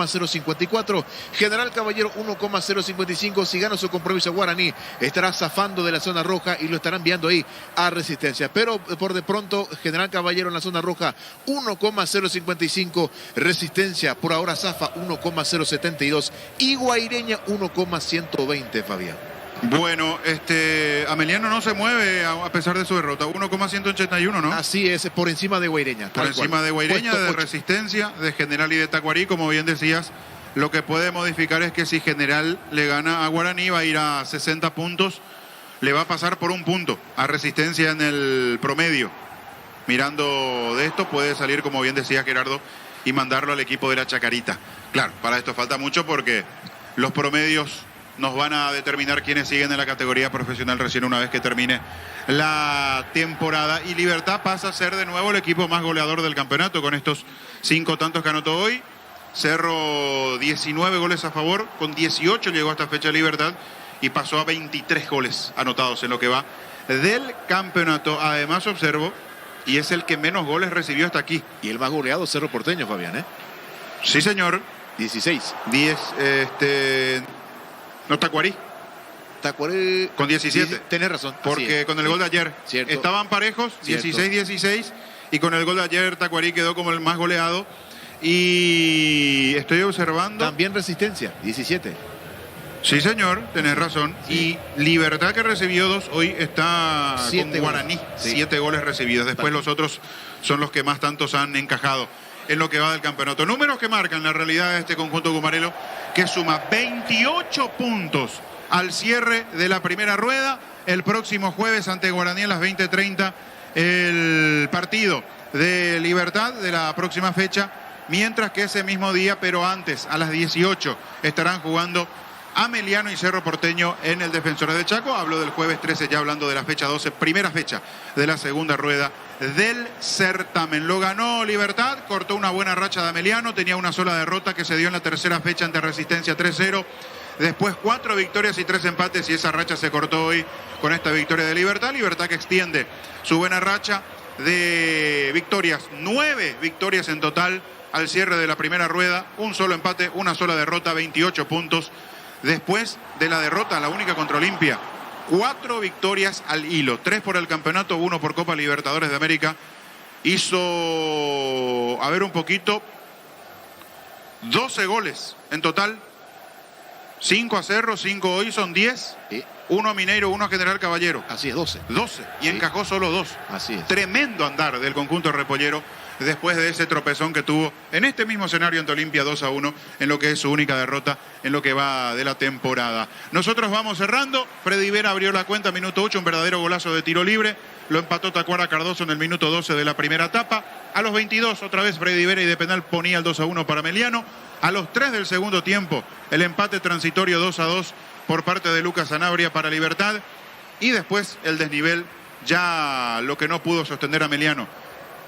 1,054. General Caballero 1,055. Si gana su compromiso Guaraní, estará zafando de la zona roja y lo estarán enviando ahí a Resistencia. Pero por de pronto, General Caballero en la zona roja 1,055. Resistencia por ahora zafa 1,072. Y Guaireña 1,120, Fabián. Bueno, Ameliano no se mueve a pesar de su derrota. 1,181, ¿no? Así es, por encima de Guaireña. Por encima de Guaireña, de 8. Resistencia, de General y de Tacuarí. Como bien decías, lo que puede modificar es que si General le gana a Guaraní, va a ir a 60 puntos. Le va a pasar por un punto a Resistencia en el promedio. Mirando de esto, puede salir, como bien decía Gerardo, y mandarlo al equipo de la Chacarita. Claro, para esto falta mucho porque los promedios nos van a determinar quiénes siguen en la categoría profesional recién una vez que termine la temporada. Y Libertad pasa a ser de nuevo el equipo más goleador del campeonato con estos 5 tantos que anotó hoy. Cerro 19 goles a favor, con 18 llegó a esta fecha Libertad y pasó a 23 goles anotados en lo que va del campeonato. Además observo, y es el que menos goles recibió hasta aquí. Y el más goleado Cerro Porteño, Fabián, ¿eh? Sí, señor. 16. 10, no, Tacuarí. Tacuarí. Con 17. Tenés razón. Porque con el gol de ayer Cierto. estaban parejos, 16-16. Y con el gol de ayer Tacuarí quedó como el más goleado. Y estoy observando. También Resistencia, 17. Sí, señor, tenés razón. Sí. Y Libertad, que recibió 2, hoy está 7 con Guaraní. goles. Sí. 7 goles recibidos. Después los otros son los que más tantos han encajado en lo que va del campeonato. Números que marcan la realidad de este conjunto gumarelo, que suma 28 puntos al cierre de la primera rueda. El próximo jueves ante Guaraní a las 20:30 el partido de Libertad de la próxima fecha, mientras que ese mismo día, pero antes, a las 18, estarán jugando Ameliano y Cerro Porteño en el Defensores de Chaco. Hablo del jueves 13, ya hablando de la fecha 12, primera fecha de la segunda rueda del certamen. Lo ganó Libertad, cortó una buena racha de Ameliano, tenía una sola derrota que se dio en la tercera fecha ante Resistencia 3-0. Después 4 victorias y 3 empates, y esa racha se cortó hoy con esta victoria de Libertad. Libertad que extiende su buena racha de victorias, 9 victorias en total al cierre de la primera rueda, un solo empate, una sola derrota, 28 puntos. Después de la derrota, la única contra Olimpia, 4 victorias al hilo, 3 por el campeonato, 1 por Copa Libertadores de América. Hizo, a ver un poquito, 12 goles en total. 5 a Cerro, 5 hoy, son 10. 1 a Mineiro, 1 a General Caballero. Así es, 12. 12, y sí, encajó solo 2. Así es. Tremendo andar del conjunto repollero después de ese tropezón que tuvo en este mismo escenario ante Olimpia 2-1, en lo que es su única derrota en lo que va de la temporada. Nosotros vamos cerrando. Freddy Vera abrió la cuenta, minuto 8, un verdadero golazo de tiro libre. Lo empató Tacuara Cardoso en el minuto 12 de la primera etapa. A los 22, otra vez Freddy Vera, y de penal ponía el 2-1 para Ameliano. A los 3 del segundo tiempo, el empate transitorio 2-2 por parte de Lucas Sanabria para Libertad. Y después el desnivel, ya lo que no pudo sostener Ameliano,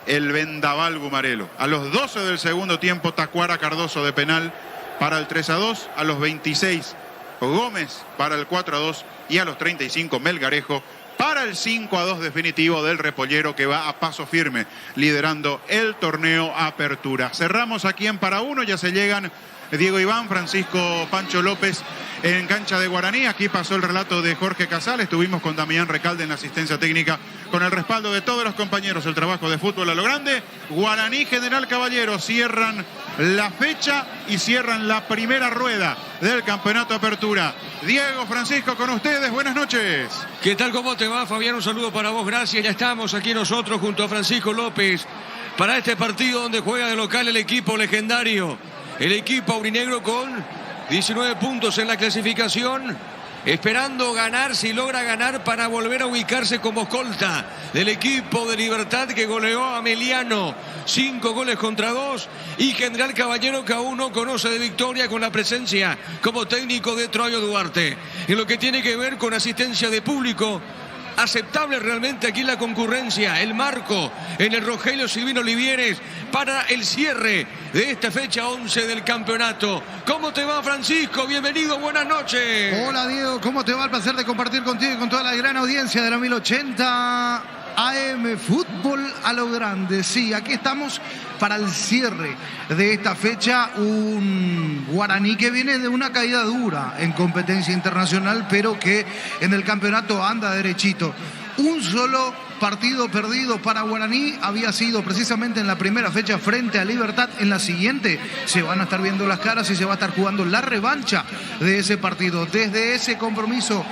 el vendaval gumarelo. A los 12 del segundo tiempo, Tacuara Cardoso de penal para el 3-2. A los 26, Gómez para el 4-2. Y a los 35, Melgarejo para el 5-2 definitivo del repollero, que va a paso firme liderando el torneo Apertura. Cerramos aquí en Para Uno, ya se llegan Diego Iván, Francisco Pancho López en cancha de Guaraní. Aquí pasó el relato de Jorge Casal. Estuvimos con Damián Recalde en la asistencia técnica, con el respaldo de todos los compañeros. El trabajo de fútbol a lo grande. Guaraní, General Caballero cierran la fecha y cierran la primera rueda del campeonato Apertura. Diego, Francisco, con ustedes, buenas noches. ¿Qué tal? ¿Cómo te va, Fabián? Un saludo para vos, gracias. Ya estamos aquí nosotros junto a Francisco López para este partido donde juega de local el equipo legendario, el equipo aurinegro, con 19 puntos en la clasificación, esperando ganar, si logra ganar, para volver a ubicarse como escolta del equipo de Libertad, que goleó a Ameliano 5 goles contra 2, y General Caballero, que aún no conoce de victoria, con la presencia como técnico de Troyo Duarte. En lo que tiene que ver con asistencia de público, aceptable realmente aquí la concurrencia, el marco en el Rogelio Silvino Olivieres para el cierre de esta fecha 11 del campeonato. ¿Cómo te va, Francisco? Bienvenido, buenas noches. Hola, Diego, ¿cómo te va? El placer de compartir contigo y con toda la gran audiencia de la 1080 AM, fútbol a lo grande. Sí, aquí estamos para el cierre de esta fecha, un Guaraní que viene de una caída dura en competencia internacional, pero que en el campeonato anda derechito. Un solo partido perdido para Guaraní había sido precisamente en la primera fecha frente a Libertad. En la siguiente se van a estar viendo las caras y se va a estar jugando la revancha de ese partido. Desde ese compromiso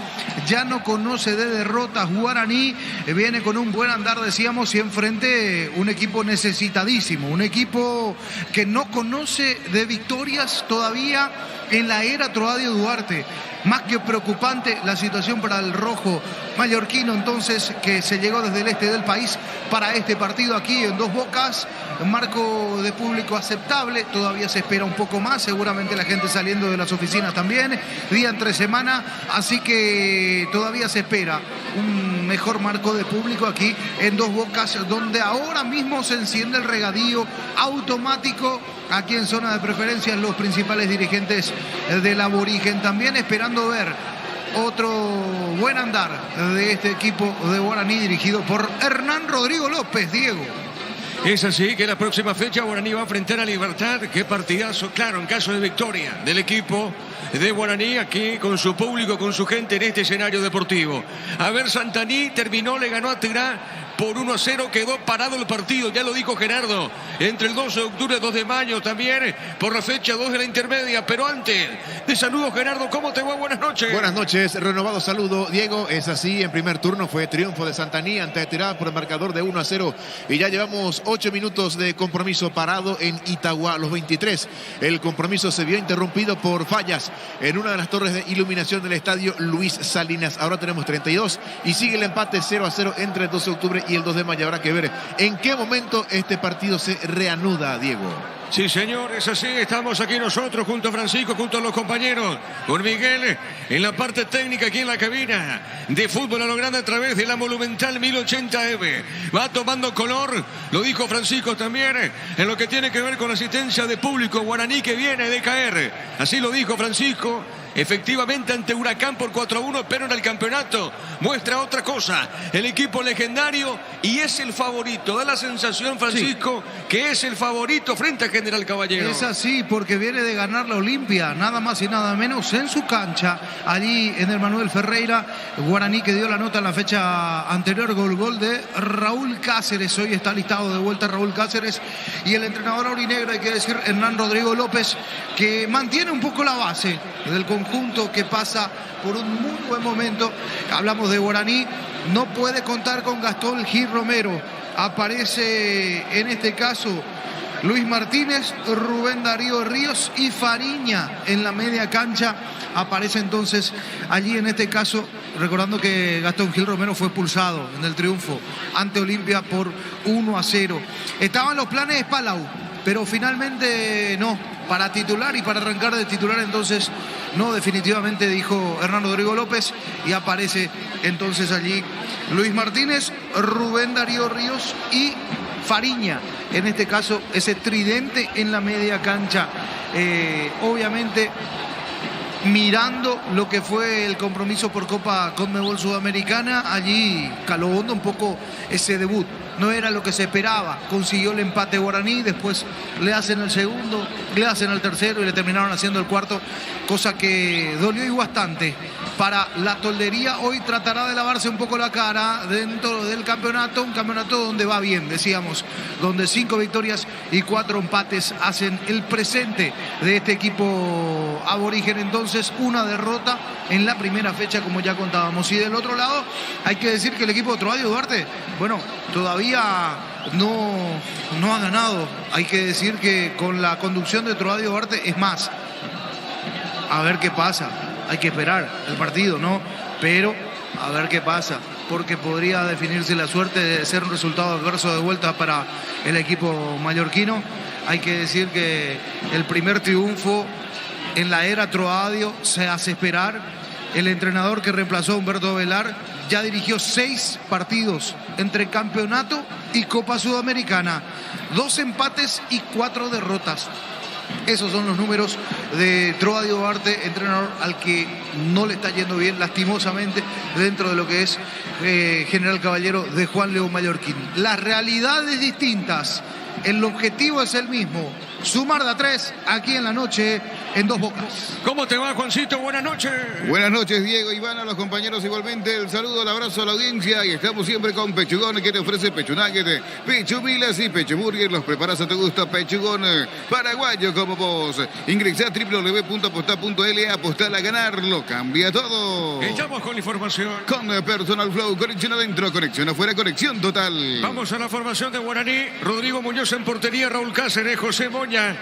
ya no conoce de derrotas Guaraní, viene con un buen andar, decíamos, y enfrente un equipo necesitadísimo, un equipo que no conoce de victorias todavía en la era Troadio Duarte. Más que preocupante la situación para el rojo mallorquino, entonces, que se llegó desde el este del país para este partido aquí en Dos Bocas. Un marco de público aceptable, todavía se espera un poco más, seguramente la gente saliendo de las oficinas también, día entre semana, así que todavía se espera un mejor marco de público aquí en Dos Bocas, donde ahora mismo se enciende el regadío automático. Aquí en zona de preferencia los principales dirigentes del Aborigen también esperando ver otro buen andar de este equipo de Guaraní dirigido por Hernán Rodrigo López. Diego. Es así que la próxima fecha Guaraní va a enfrentar a Libertad. Qué partidazo, claro, en caso de victoria del equipo de Guaraní aquí con su público, con su gente en este escenario deportivo. A ver, Santaní terminó, le ganó a Tirá por 1-0, quedó parado el partido, ya lo dijo Gerardo, entre el 12 de octubre y 2 de mayo también, por la fecha 2 de la intermedia. Pero antes de saludos, Gerardo, ¿cómo te va? Buenas noches. Buenas noches, renovado saludo, Diego. Es así, en primer turno fue triunfo de Santaní ante Tirá por el marcador de 1-0 y ya llevamos 8 minutos de compromiso parado en Itagua, los 23. El compromiso se vio interrumpido por fallas en una de las torres de iluminación del estadio Luis Salinas. Ahora tenemos 32 y sigue el empate 0-0 entre el 12 de octubre y el 2 de mayo. Habrá que ver en qué momento este partido se reanuda, Diego. Sí, señor, es así. Estamos aquí nosotros junto a Francisco, junto a los compañeros, con Miguel en la parte técnica, aquí en la cabina de Fútbol a lo Grande a través de la Monumental 1080M. Va tomando color, lo dijo Francisco también, en lo que tiene que ver con la asistencia de público. Guaraní que viene de caer. Así lo dijo Francisco. Efectivamente ante Huracán por 4-1, pero en el campeonato muestra otra cosa. El equipo legendario y es el favorito. Da la sensación, Francisco, sí, que es el favorito frente a General Caballero. Es así porque viene de ganar la Olimpia, nada más y nada menos en su cancha, allí en el Manuel Ferreira. Guaraní que dio la nota en la fecha anterior, gol de Raúl Cáceres. Hoy está listado de vuelta Raúl Cáceres y el entrenador aurinegro, hay que decir, Hernán Rodrigo López, que mantiene un poco la base del conjunto que pasa por un muy buen momento. Hablamos de Guaraní, no puede contar con Gastón Gil Romero. Aparece en este caso Luis Martínez, Rubén Darío Ríos y Fariña en la media cancha. Aparece entonces allí en este caso, recordando que Gastón Gil Romero fue expulsado en el triunfo ante Olimpia por 1-0. Estaban los planes de Palau, pero finalmente no. Para titular y para arrancar de titular, entonces no, definitivamente dijo Hernán Rodrigo López, y aparece entonces allí Luis Martínez, Rubén Darío Ríos y Fariña, en este caso ese tridente en la media cancha. Obviamente mirando lo que fue el compromiso por Copa Conmebol Sudamericana, allí caló hondo un poco ese debut. No era lo que se esperaba, consiguió el empate Guaraní, después le hacen el segundo, le hacen el tercero y le terminaron haciendo el cuarto, cosa que dolió y bastante para la toldería. Hoy tratará de lavarse un poco la cara dentro del campeonato, un campeonato donde va bien, decíamos, donde 5 victorias y 4 empates hacen el presente de este equipo aborigen. Entonces, una derrota en la primera fecha, como ya contábamos. Y del otro lado, hay que decir que el equipo de Troadio Duarte, bueno, todavía no ha ganado. Hay que decir que con la conducción de Troadio Duarte, es más, a ver qué pasa. Hay que esperar el partido, ¿no? Pero a ver qué pasa, porque podría definirse la suerte de ser un resultado adverso de vuelta para el equipo mallorquino. Hay que decir que el primer triunfo en la era Troadio se hace esperar. El entrenador que reemplazó a Humberto Velar ya dirigió 6 partidos entre campeonato y Copa Sudamericana, 2 empates y 4 derrotas. Esos son los números de Troadio Duarte, entrenador al que no le está yendo bien, lastimosamente, dentro de lo que es General Caballero de Juan León Mallorquín. Las realidades distintas, el objetivo es el mismo, sumar de a 3 aquí en la noche en Dos Bocas. ¿Cómo te va, Juancito? Buenas noches. Buenas noches, Diego, Iván, a los compañeros igualmente. El saludo, el abrazo a la audiencia. Y estamos siempre con Pechugón, que te ofrece Pechu Nugget, Pechu Milas y Pechu Burger. Los preparas a tu gusto. Pechugón, paraguayo como vos. Ingresa a www.apostar.la. Apostar a ganarlo. Cambia todo. Estamos con la información. Con Personal Flow, conexión adentro, conexión afuera, conexión total. Vamos a la formación de Guaraní. Rodrigo Muñoz en portería, Raúl Cáceres, José Moña.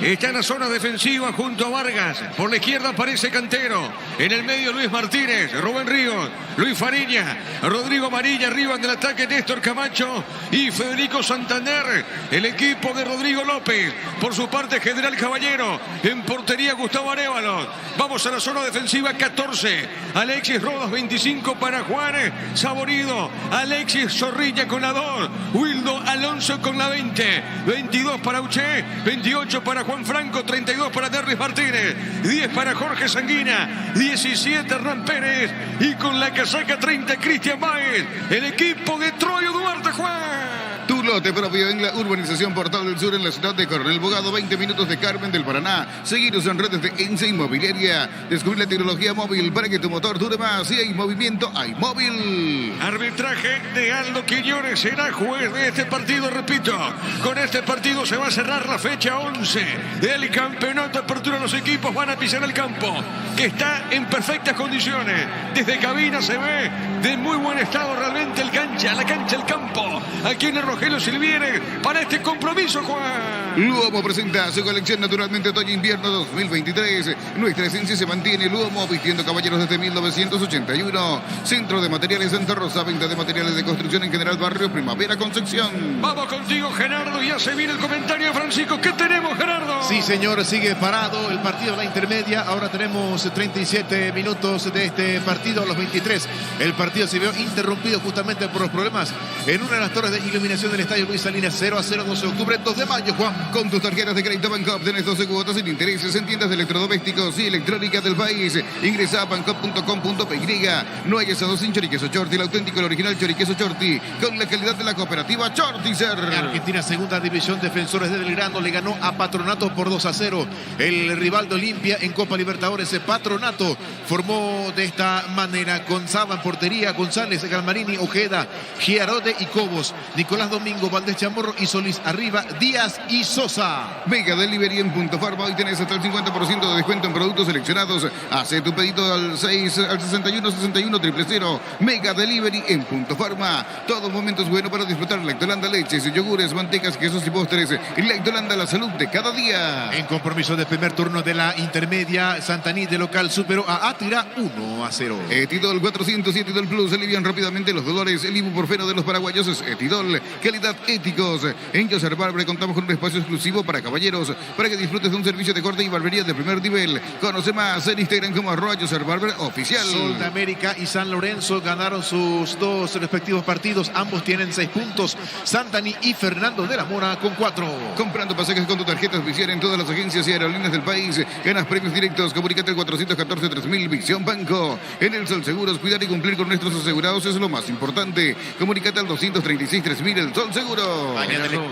Está en la zona defensiva junto a Vargas. Por la izquierda aparece Cantero. En el medio Luis Martínez, Rubén Ríos, Luis Fariña, Rodrigo Amarilla. Arriba en el ataque Néstor Camacho y Federico Santander. El equipo de Rodrigo López. Por su parte General Caballero. En portería Gustavo Arévalo. Vamos a la zona defensiva 14. Alexis Rodas 25 para Juan Saborido. Alexis Zorrilla con la 2. Wildo Alonso con la 20. 22 para Uche. 28 para Juan Franco. 32 para Derris Martínez. 10 para Jorge Sanguina. 17 Hernán Pérez. Y con la casaca 30 Cristian Báez. El equipo de Troyo Duarte, Juan. Tu lote propio en la urbanización Portal del Sur en la ciudad de Coronel Bogado, 20 minutos de Carmen del Paraná. Seguidos en redes de ENSE Inmobiliaria. Descubrir la tecnología móvil para que tu motor dure más. Si hay movimiento, hay móvil. Arbitraje de Aldo Quiñones será juez de este partido, repito. Con este partido se va a cerrar la fecha 11 del campeonato de apertura. Los equipos van a pisar el campo, que está en perfectas condiciones. Desde cabina se ve de muy buen estado realmente la cancha, el campo. Aquí en el Rogelio Silviere para este compromiso, Juan. Luomo presenta su colección naturalmente otoño-invierno 2023. Nuestra esencia se mantiene. Luomo, vistiendo caballeros desde 1981. Centro de Materiales Santa Rosa. Venta de materiales de construcción en general, barrio Primavera, Concepción. Vamos contigo, Gerardo. Ya se viene el comentario de Francisco. ¿Qué tenemos, Gerardo? Sí, señor, sigue parado el partido de la intermedia. Ahora tenemos 37 minutos de este partido a los 23. El partido se vio interrumpido justamente por los problemas en una de las torres de iluminación del estadio Luis Salinas. 0-0, 12 de octubre, 2 de mayo, Juan. Con tus tarjetas de crédito Bancop tenés 12 cuotas sin intereses en tiendas de electrodomésticos y electrónica del país. Ingresa a bancop.com.py. No hay asado sin choriqueso Chorti, el auténtico, el original choriqueso Chorti, con la calidad de la cooperativa Chortizer. Argentina, segunda división, Defensores de Belgrano le ganó a Patronato por 2-0. El rival de Olimpia en Copa Libertadores, Patronato, formó de esta manera con Saba en portería, González, Galmarini, Ojeda, Giarote y Cobos, Nicolás Domingo, Valdés Chamorro y Solís arriba, Díaz y Sosa. Mega Delivery en Punto Farma. Hoy tenés hasta el 50% de descuento en productos seleccionados. Hace tu pedido al 61 61 000. Mega Delivery en Punto Farma. Todos momentos buenos para disfrutar. Lactolanda, leches, yogures, mantecas, quesos y postres. Lactolanda, la salud de cada día. En compromiso del primer turno de la intermedia, Santaní de local superó a Átila 1-0. Etidol 407 Etidol Plus alivian rápidamente los dolores. El ibuprofeno de los paraguayos es Etidol. Calidad éticos. En Joseph Barber contamos con un espacio exclusivo para caballeros, para que disfrutes de un servicio de corte y barbería de primer nivel. Conoce más en Instagram como @JosepHarbarber_oficial. Sol de América y San Lorenzo ganaron sus dos respectivos partidos. Ambos tienen 6 puntos. Santaní y Fernando de la Mora con 4. Comprando pasajes con tu tarjeta oficial en todas las agencias y aerolíneas del país, ganas premios directos. Comunícate al 414-3000. Visión Banco. En el Sol Seguros, cuidar y cumplir con nuestros asegurados es lo más importante. Comunícate al 236-3000. El Sol Seguro.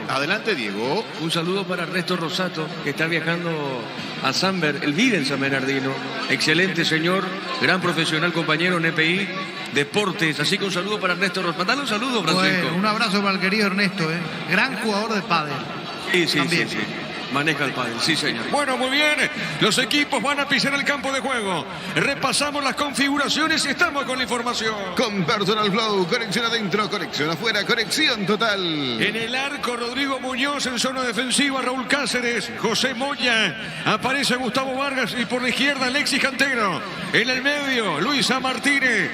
Adelante, Diego. Un saludo para Ernesto Rosato, que está viajando a Samber. Él vive en San Bernardino. Excelente señor, gran profesional, compañero en EPI Deportes. Así que un saludo para Ernesto Rosato. Mandale un saludo, Francisco. Bueno, un abrazo para el querido Ernesto, gran jugador de pádel. Sí. Maneja el pádel, sí señor. Bueno, muy bien. Los equipos van a pisar el campo de juego. Repasamos las configuraciones y estamos con la información. Con Personal Flow, conexión adentro, conexión afuera, conexión total. En el arco, Rodrigo Muñoz. En zona defensiva, Raúl Cáceres, José Moya. Aparece Gustavo Vargas y por la izquierda, Alexis Cantero. En el medio, Luis Martínez,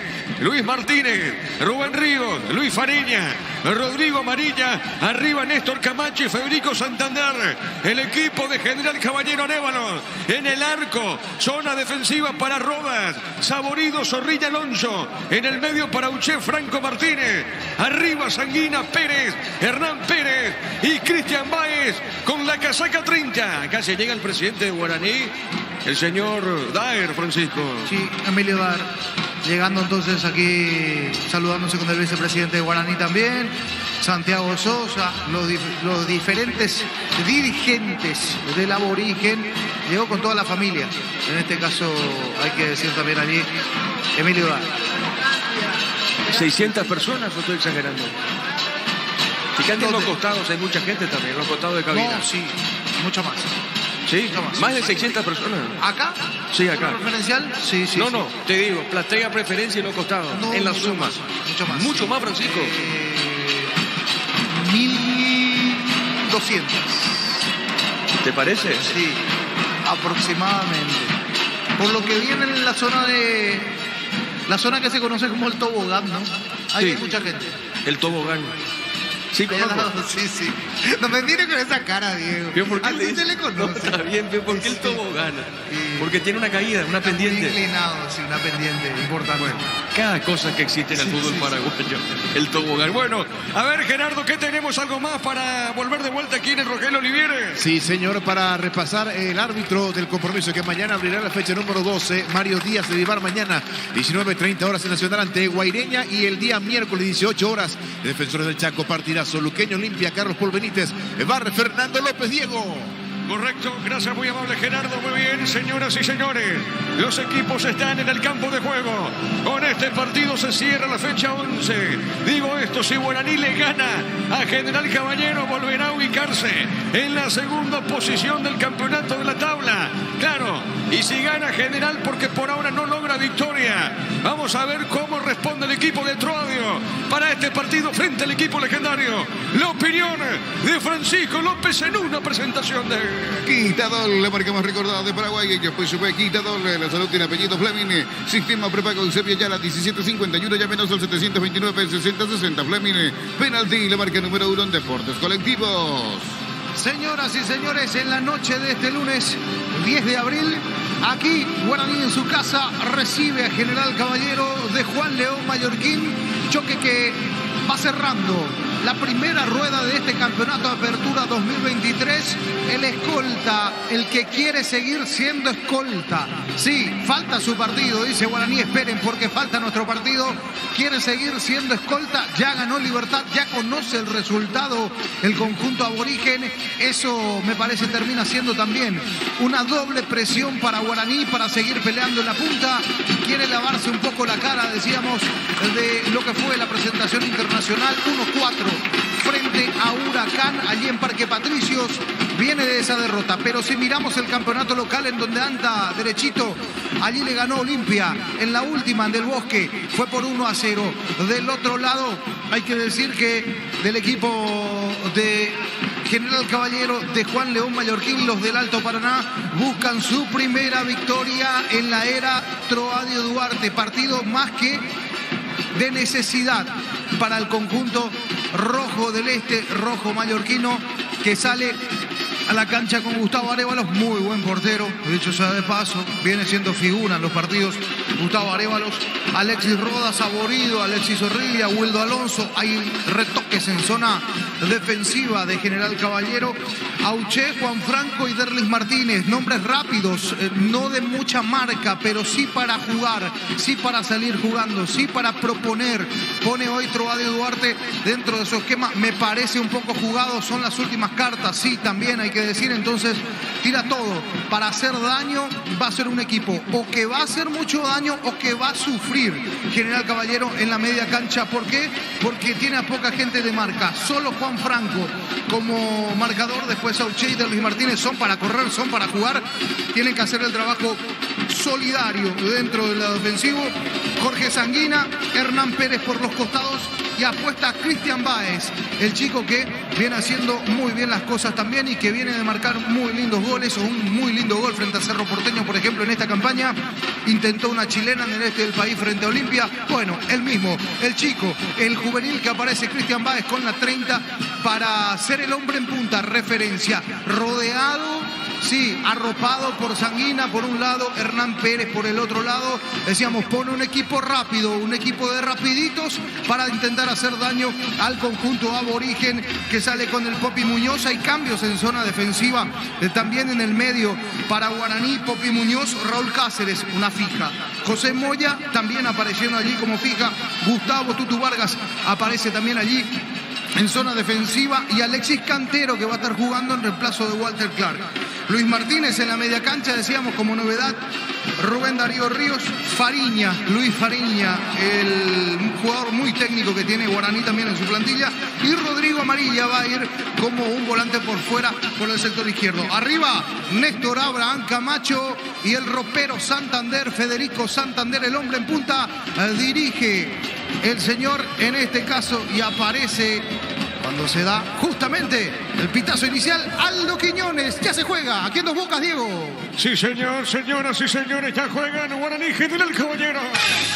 Rubén Ríos, Luis Fariña, Rodrigo Amarilla. Arriba, Néstor Camacho y Federico Santander. El equipo de General Caballero Arévalo. En el arco, zona defensiva para Rodas, Saborido, Zorrilla, Alonso. En el medio para Uche, Franco Martínez. Arriba, Sanguina, Pérez, Hernán Pérez y Cristian Báez con la casaca 30. Acá se llega el presidente de Guaraní, el señor Daer, Francisco. Sí, Emilio Daer. Llegando entonces aquí, saludándose con el vicepresidente de Guaraní también, Santiago Sosa, los diferentes dirigentes del aborigen. Llegó con toda la familia. En este caso, hay que decir también allí, Emilio Dar. 600 personas, o estoy exagerando. Fíjate en los costados, hay mucha gente también, en los costados de cabina. No, sí, mucho más. ¿Sí? Mucho Más de 600 personas. ¿Acá? Sí, acá. ¿Preferencial? Sí, sí. No, sí. no, te digo, platea preferencia en los costados, No, en la mucho suma. más, mucho más. Mucho más, Francisco. 1200. ¿Te parece? Sí, aproximadamente. Por lo que viene en la zona que se conoce como el tobogán, ¿no? Ahí Sí. hay mucha gente. El tobogán. Sí, Allá al conozco. lado, sí, sí. No me mire con esa cara, Diego. ¿Pero por qué Así se le No, conoce. está bien, pero ¿por qué el Sí. tobogán? Sí. Porque tiene una caída, una Está muy pendiente. inclinado, sí, una pendiente importante. Cada cosa que existe en el fútbol paraguayo. El tobogán. Bueno, a ver, Gerardo, ¿qué tenemos algo más para volver de vuelta aquí en el Rogelio Oliviere? Sí, señor, para repasar el árbitro del compromiso que mañana abrirá la fecha número 12, Mario Díaz de Vivar mañana, 19:30 horas en Nacional ante Guaireña, y el día miércoles 18 horas, Defensores del Chaco, partidazo Luqueño Olimpia, Carlos Paul Benítez, barre Fernando López, Diego. Correcto, gracias, muy amable Gerardo, muy bien, señoras y señores. Los equipos están en el campo de juego. Con este partido se cierra la fecha 11. Digo esto, si Guaraní le gana a General Caballero, volverá a ubicarse en la segunda posición del campeonato de la tabla. Claro, y si gana General, porque por ahora no logra victoria. Vamos a ver cómo responde el equipo de Troadio para este partido frente al equipo legendario. La opinión de Francisco López en una presentación de... Quitadol, la marca más recordada de Paraguay, y después sube Quitadol, la salud tiene apellido Fleming, sistema prepago en Sevilla ya la 1751, ya menos al 729-6060, Fleming, penalti, la marca número 1 en deportes colectivos. Señoras y señores, en la noche de este lunes 10 de abril, aquí Guaraní en su casa recibe a General Caballero de Juan León Mallorquín, choque que va cerrando la primera rueda de este campeonato de apertura 2023. El escolta, el que quiere seguir siendo escolta. Sí, falta su partido, dice Guaraní, esperen porque falta nuestro partido. Quiere seguir siendo escolta, ya ganó Libertad, ya conoce el resultado el conjunto aborigen. Eso me parece termina siendo también una doble presión para Guaraní para seguir peleando en la punta. Quiere lavarse un poco la cara, decíamos, de lo que fue la presentación internacional 1-4 frente a Huracán allí en Parque Patricios. Viene de esa derrota, pero si miramos el campeonato local en donde anda derechito, allí le ganó Olimpia en la última del Bosque, fue por 1-0. Del otro lado hay que decir que del equipo de General Caballero de Juan León Mallorquín, los del Alto Paraná buscan su primera victoria en la era Troadio Duarte, partido más que de necesidad para el conjunto rojo del este, rojo mallorquino, que sale a la cancha con Gustavo Arévalos, muy buen portero, dicho sea de paso, viene siendo figura en los partidos Gustavo Arévalos, Alexis Rodas, Saborido, Alexis Zorrilla, Wildo Alonso, hay retoques en zona defensiva de General Caballero, Auché, Juan Franco y Derlis Martínez, nombres rápidos, no de mucha marca, pero sí para jugar, sí para salir jugando, sí para proponer. Pone hoy Troadio Duarte dentro de su esquema, me parece un poco jugado, son las últimas cartas, sí, también hay que decir, entonces tira todo para hacer daño. Va a ser un equipo o que va a hacer mucho daño o que va a sufrir General Caballero en la media cancha. ¿Por qué? Porque tiene a poca gente de marca, solo Juan Franco como marcador, después Auché y Derlis Martínez son para correr, son para jugar, tienen que hacer el trabajo solidario dentro del lado ofensivo. Jorge Sanguina, Hernán Pérez por los costados y apuesta a Cristian Báez, el chico que viene haciendo muy bien las cosas también y que viene de marcar muy lindos goles, o un muy lindo gol frente a Cerro Porteño, por ejemplo, en esta campaña. Intentó una chilena en el este del país frente a Olimpia. Bueno, el mismo, el chico, el juvenil que aparece, Cristian Báez con la 30 para ser el hombre en punta, referencia, rodeado sí, arropado por Sanguina por un lado, Hernán Pérez por el otro lado. Decíamos, pone un equipo rápido, un equipo de rapiditos para intentar hacer daño al conjunto aborigen que sale con el Popi Muñoz. Hay cambios en zona defensiva, también en el medio para Guaraní, Popi Muñoz, Raúl Cáceres, una fija. José Moya también apareciendo allí como fija. Gustavo Tutu Vargas aparece también allí en zona defensiva y Alexis Cantero, que va a estar jugando en reemplazo de Walter Clark. Luis Martínez en la media cancha, decíamos como novedad, Rubén Darío Ríos, Fariña, Luis Fariña, el jugador muy técnico que tiene Guaraní también en su plantilla, y Rodrigo Amarilla va a ir como un volante por fuera por el sector izquierdo. Arriba, Néstor Abraham Camacho y el ropero Santander, Federico Santander, el hombre en punta, dirige el señor en este caso y aparece cuando se da justamente el pitazo inicial. Aldo Quiñones, ya se juega aquí en Dos Bocas, Diego. Sí, señor, señoras y señores, ya juegan Guaraní, General Caballero.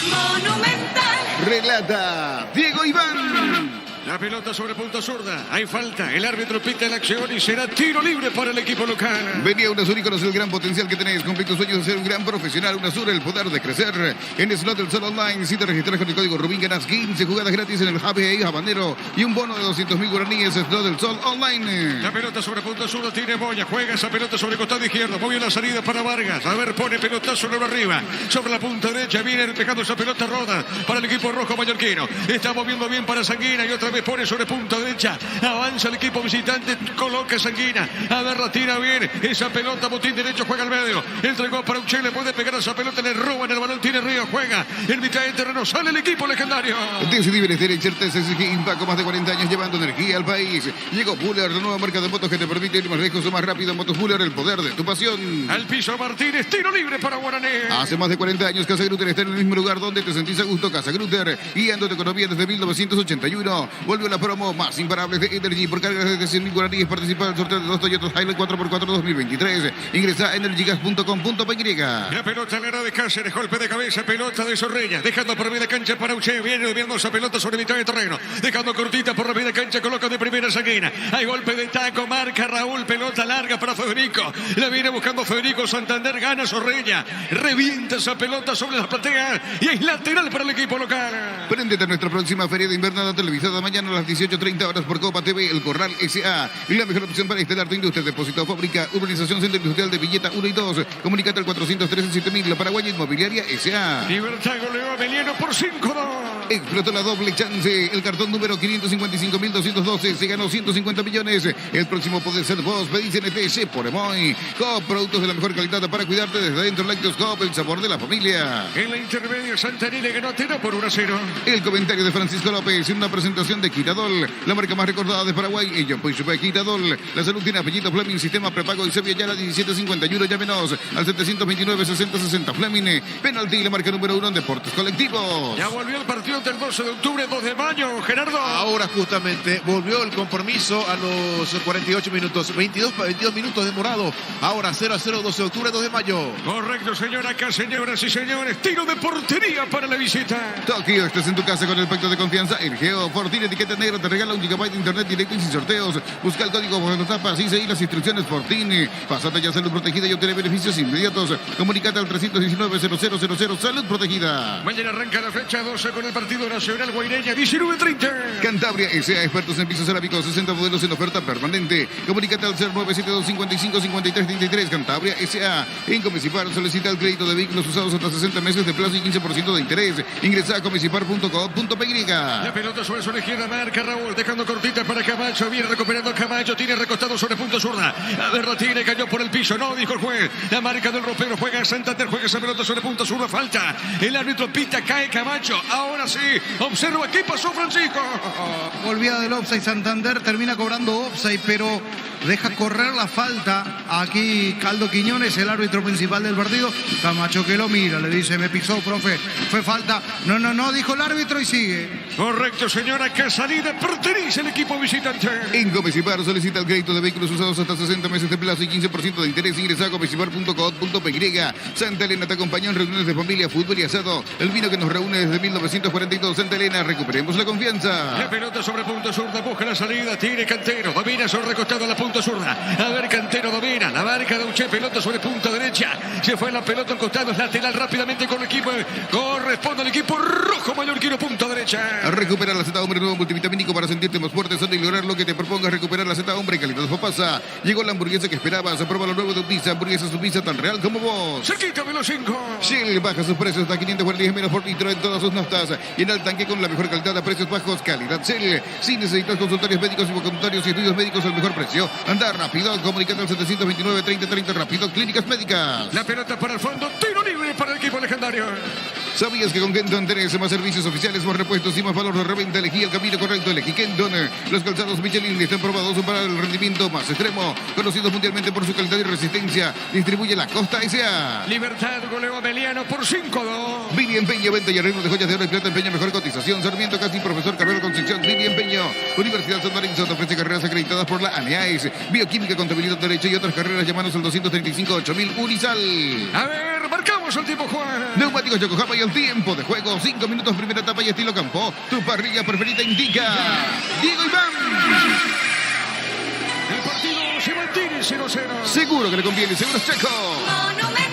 Monumental. Relata Diego Iván. La pelota sobre punta zurda. Hay falta. El árbitro pita la acción y será tiro libre para el equipo local. Venía UNASUR y conoce el gran potencial que tenés. Cumple tus sueños de ser un gran profesional. UNASUR, el poder de crecer. En Slot del Sol Online, si te registras con el código Rubín, ganas 15 jugadas gratis en el Happy Habanero y un bono de 200.000 guaraníes. Slot del Sol Online. La pelota sobre punta zurda tiene Moya. Juega esa pelota sobre el costado izquierdo. Muy bien la salida para Vargas. A ver, pone pelotazo arriba. Sobre la punta derecha viene despejando esa pelota roda para el equipo rojo mallorquino. Está moviendo bien para Sanguina y otra vez pone sobre punta derecha. Avanza el equipo visitante. Coloca Sanguina. A ver, la tira bien. Esa pelota, botín derecho, juega al medio. Entregó para Uchele. Puede pegar esa pelota. Le roban el balón. Tiene Río. Juega en mitad de terreno. Sale el equipo legendario. Decidí Bienestar y certeza exige Impaco, más de 40 años llevando energía al país. Llegó Buller, la nueva marca de motos que te permite ir más lejos o más rápido. Motos Buller, el poder de tu pasión. Al piso Martínez. Tiro libre para Guaraní. Hace más de 40 años Casa Grutter está en el mismo lugar donde te sentís a gusto. Casa Grutter, guiando tu economía desde 1981. Volvió la promo más imparable de Energy por cargas de 100.000 guaraníes. Participa en el sorteo de 2 Toyota Hilux 4x4 2023. Ingresa a energygas.com.py. La pelota en la era de Cáceres, golpe de cabeza, pelota de Zorrilla, dejando por media cancha para Uche, viene viendo esa pelota sobre mitad de terreno, dejando cortita por la media cancha, coloca de primera Sanguina, hay golpe de taco, marca Raúl, pelota larga para Federico, la viene buscando Federico Santander, gana Zorrilla, revienta esa pelota sobre la platea y es lateral para el equipo local. Préndete a nuestra próxima feria de invernada televisada mañana a las 18:30 horas por Copa TV, El Corral S.A. Y la mejor opción para instalar tu industria, depósito fábrica, urbanización centro industrial de Villeta 1 y 2. Comunicate al 413-7000, la Paraguaya Inmobiliaria S.A. Libertad goleó a Meliano por 5-2. Explotó la doble chance. El cartón número 555.212 se ganó 150 millones. El próximo puede ser vos. Pedís NTC por Emoy. Coop, productos de la mejor calidad para cuidarte desde dentro. Lactos Coop, el sabor de la familia. En la intermedia, Santaní le ganó a Tena por 1-0. El comentario de Francisco López en una presentación de Quitadol, la marca más recordada de Paraguay. Ella pues Quitadol. La salud tiene apellido Fleming, sistema prepago y Sevilla Yala 1751. Llámenos al 729-6060 Fleming. Penalti, la marca número 1 en deportes colectivos. Ya volvió el partido del 12 de octubre, 2 de mayo, Gerardo. Ahora justamente volvió el compromiso a los 48 minutos, 22 minutos demorado. Ahora 0-0, 12 de octubre, 2 de mayo. Correcto, señora, acá, señoras y señores. Tiro de portería para la visita. Tokio, estás en tu casa con el pacto de confianza. El Geo Fortín, etiqueta negra, te regala 1 GB de internet directo y sin sorteos. Busca el código cuando tapas y seguí las instrucciones Fortín. Pásate ya Salud Protegida y obtener beneficios inmediatos. Comunicate al 319-0000 Salud Protegida. Mañana arranca la fecha 12 con el partido nacional Guaireña, 19:30. Cantabria S.A. expertos en pisos cerámicos, 60 modelos en oferta permanente. Comunícate al 0972-55-5333. Cantabria S.A. En Comecipar solicita el crédito de vehículos usados hasta 60 meses de plazo y 15% de interés. Ingresa a comecipar.com.py. La pelota sobre su izquierda, marca Raúl, dejando cortita para Camacho. Viene recuperando Camacho, tiene recostado sobre punto zurda. A ver, la tiene, cayó por el piso. No, dijo el juez. La marca del ropero, juega Santander, juega esa pelota sobre punto zurda. Falta. El árbitro pita, cae Camacho. Ahora sí, observa qué pasó, Francisco. Volvía del offside Santander, termina cobrando offside, pero deja correr la falta. Aquí Caldo Quiñones, el árbitro principal del partido. Camacho que lo mira, le dice, me pisó, profe, fue falta. No, dijo el árbitro y sigue. Correcto, señora, que salida pertenece al equipo visitante. En Comecipar solicita el crédito de vehículos usados hasta 60 meses de plazo y 15% de interés. Ingresa a comecipar.com.py. Santa Elena te acompaña en reuniones de familia, fútbol y asado. El vino que nos reúne desde 1942. Santa Elena, recuperemos la confianza. La pelota sobre punto zurda, busca la salida, tiene Cantero, domina sobre recostado a la punta punta zurda. A ver, Cantero domina. La marca de Uche, pelota sobre punta derecha. Se fue la pelota al costado, es lateral rápidamente con el equipo. Corresponde al equipo rojo mallorquino, punta derecha. Recupera la Z Hombre, nuevo multivitamínico para sentirte más fuerte, sano y lograr lo que te propongas. Recuperar la Z Hombre, calidad pasa. Llegó la hamburguesa que esperabas. Prueba lo nuevo de Pizza, hamburguesa su pizza tan real como vos. Cerquita de los 5. Shell baja sus precios hasta 540 menos por litro en todas sus naftas. Y en el tanque con la mejor calidad a precios bajos. Calidad Shell. Si necesitas consultorios médicos y voluntarios y estudios médicos al mejor precio, anda rápido. Comunicando al 729-3030 rápido. Clínicas médicas. La pelota para el fondo. Tiro libre para el equipo legendario. ¿Sabías que con Kenton tenés más servicios oficiales, más repuestos y más valor de reventa? Elegí el camino correcto, elegí Kenton. Los calzados Michelin están probados para el rendimiento más extremo, conocidos mundialmente por su calidad y resistencia. Distribuye la Costa S.A. Libertad, goleo a Meliano por 5-2. Vini Empeño, venta y arreglo de joyas de oro y plata. Empeño, mejor cotización. Sarmiento Casting, profesor, carrera Concepción. Vini Empeño. Universidad San Lorenzo te ofrece carreras acreditadas por la ANEAES. Bioquímica, contabilidad, derecho y otras carreras. Llámanos al 235-8000 Unisal. A ver, marcamos el tiempo, Juan. Neumáticos Yokohama y el tiempo de juego. 5 minutos, primera etapa y estilo campo. Tu parrilla preferida indica Diego Iván. El partido se mantiene 0-0. Seguro que le conviene, seguro Checo. Monumental.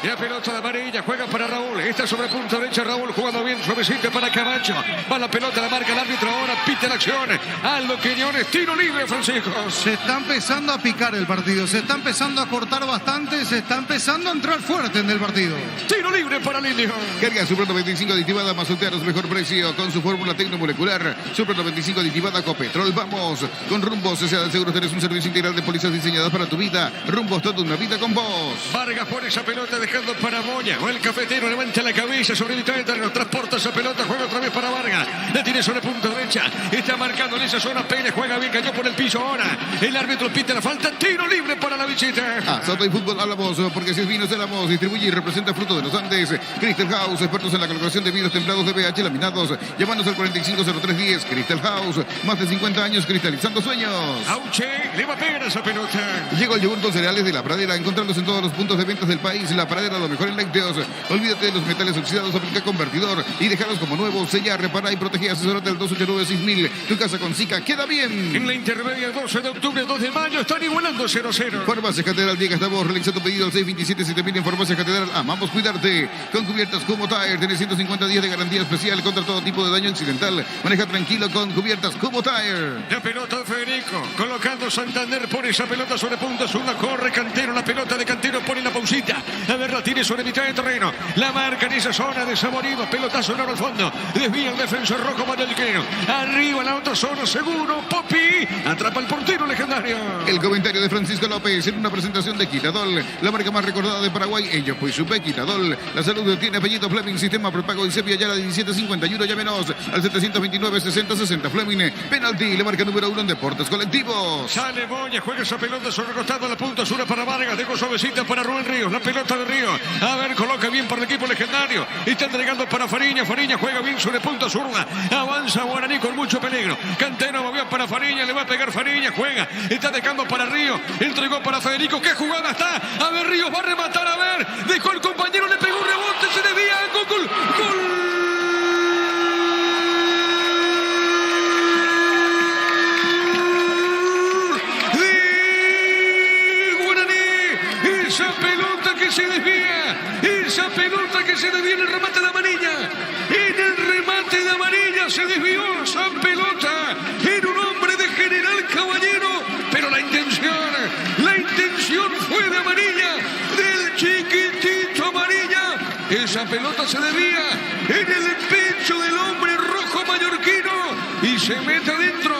La pelota de amarilla juega para Raúl. Está sobre punta derecha Raúl jugando bien, suavecito para Camacho. Va la pelota, la marca el árbitro ahora, pita la acción. Aldo Quiñones, tiro libre, Francisco. Se está empezando a picar el partido, se está empezando a cortar bastante, se está empezando a entrar fuerte en el partido. Tiro libre para el Indio. Carga Supra 95 aditivada, Mazuteanos, mejor precio con su fórmula tecnomolecular. Supra 95 aditivada Copetrol. Vamos con Rumbos, S.A. de Seguros. Tenés un servicio integral de pólizas diseñadas para tu vida. Rumbos, toda una vida con vos. Vargas pone esa pelota dejando para Moña. O el cafetero levanta la cabeza sobre el terreno, transporta esa pelota, juega otra vez para Vargas. La tiene sobre punta derecha. Está marcando en esa zona. Pérez juega bien, cayó por el piso ahora. El árbitro pita la falta. Tiro libre para la visita. Soto y Fútbol hablamos, porque si es vino se la voz. Distribuye y representa Fruto de los Andes. Crystal House, expertos en la colocación de vinos templados de pH laminados. Llámanos al 450310. Crystal House, más de 50 años cristalizando sueños. Auche, le va a pegar esa pelota. Llegó el yogur con cereales de La Pradera. Encontrarlos en todos los puntos de ventas del país. La Pradera, lo mejor en lácteos. Olvídate de los metales oxidados, aplica convertidor y dejarlos como nuevos. Sella, repara y protege. Asesorate al 289-6000. Tu casa con Zika queda bien. En la intermedia 12 de octubre, 2 de mayo, están igualando 0-0. Farmacia Catedral, llega hasta vos. Realiza tu pedido al 627-7000 en Farmacia Catedral. Amamos cuidarte. Con cubiertas Kumo Tire. Tenés 150 días de garantía especial contra todo tipo de daño accidental. Maneja tranquilo con cubiertas Kumo Tire. La pelota de Federico, colocando Santander, pone esa pelota sobre punta sur, la corre Cantero, la pelota de Cantero pone la pausita, a ver, la tiene sobre mitad de terreno, la marca en esa zona de Saborido, pelotazo en al fondo, desvía el defensor rojo mallorquino, arriba la otra zona, seguro, Popi, atrapa el portero legendario. El comentario de Francisco López en una presentación de Quitadol, la marca más recordada de Paraguay, ello pues supe Quitadol, la salud tiene apellido Fleming, sistema prepago y sepia ya la 1751, llámenos al 729-6060 Fleming, penalti, la marca número 1 en deportes colectivos. Sale Boña, juega esa pelota sobre el costado, la punta sur para Vargas, dejo suavecita para Rubén Ríos, la pelota de Ríos, a ver, coloca bien para el equipo legendario, está entregando para Fariña, Fariña juega bien sobre punta zurda, avanza Guaraní con mucho peligro, Cantero movió para Fariña, le va a pegar Fariña, juega, está dejando para Ríos, entregó para Federico, qué jugada está, a ver, Ríos va a rematar, a ver, dejó el compañero, le pegó un rebote, se desvía, gol, gol. Esa pelota que se desvía en el remate de Amarilla. En el remate de Amarilla se desvió esa pelota. Era un hombre de General Caballero, pero la intención fue de Amarilla, del chiquitito Amarilla. Esa pelota se desvía en el pecho del hombre rojo mallorquino y se mete adentro.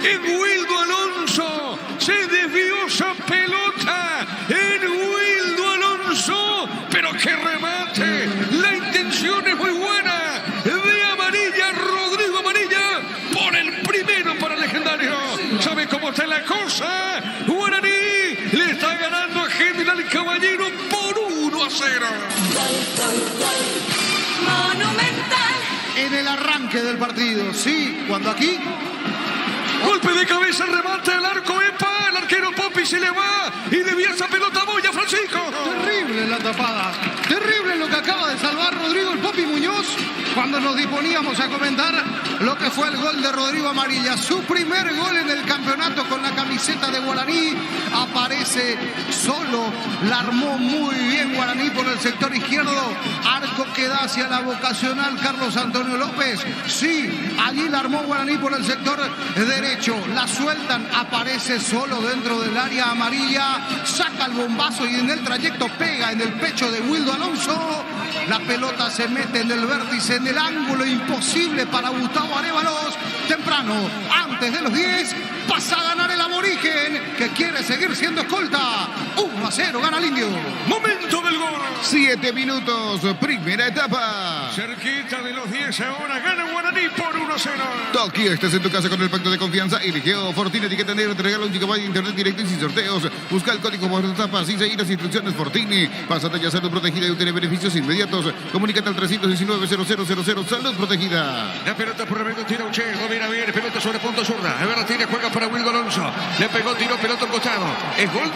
En Wildo Alonso se desvió esa pelota. En Wildo Alonso, pero qué remate. La intención es muy buena de Amarilla, Rodrigo Amarilla, por el primero para el legendario. ¿Sabe cómo está la cosa? Guaraní le está ganando a General Caballero por 1-0. Monumental. En el arranque del partido, sí, cuando aquí... Golpe de cabeza, remate al arco, epa, el arquero Popi se le va y desvía esa pelota Boya, Francisco. Terrible la tapada, terrible lo que acaba de salvar Rodrigo el Popi Muñoz cuando nos disponíamos a comentar lo que fue el gol de Rodrigo Amarilla. Su primer gol en el campeonato con la camiseta de Guaraní. Aparece solo, la armó muy bien Guaraní por el sector izquierdo. Arco que da hacia la vocacional Carlos Antonio López. Sí, allí la armó Guaraní por el sector derecho. La sueltan, aparece solo dentro del área amarilla. Saca el bombazo y en el trayecto pega en el pecho de Wildo Alonso. La pelota se mete en el vértice, en el ángulo imposible para Gustavo Arévalos. Temprano, antes de los 10, pasa a ganar el aborigen que quiere seguir siendo escolta. 1-0 gana el Indio. Momento del gol. 7 minutos, primera etapa. Cerquita de los 10 ahora, gana Guaraní por 1-0. Tokio, estás en tu casa con el pacto de confianza. Eligió Fortini, etiqueta negra, te regala un GB de internet directo y sin sorteos. Busca el código por etapa, sin seguir las instrucciones Fortini. Pásate ya a ser tu protegida y obtener beneficios inmediatos. Comunícate al 319-0000. Salud protegida. La pelota por Rebeco, tira Uche, domina bien, pelota sobre punto zurda. A ver, la tiene, juega para Wildo Alonso. Le pegó, tiró, pelota al costado. Es gol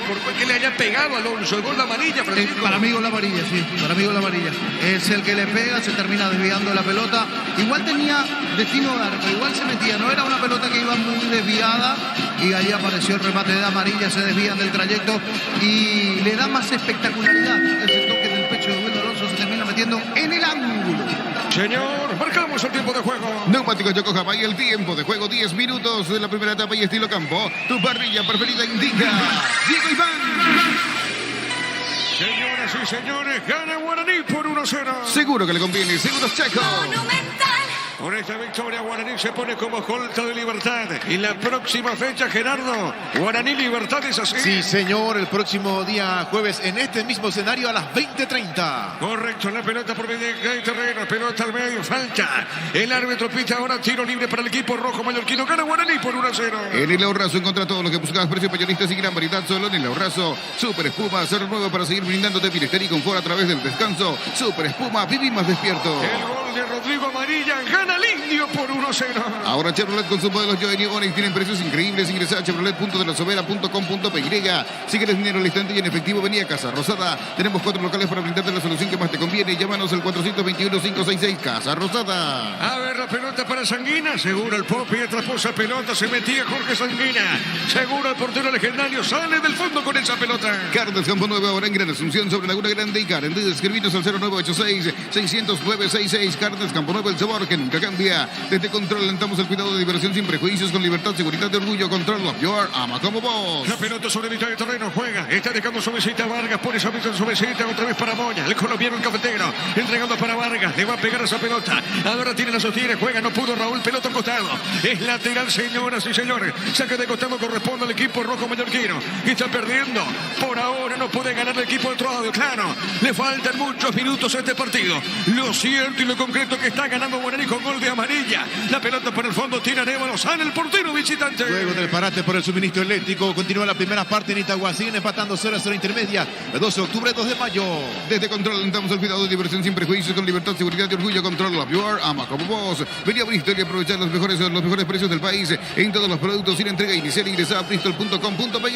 por que le haya pegado a Alonso. El gol de amarilla, Francisco. Para mí gol la amarilla, sí. Para mí gol la amarilla. Es el que le pega, se termina desviando la pelota. Igual tenía destino de arco, igual se metía. No era una pelota que iba muy desviada. Y ahí apareció el remate de amarilla, se desvían del trayecto. Y le da más espectacularidad. Ese toque del pecho de Wildo Alonso se termina metiendo en el ángulo. Señor, marcamos el tiempo de juego. Neumáticos Yokohama y el tiempo de juego 10 minutos de la primera etapa y estilo campo. Tu parrilla preferida indica Diego Iván. Señoras y señores, gana Guaraní por 1-0. Seguro que le conviene, Seguros Checo. Monumental. Con esta victoria, Guaraní se pone como escolta de Libertad. Y la próxima fecha, Gerardo, Guaraní Libertad es así. Sí, señor, el próximo día jueves en este mismo escenario a las 20:30. Correcto, la pelota por medio del terreno, pelota al medio, falta. El árbitro pita ahora tiro libre para el equipo rojo mallorquino. Gana Guaraní por 1-0. En el Ahorrazo encontra todo lo que buscabas, precios mayoristas y gran variedad solo en el Ahorrazo. Super Espuma, ser nuevo para seguir brindándote bienestar y confort a través del descanso. Super Espuma, vivir más despierto. El gol de Rodrigo Amarilla, gana el Indio por 1-0. Ahora Chevrolet con sus modelos Joy y Onix tienen precios increíbles. Ingresa a chevrolet.delasovera.com.py. Si quieres dinero al instante y en efectivo, venía a Casa Rosada. Tenemos 4 locales para brindarte la solución que más te conviene. Llámanos al 421-566 Casa Rosada. A ver la pelota para Sanguina. Seguro el Popi atrapó esa pelota. Se metía Jorge Sanguina. Seguro el portero legendario sale del fondo con esa pelota. Carnes Campo Nuevo ahora en Gran Asunción sobre Laguna Grande y Karen. Escribinos al 0986-600-966. Carnes Campo Nuevo, el sabor que nunca cambia. Desde Control alentamos el cuidado de diversión sin prejuicios, con libertad, seguridad y orgullo. Control of your ama como vos. La pelota sobre mitad de terreno, juega. Está dejando suavecita Vargas, pone esa pelota suavecita otra vez para Moya. El colombiano, el cafetero, entregando para Vargas. Le va a pegar esa pelota. Ahora tiene la sostiene, juega, no pudo Raúl, pelota al costado. Es lateral, señoras y señores. Saque de costado corresponde al equipo rojo mallorquino. Y está perdiendo. Por ahora no puede ganar el equipo del Troado. Claro, le faltan muchos minutos a este partido. Lo cierto y lo concreto que está ganando Guaraní con gol de amarilla. La pelota por el fondo tiene Arévalo, sale el portero visitante. Luego del parate por el suministro eléctrico, continúa la primera parte en Itagua. Siguen empatando 0-0 intermedia. El 12 de octubre, 2 de mayo. Desde Control alentamos el cuidado de diversión sin prejuicios, con libertad, seguridad y orgullo. Control of your ama como vos. Venía a Bristol y aprovechar los mejores precios del país en todos los productos sin entrega inicial. Ingresa a bristol.com.py.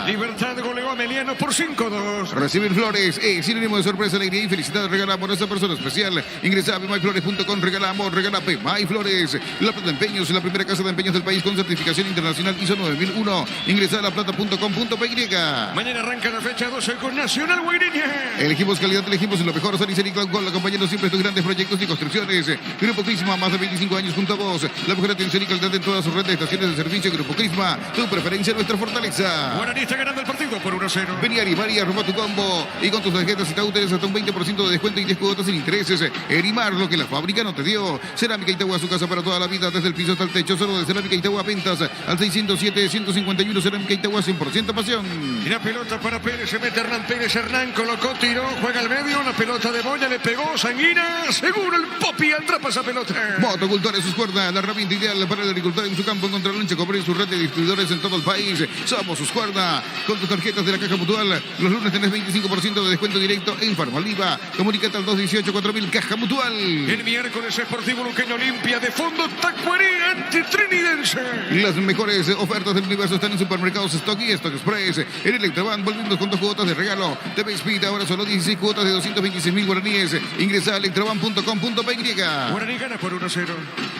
Libertad goleó a Meliano por 5-2. Recibir flores es sinónimo de sorpresa, alegría y felicidad. Regalamos a esa persona especial. Ingresa a myflores.com. Regalamos, regala Myflores. La Plata Empeños, la primera casa de empeños del país con certificación internacional ISO 9001. Ingresa a laplata.com.py. Mañana arranca la fecha 12 con Nacional Guaireña. Elegimos calidad, elegimos lo mejor. Sanicel y Cloud Gold, acompañando siempre tus grandes proyectos y construcciones. Grupo Crisma, más de 25 años junto a vos. La mejor atención y calidad en todas sus redes de estaciones de servicio. Grupo Crisma, tu preferencia, nuestra fortaleza. Guaraní está ganando el partido por 1-0. Vení a Arimaria, roba tu combo. Y con tus tarjetas y tauteres hasta un 20% de descuento y 10 cuotas sin intereses. Erimar, lo que la fábrica no te dio. Cerámica Itagua, su casa para toda la vida, desde el piso hasta el techo. Solo de Cerámica Itagua, ventas al 607-151. Cerámica Itagua, 100% pasión. Y la pelota para Pérez, se mete Hernán Pérez. Hernán colocó, tiró, juega al medio. La pelota de Moya, le pegó Sanguina. Seguro el Popi atrapa esa pelota. Motocultores, sus cuerdas, la herramienta ideal para el agricultor en su campo. Encontrar lancha, comprar en su red de distribuidores en todo el país. Somos sus cuerdas. Con tus tarjetas de la Caja Mutual, los lunes tenés 25% de descuento directo en Farmaliva. Comunícate al 218-4000 Caja Mutual. El miércoles Sportivo Luqueño Olimpia de fondo Tacuarí ante Trinidense. Las mejores ofertas del universo están en Supermercados Stock y Stock Express. En Electroban volvimos con 2 cuotas de regalo. TV Speed ahora solo 16 cuotas de 226.000 guaraníes. Ingresa a electroban.com.py. Guaraní gana por 1-0.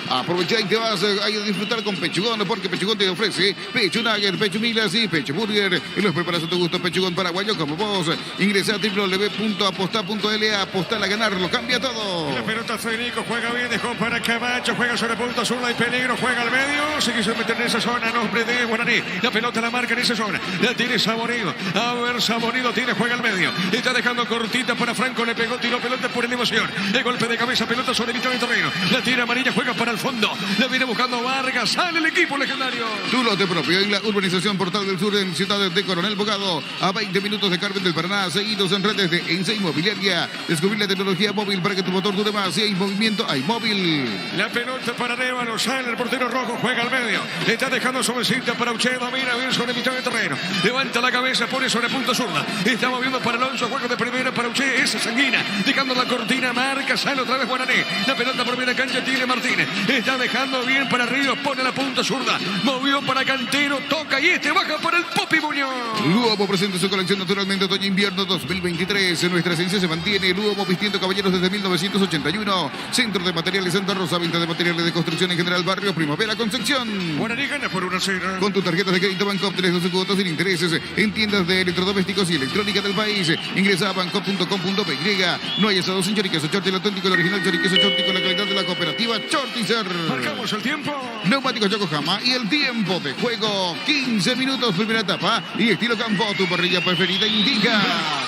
Aprovecha y te vas a disfrutar con Pechugón, porque Pechugón te ofrece Pechu Nugget, Pechu Milas y Pechu Burger. Y los preparas a tu gusto, Pechugón paraguayo como vos. Ingresa a www.aposta.la. Apostar a ganar, lo cambia todo. La pelota Federico juega bien, dejó para Camacho, juega sobre punto sur, hay peligro, juega al medio, se quiso meter en esa zona, nombre de Guaraní. La pelota la marca en esa zona, la tiene Saborido. A ver, Saborido tiene, juega al medio. Está dejando cortita para Franco, le pegó, tiró pelota por elevación. El golpe de cabeza, pelota sobre mitad del terreno. La tira amarilla, juega para el fondo. La viene buscando Vargas, sale el equipo legendario. Tu lote propio en la urbanización Portal del Sur en Ciudad de Coronel Bogado. A 20 minutos de Carmen del Paraná, seguidos en redes de Ense Inmobiliaria. Descubrir la tecnología móvil para que tu motor dure más. Si hay movimiento, hay móvil. La pelota para Arevalo, sale el portero rojo, juega al medio. Está dejando suavecita para Uche, domina bien sobre mitad del terreno. Levanta la cabeza, pone sobre punto zurda. Está moviendo para Alonso, juego de primera para Uche, esa Sanguina. Dejando la cortina, marca, sale otra vez Guaraní. La pelota por media cancha tiene Martínez. Está dejando bien para Ríos, pone la punta zurda. Movió para Cantero, toca y baja para el Popi Muñoz. Luomo presenta su colección naturalmente otoño-invierno 2023. En nuestra esencia se mantiene Luomo vistiendo caballeros desde 1981. Centro de Materiales Santa Rosa, venta de materiales de construcción en general, barrio Primavera, Concepción. Guaraní gana por 1-0. Con tus tarjetas de crédito Bancop tenés 12 cuotas sin intereses en tiendas de electrodomésticos y electrónica del país. Ingresa a bancop.com.py. No hay asados sin choriqueso Chorti, el auténtico, el original choriqueso Chorti con la calidad de la cooperativa Chortizer. Marcamos el tiempo. Neumáticos Yokohama y el tiempo de juego. 15 minutos, primera etapa. Y estilo campo, tu parrilla preferida indica.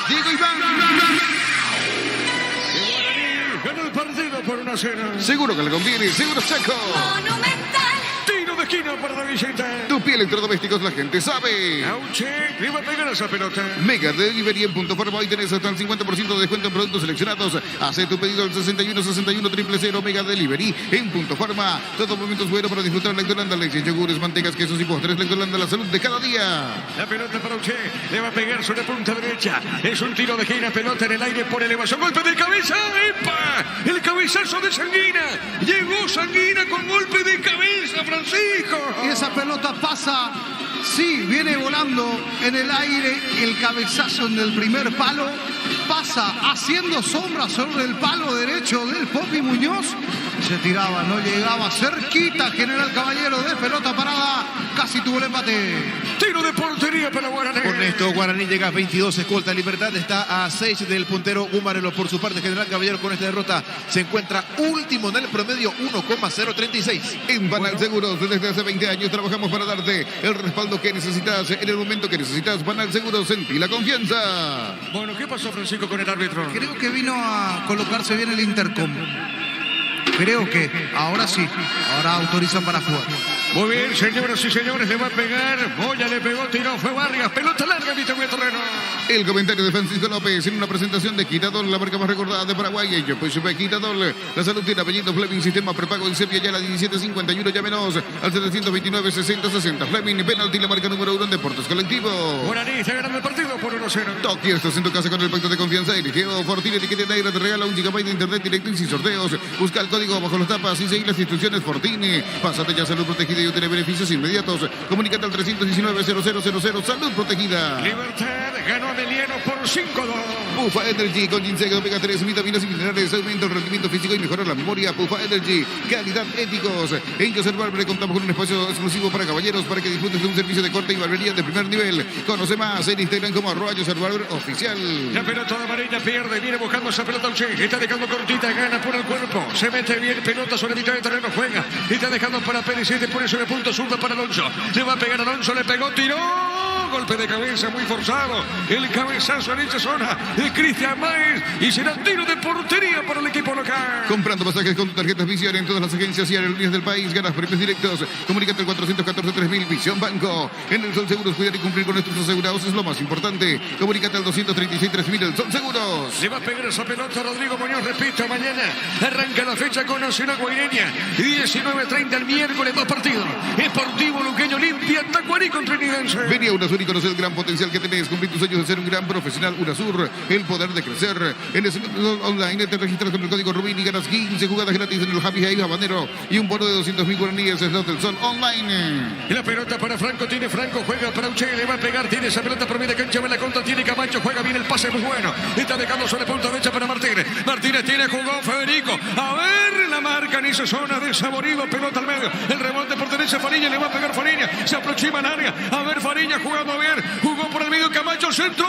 Diego Iván. Gana el partido por 1-0. Seguro que le conviene, seguro Chaco. Monumental. Tiro de esquina para la visita. Tu piel electrodomésticos, la gente sabe. Auche, le va a pegar esa pelota. Mega Delivery en Punto Forma. Hoy tenés hasta el 50% de descuento en productos seleccionados. Hace tu pedido al 6161-000 Mega Delivery en Punto Forma. Todo momento es bueno para disfrutar Lactolanda, leche, yogures, mantecas, quesos y postres. Lactolanda, la salud de cada día. La pelota para Uche, le va a pegar sobre punta derecha. Es un tiro de esquina, pelota en el aire por elevación. Golpe de cabeza, ¡epa! El cabezazo de Sanguina. Llegó Sanguina con golpe de cabeza, Francisco. Y esa pelota pasa, sí, viene volando en el aire, el cabezazo en el primer palo, pasa haciendo sombra sobre el palo derecho del Popi Muñoz. Se tiraba, no llegaba, cerquita General Caballero de pelota parada, casi tuvo el empate. Tiro de portería para Guaraní. Con esto, Guaraní llega a 22, escolta Libertad, está a 6 del puntero Gumarelo. Por su parte, General Caballero con esta derrota se encuentra último en el promedio, 1,036. En Banal Seguros, desde hace 20 años trabajamos para darte el respaldo que necesitas en el momento que necesitas. Banal Seguros, sentí la confianza. Bueno, ¿qué pasó, Francisco, con el árbitro? Creo que vino a colocarse bien el intercom. Creo que ahora sí, ahora autoriza para jugar. Muy bien, señoras y señores, le va a pegar. Moya le pegó, tiró, fue Vargas. Pelota larga, mitad de terreno. El comentario de Francisco López en una presentación de Quitadol, la marca más recordada de Paraguay. Ello, pues Quitadol, la salud tiene apellido Fleming, sistema prepago en Sepia, ya la 1751, llámenos al 729-6060. Fleming, penalti, la marca número 1 en deportes colectivos. Guaraní está ganando el partido por 1-0. Tokio, estás en tu casa con el pacto de confianza. Eligeo Fortín, etiqueta negra, te regala 1 GB de internet directo y sin sorteos. Busca el código bajo las tapas y seguir las instrucciones Fortini. Pásate ya Salud Protegida y obtiene beneficios inmediatos. Comunícate al 319-0000. Salud Protegida. Libertad ganó a Meliano por 5-2. Pufa Energy con ginseng, omega 3, vitaminas y minerales, aumenta el rendimiento físico y mejora la memoria. Pufa Energy, calidad éticos. En José Barber contamos con un espacio exclusivo para caballeros para que disfrutes de un servicio de corte y barbería de primer nivel. Conoce más en Instagram como @José Oficial. La pelota de amarilla pierde, viene buscando esa pelota Uche. Está dejando cortita, gana por el cuerpo. Se mete bien, pelota sobre mitad de terreno, juega. Está dejando para Pérez, pone sobre punto zurda para Alonso. Le va a pegar Alonso, le pegó, tiró. Golpe de cabeza muy forzado. El cabezazo en esa zona de Cristian Maes. Y será tiro de portería para el equipo local. Comprando pasajes con tu tarjetas Visión en todas las agencias y aerolíneas del país. Ganas premios directos. Comunícate al 414-3000 Visión Banco. En el Sol Seguros, cuidar y cumplir con nuestros asegurados es lo más importante. Comunícate al 236-3000 el Sol Seguros. Le va a pegar esa pelota Rodrigo Muñoz. Repito, mañana arranca la fecha con Nacional Guaireña. 19:30 el miércoles, 2 partidos. Sportivo Luqueño Olimpia, Tacuarí contra Trinidense. Venía una y conocer el gran potencial que tenés. Cumplir tus sueños de ser un gran profesional. UNASUR, el poder de crecer. En el centro online te registras con el código Rubín y ganas 15 jugadas gratis en el Happy Haven Habanero y un bono de 200.000 guaraníes. Slot del Sol online. Y la pelota para Franco, tiene Franco, juega para Uche, le va a pegar, tiene esa pelota por media cancha, va en la contra, tiene Camacho, juega bien el pase, muy bueno. Está dejando sobre punta derecha para Martínez. Martínez tiene, jugó Federico. A ver, la marca en esa zona de Saborido, pelota al medio. El rebote por derecha, Fariña, le va a pegar Fariña. Se aproxima al área. A ver, Fariña jugando bien. Jugó por el medio Camacho, centro.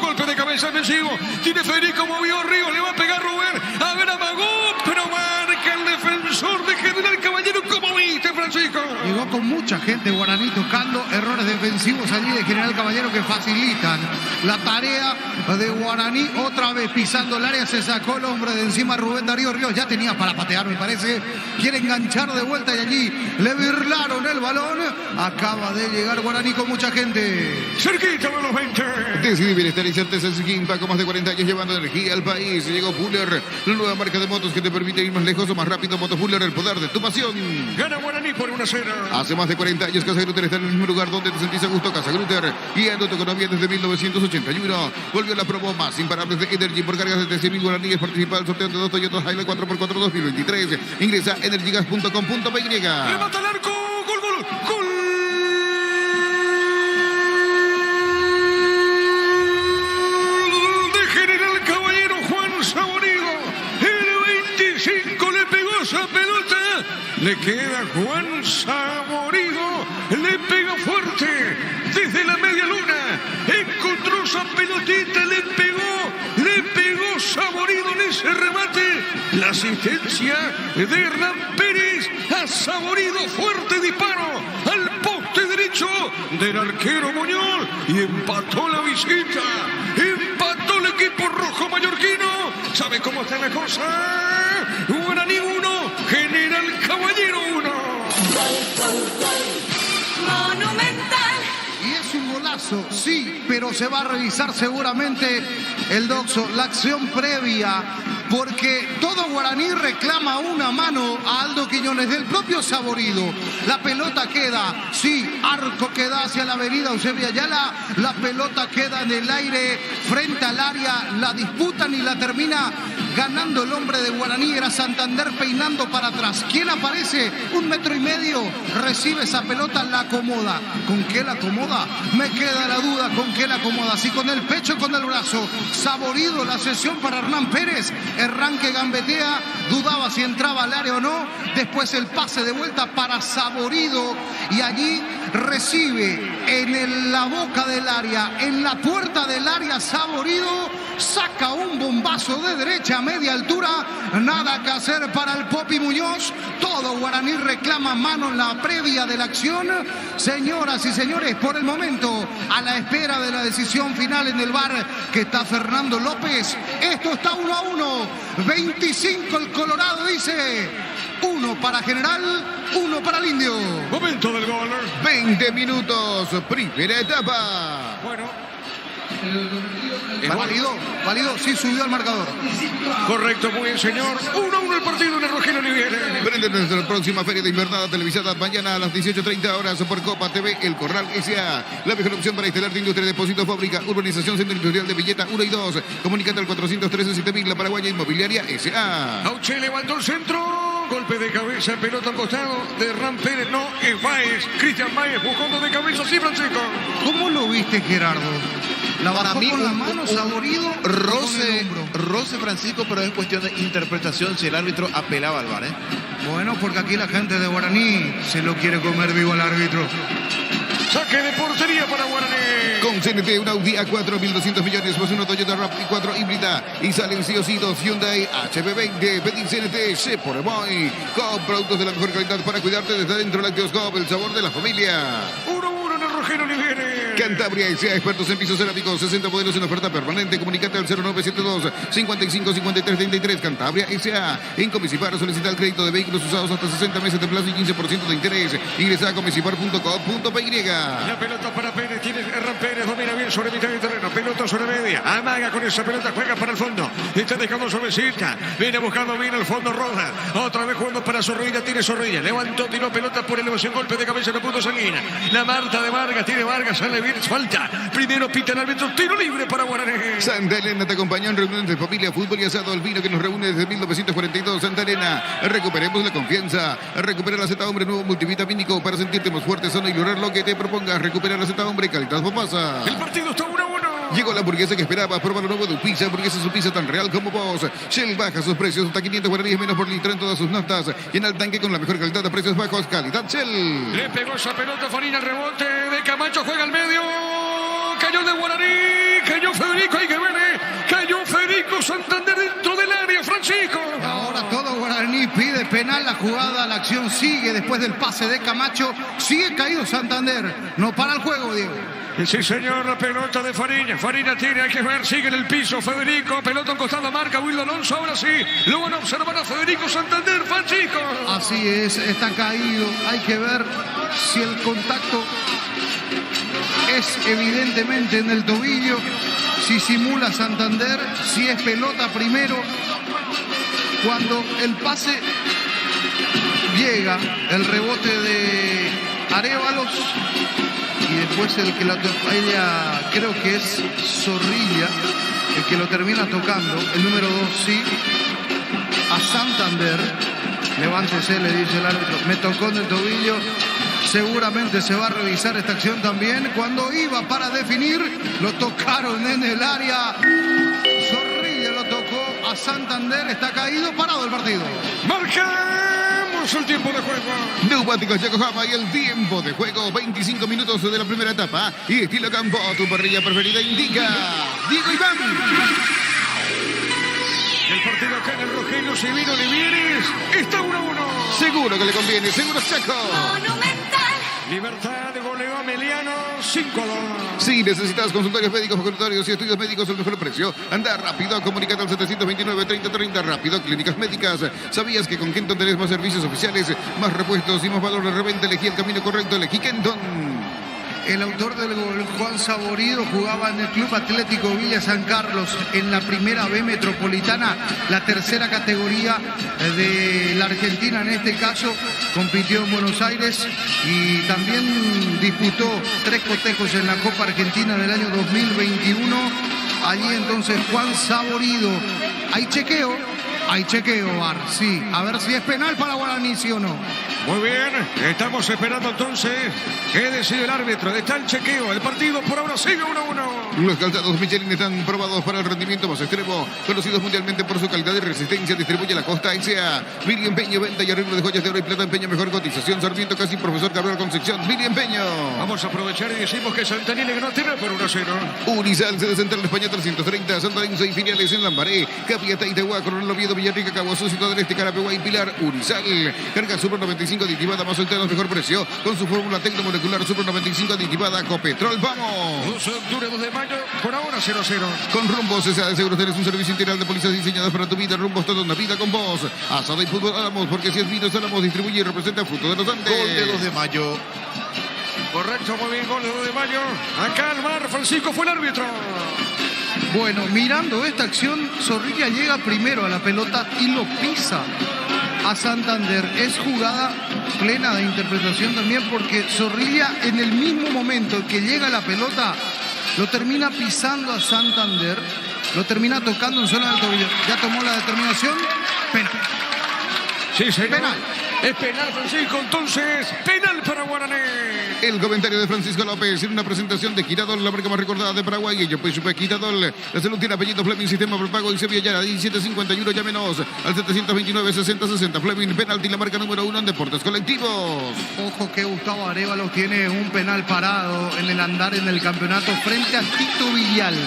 Golpe de cabeza defensivo. Tiene Federico, movió Río, le va a pegar Rubén. A ver, amagó, pero marca el defensor de General Caballero. ¿Cómo viste, Francisco? Llegó con mucha gente Guaraní tocando, errores defensivos allí de General Caballero que facilitan la tarea de Guaraní. Otra vez pisando el área, se sacó el hombre de encima Rubén Darío Ríos. Ya tenía para patear, me parece. Quiere enganchar de vuelta y allí le birlaron el balón. Acaba de llegar Guaraní con mucha gente. Cerquita de los 20. Decide Bienestar y Certeza Skin, con más de 40 años llevando energía al país. Llegó Fuller, la nueva marca de motos que te permite ir más lejos o más rápido. Moto Fuller, el poder de tu pasión. Gana Guaraní por 1-0. Hace más de 40 años Casa Grutter está en el mismo lugar donde te sentís a gusto. Casa Grutter, guiando tu economía desde 1981. Volvió la promo más imparables de Energy por cargas de 100.000 guaraníes. Participa al sorteo de 2 Toyota Hilux 4x4 2023. Ingresa a energygas.com.py. Levanta el arco. Gol, gol, gol. De General Caballero Juan Saborido. El 25 le pegó esa pelota. Le queda Juan Saborido. Le pega fuerte. Desde la media luna. Encontró esa pelotita. Le pegó Saborido en ese remate. La asistencia de Hernán Pérez. Ha Saborido, fuerte disparo al poste derecho del arquero Muñoz. Y empató la visita. Empató el equipo rojo mallorquino. ¿Sabe cómo está la cosa? Guaraní 1, General Caballero 1. Monumental. Y es un golazo, sí, pero se va a revisar seguramente el Doxo, la acción previa, porque todo Guaraní reclama una mano a Aldo Quiñones del propio Saborido. La pelota queda, sí, arco que da hacia la avenida Eusebio Ayala, la pelota queda en el aire frente al área, la disputan y la termina ganando el hombre de Guaraní. Era Santander peinando para atrás. ¿Quién aparece? 1,5 metros, recibe esa pelota, la acomoda. ¿Con qué la acomoda? Me queda la duda con qué la acomoda. Si con el pecho o con el brazo. Saborido, la sesión para Hernán Pérez. Hernán que gambetea, dudaba si entraba al área o no. Después el pase de vuelta para Saborido y allí recibe en la boca del área, en la puerta del área. Saborido saca un bombazo de derecha a media altura. Nada que hacer para el Popi Muñoz. Todo Guaraní reclama mano en la previa de la acción. Señoras y señores, por el momento, a la espera de la decisión final en el VAR que está Fernando López, esto está 1-1. 25 el Colorado, dice. 1 para General, 1 para el Indio. Momento del gol. 20 minutos, primera etapa. Bueno. Válido, sí subió al marcador. Correcto, muy bien, señor. 1-1 el partido en el Rogelio Oliviera. Prende nuestra próxima feria de invernada televisada mañana a las 18:30 horas por Copa TV, El Corral S.A. La mejor opción para instalar de industria, depósito, fábrica, urbanización, centro industrial de Villeta 1 y 2. Comunicate al 413-7000, La Paraguaya Inmobiliaria S.A. Auche levantó el centro. Golpe de cabeza, pelota al costado de Hernán Pérez. No, es Báez. Cristian Báez buscando de cabeza. Sí, Francisco. ¿Cómo lo viste, Gerardo? La Para bajó mí con la mano, Saborido, roce Francisco, pero es cuestión de interpretación si el árbitro apelaba al VAR, ¿eh? Bueno, porque aquí la gente de Guaraní se lo quiere comer vivo al árbitro. Saque de portería para Guaraní. Con CNT, un Audi A4, 1.200 millones, más una Toyota RAV4 híbrida. Y salen sí o sí 2 Hyundai HB20. Pedir CNT, se pone muy. Con productos de la mejor calidad para cuidarte desde dentro. Lácteos Coop, el sabor de la familia. 1-1 en el Rogelio Oliviera. Cantabria S.A. expertos en pisos cerámicos, 60 modelos en oferta permanente. Comunicate al 0972 55 53 33. Cantabria S.A. En Comisipar, solicita el crédito de vehículos usados hasta 60 meses de plazo y 15% de interés. Ingresa a comisipar.com.py. La pelota para Pérez, tiene Hernán Pérez, domina bien sobre mitad del terreno, pelota sobre media, amaga con esa pelota, juega para el fondo, está dejando suavecita, viene buscando bien el fondo Rojas, otra vez jugando para Zorrilla, tiene Zorrilla, levantó, tiró pelota por elevación, golpe de cabeza de punto sanguina, la Marta de Vargas, tiene Vargas, sale bien. bien, falta. Primero pita el árbitro, tiro libre para Guaraní. Santa Elena te acompañó en reuniones de familia, fútbol y asado, el vino que nos reúne desde 1942. Santa Elena, recuperemos la confianza. Recupera la Z Hombre, nuevo multivitamínico para sentirte más fuerte, sano y lograr lo que te propongas. Recupera la Z Hombre, calidad papasa. El partido está 1-1. Llegó la hamburguesa que esperabas. Prueba lo nuevo de Upisa. Hamburguesa su pizza tan real como vos. Shell baja sus precios hasta 500 guaraníes menos por litro en todas sus notas. Llena el tanque con la mejor calidad a precios bajos. Calidad Shell. Le pegó esa pelota Farina, el rebote de Camacho, juega al medio. Cayó de Guaraní, cayó Federico, hay que ver, cayó Federico Santander dentro del área, Francisco. Ahora todo Guaraní pide penal, la jugada, la acción sigue después del pase de Camacho. Sigue caído Santander. No para el juego, Diego. Sí, señor, la pelota de Farina. Farina tiene, hay que ver, sigue en el piso. Federico, pelota en costado, marca Wildo Alonso. Ahora sí, lo van a observar a Federico Santander, Francisco. Así es, está caído. Hay que ver si el contacto es evidentemente en el tobillo, si simula Santander, si es pelota primero. Cuando el pase llega, el rebote de Arévalos. Y después el que la ella creo que es Zorrilla, el que lo termina tocando, el número 2, sí, a Santander. Levántese, le dice el árbitro, me tocó en el tobillo. Seguramente se va a revisar esta acción también. Cuando iba para definir, lo tocaron en el área. Zorrilla lo tocó a Santander, está caído, parado el partido. Marcamos el tiempo de juego. Neumáticos Yokohama y el tiempo de juego. 25 minutos de la primera etapa. Y estilo campo, tu parrilla preferida indica Diego Iván. El partido acá en el Rogelio Severo Livieres está 1-1. Seguro que le conviene, seguro Chaco. Monumental. Libertad de goleo Ameliano, 5-2. Si necesitas consultorios médicos, consultorios y estudios médicos al mejor precio, anda rápido, comunicate al 729-3030 rápido, Clínicas Médicas. ¿Sabías que con Kenton tenés más servicios oficiales, más repuestos y más valor de reventa? Elegí el camino correcto, elegí Kenton. El autor del gol, Juan Saborido, jugaba en el Club Atlético Villa San Carlos en la primera B metropolitana, la tercera categoría de la Argentina en este caso. Compitió en Buenos Aires y también disputó 3 cotejos en la Copa Argentina del año 2021. Allí entonces Juan Saborido. Hay chequeo, Bar, sí. A ver si es penal para Guaraní, sí o no. Muy bien, estamos esperando entonces que decide el árbitro. Está el chequeo, el partido por ahora sigue 1-1. Los calzados Michelin están probados para el rendimiento más extremo, conocidos mundialmente por su calidad y resistencia. Distribuye la Costa S.A. Miri Empeño, venta y arreglo de joyas de oro y plata. Empeño, mejor cotización. Sarmiento, casi profesor Gabriel Concepción. Miri Empeño. Vamos a aprovechar y decimos que Santanini ganó tierra por 1-0. Unisal, sede central de España 330. Santa Lorenzo y filiales en Lambaré. Capiatá, Itagua, Coronel Oviedo, Villarrica, Caguazú, Ciudad del Este, Carapeguá y Pilar. Unisal. Carga Super 95 aditivada más solteros, mejor precio. Con su fórmula tecnomolecular Super 95 aditivada Copetrol. ¡Vamos! 12 de octubre, 2 de mayo, por ahora 0-0. Con Rumbos S.A. de Seguros tenés un servicio integral de pólizas diseñadas para tu vida. Rumbos, toda una vida con vos. Asado y fútbol Álamos, porque si es vino, Álamos distribuye y representa Fruto de los Andes. Gol de 2 de mayo. Correcto, muy bien, gol de 2 de mayo. Acá al bar, Francisco fue el árbitro. Bueno, mirando esta acción, Zorrilla llega primero a la pelota y lo pisa a Santander. Es jugada plena de interpretación también, porque Zorrilla en el mismo momento que llega la pelota lo termina pisando a Santander, lo termina tocando en zona del tobillo. Ya tomó la determinación. Penal. Sí, señor. Penal. Es penal, Francisco, entonces, penal para Guaraní. El comentario de Francisco López en una presentación de Quiradol, la marca más recordada de Paraguay. Y yo pues supe Quiradol. La salud tiene apellido Fleming, sistema prepago y Sevilla Yara, 1751, llámenos al 729-6060. Fleming, penalti, la marca número 1 en deportes colectivos. Ojo que Gustavo Arévalos tiene un penal parado en el andar en el campeonato frente a Tito Villalba.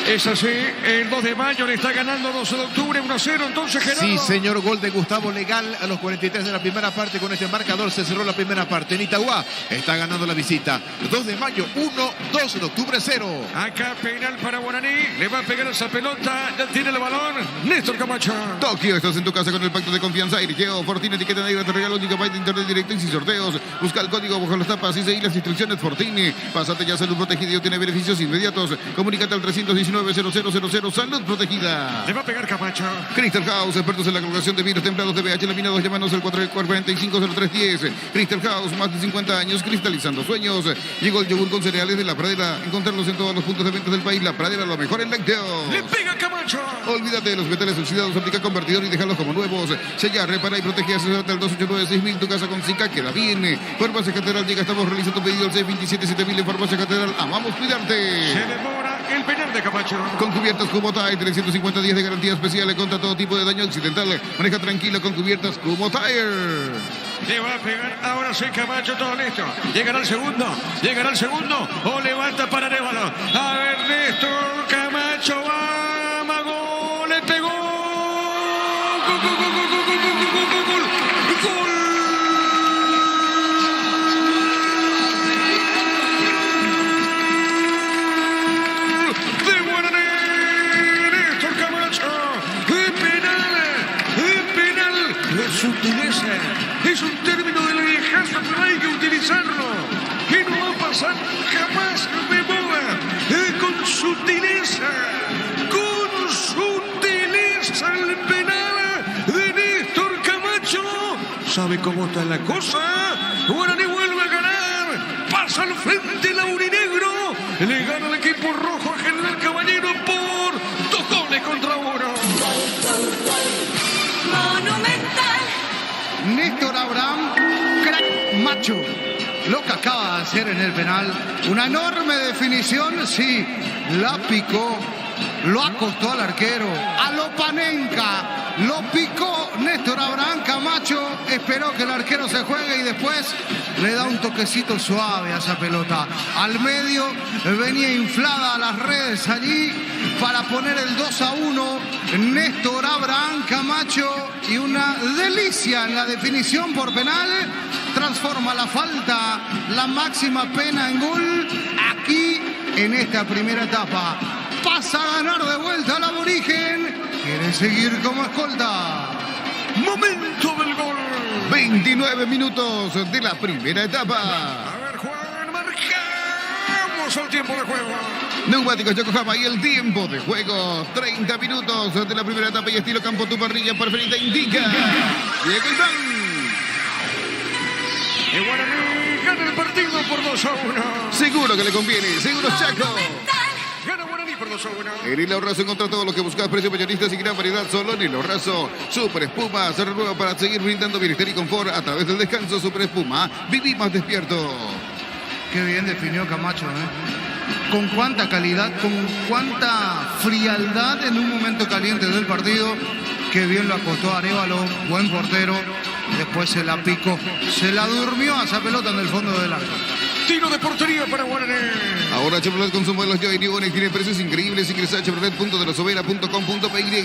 Es así, el 2 de mayo le está ganando 12 de octubre, 1-0, entonces Gerardo. Sí, señor, gol de Gustavo Legal a los 43 de la primera parte. Con este marcador se cerró la primera parte. En Itagua está ganando la visita. 2 de mayo, 1, 2 de octubre, 0. Acá penal para Guaraní, le va a pegar esa pelota, ya tiene el balón, Néstor Camacho. Tokio, estás en tu casa con el pacto de confianza. Irigeo, Fortín, etiqueta negra, te regalo un gigabyte de internet directo y sin sorteos. Busca el código bajo las tapas y seguí las instrucciones Fortín. Pásate ya, salud protegida y obtiene beneficios inmediatos. Comunícate al 319 019-0000. Salud protegida. Le va a pegar Camacho. Crystal House, expertos en la colocación de vidrios templados de pH laminados. Llámanos al 445-0310. Crystal House, más de 50 años cristalizando sueños. Llegó el yogur con cereales de La Pradera. Encontrarlos en todos los puntos de venta del país. La Pradera, lo mejor en lácteos. Le pega Camacho. Olvídate de los metales oxidados, aplica convertidor y déjalos como nuevos. Sella, repara y protege. Asesórate al 289-6000. Tu casa con Zika queda bien. Farmacia Catedral llega. Estamos realizando pedido al 627-7000 en Farmacia Catedral. Amamos cuidarte. Se demora el penal de Camacho. Con cubiertas Kumotay, 350 días de garantía especial contra todo tipo de daño accidental. Maneja tranquilo con cubiertas Kumotay. Le va a pegar ahora sí Camacho, todo listo. Llegará el segundo o levanta para Arévalo. A ver, Néstor Camacho va, Mago, le pegó. Gol, gol, gol, gol, gol, gol, gol, gol, gol, gol, gol. De Guaraní, Néstor Camacho. De penal, de sutileza. Es un término de la viejaza, pero hay que utilizarlo. Y no va a pasar jamás de moda. Con sutileza el penal de Néstor Camacho. ¿Sabe cómo está la cosa? Guaraní vuelve a ganar. Pasa al frente el aurinegro. Le gana el equipo rojo a General Caballero por 2-1. Monumental. Néstor Abraham, crack macho. Lo que acaba de hacer en el penal, una enorme definición, sí, la picó, lo acostó al arquero, a lo Panenka, lo picó Néstor Abraham Camacho, esperó que el arquero se juegue y después le da un toquecito suave a esa pelota. Al medio venía inflada a las redes allí para poner el 2-1. Néstor Abraham Camacho y una delicia en la definición por penal. Transforma la falta, la máxima pena en gol aquí en esta primera etapa. Pasa a ganar de vuelta al aborigen. Quiere seguir como escolta. Momento del gol. 29 minutos de la primera etapa. A ver, Juan, marcamos el tiempo de juego. Neumáticos Yokohama y el tiempo de juego. 30 minutos de la primera etapa y estilo campo tu parrilla preferida indica. Diego Iván. Y Guaraní gana el partido por 2-1. Seguro que le conviene. Seguro Chaco. Gana Guaraní por 2-1. En el Ahorrazo encontrá todo lo que buscas, precios mayoristas y gran variedad solo en el Ahorrazo. Super Espuma se renueva para seguir brindando bienestar y confort a través del descanso. Super Espuma, viví más despierto. Qué bien definió Camacho, ¿eh? Con cuánta calidad, con cuánta frialdad en un momento caliente del partido. Qué bien lo acostó Arévalo, buen portero. Después se la picó, se la durmió a esa pelota en el fondo del arco. Tiro de portería para Guaraní. Ahora Chevrolet con sus modelos Joy New Onix tiene precios increíbles. Ingresa a chevrolet.delosovera.com.py.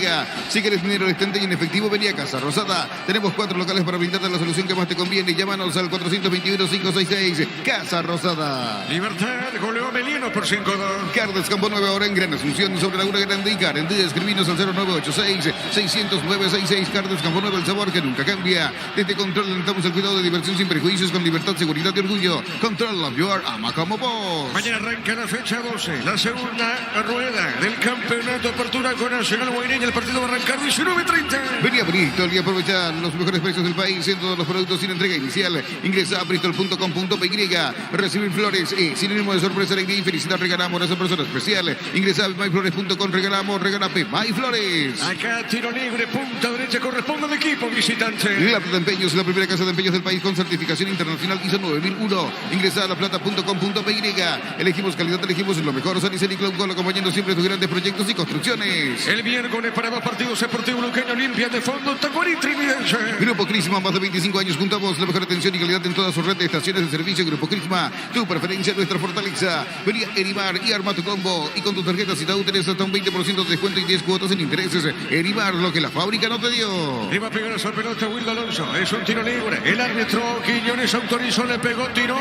Si quieres dinero al instante y en efectivo, vení a Casa Rosada. Tenemos 4 locales para brindarte la solución que más te conviene. Llámanos al 421-566. Casa Rosada. Libertad, goleó a Melinos por 5-2. Cardes Campo 9 ahora en Gran Asunción sobre Laguna Grande y Karen. Escribinos al 0986-600-966. Cardes Campo 9, el sabor que nunca cambia. Desde Control alentamos el cuidado de diversión sin prejuicios, con libertad, seguridad y orgullo. Control of your ama como vos. Mañana arranca la fecha 12, la segunda rueda del campeonato Apertura con Nacional Guaireña. El partido va a arrancar 19:30. Vení a Bristol y aprovechar los mejores precios del país en todos los productos sin entrega inicial. Ingresa a bristol.com.py. Recibir flores es sinónimo de sorpresa, alegría y felicidad. Regalamos a esa persona especial. Ingresa a myflores.com. Regalamos, regalape MyFlores. Acá tiro libre, punta derecha, corresponde al equipo visitante. La Plata Empeños, la primera casa de empeños del país con certificación internacional ISO 9001. Ingresa a laplata.com.py. Elegimos calidad, elegimos lo mejor. San Isidro y Club Gol, acompañando siempre tus grandes proyectos y construcciones. El miércoles para 2 partidos Deportivo Luqueño, Olimpia de fondo, Tacuarí, Trividense. Grupo Crisma, más de 25 años juntamos la mejor atención y calidad en toda su red de estaciones de servicio. Grupo Crisma, tu preferencia, nuestra fortaleza. Vení a Erimar y arma tu combo. Y con tus tarjetas Itaú tenés hasta un 20% de descuento y 10 cuotas en intereses. Erimar, lo que la fábrica no te dio. Le va a pegar a esa pelota Wildo Alonso. Es un tiro libre. El árbitro Quiñones autorizó, le pegó, tiró.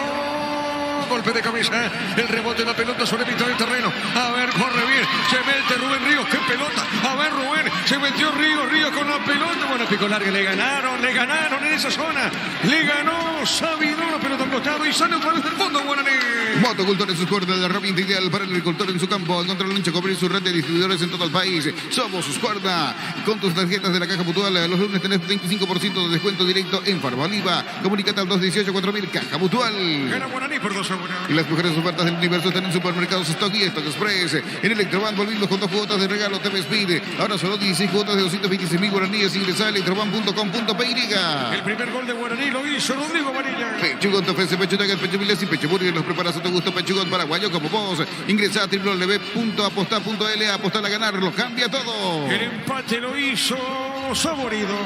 Golpe de cabeza, el rebote de la pelota sobre mitad del terreno. A ver, corre bien, se mete Rubén Ríos, qué pelota. A ver, Rubén, se Se metió Ríos con la pelota. Bueno, pico larga, le ganaron en esa zona. Le ganó Sabidón, la pelota al costado y sale otra vez del fondo, Guaraní. Motocultor en sus cuerdas, la herramienta ideal para el agricultor en su campo. Encontrarlo en Chacopri, su red de distribuidores en todo el país. Somos sus cuerdas. Con tus tarjetas de la Caja Mutual, los lunes tenés 25% de descuento directo en Farmaliva. Comunicate al 218-4000, Caja Mutual. Gana Guaraní por 2-1. Y las mejores ofertas del universo están en Supermercados Stock y Stock Express. En Electroban volvimos con 2 cuotas de regalo TV Speed. Ahora solo 16 cuotas de 226.000 guaraníes. Ingresa a electroban.com.py. El primer gol de Guaraní lo hizo Rodrigo Varilla. Pechugón te ofrece pecho nugget, pecho miles y pecho burger. Los preparas a tu gusto. Pechugón paraguayo como vos. Ingresa a www.apostar.l. Apostar a ganarlo. Cambia todo. El empate lo hizo Saborido.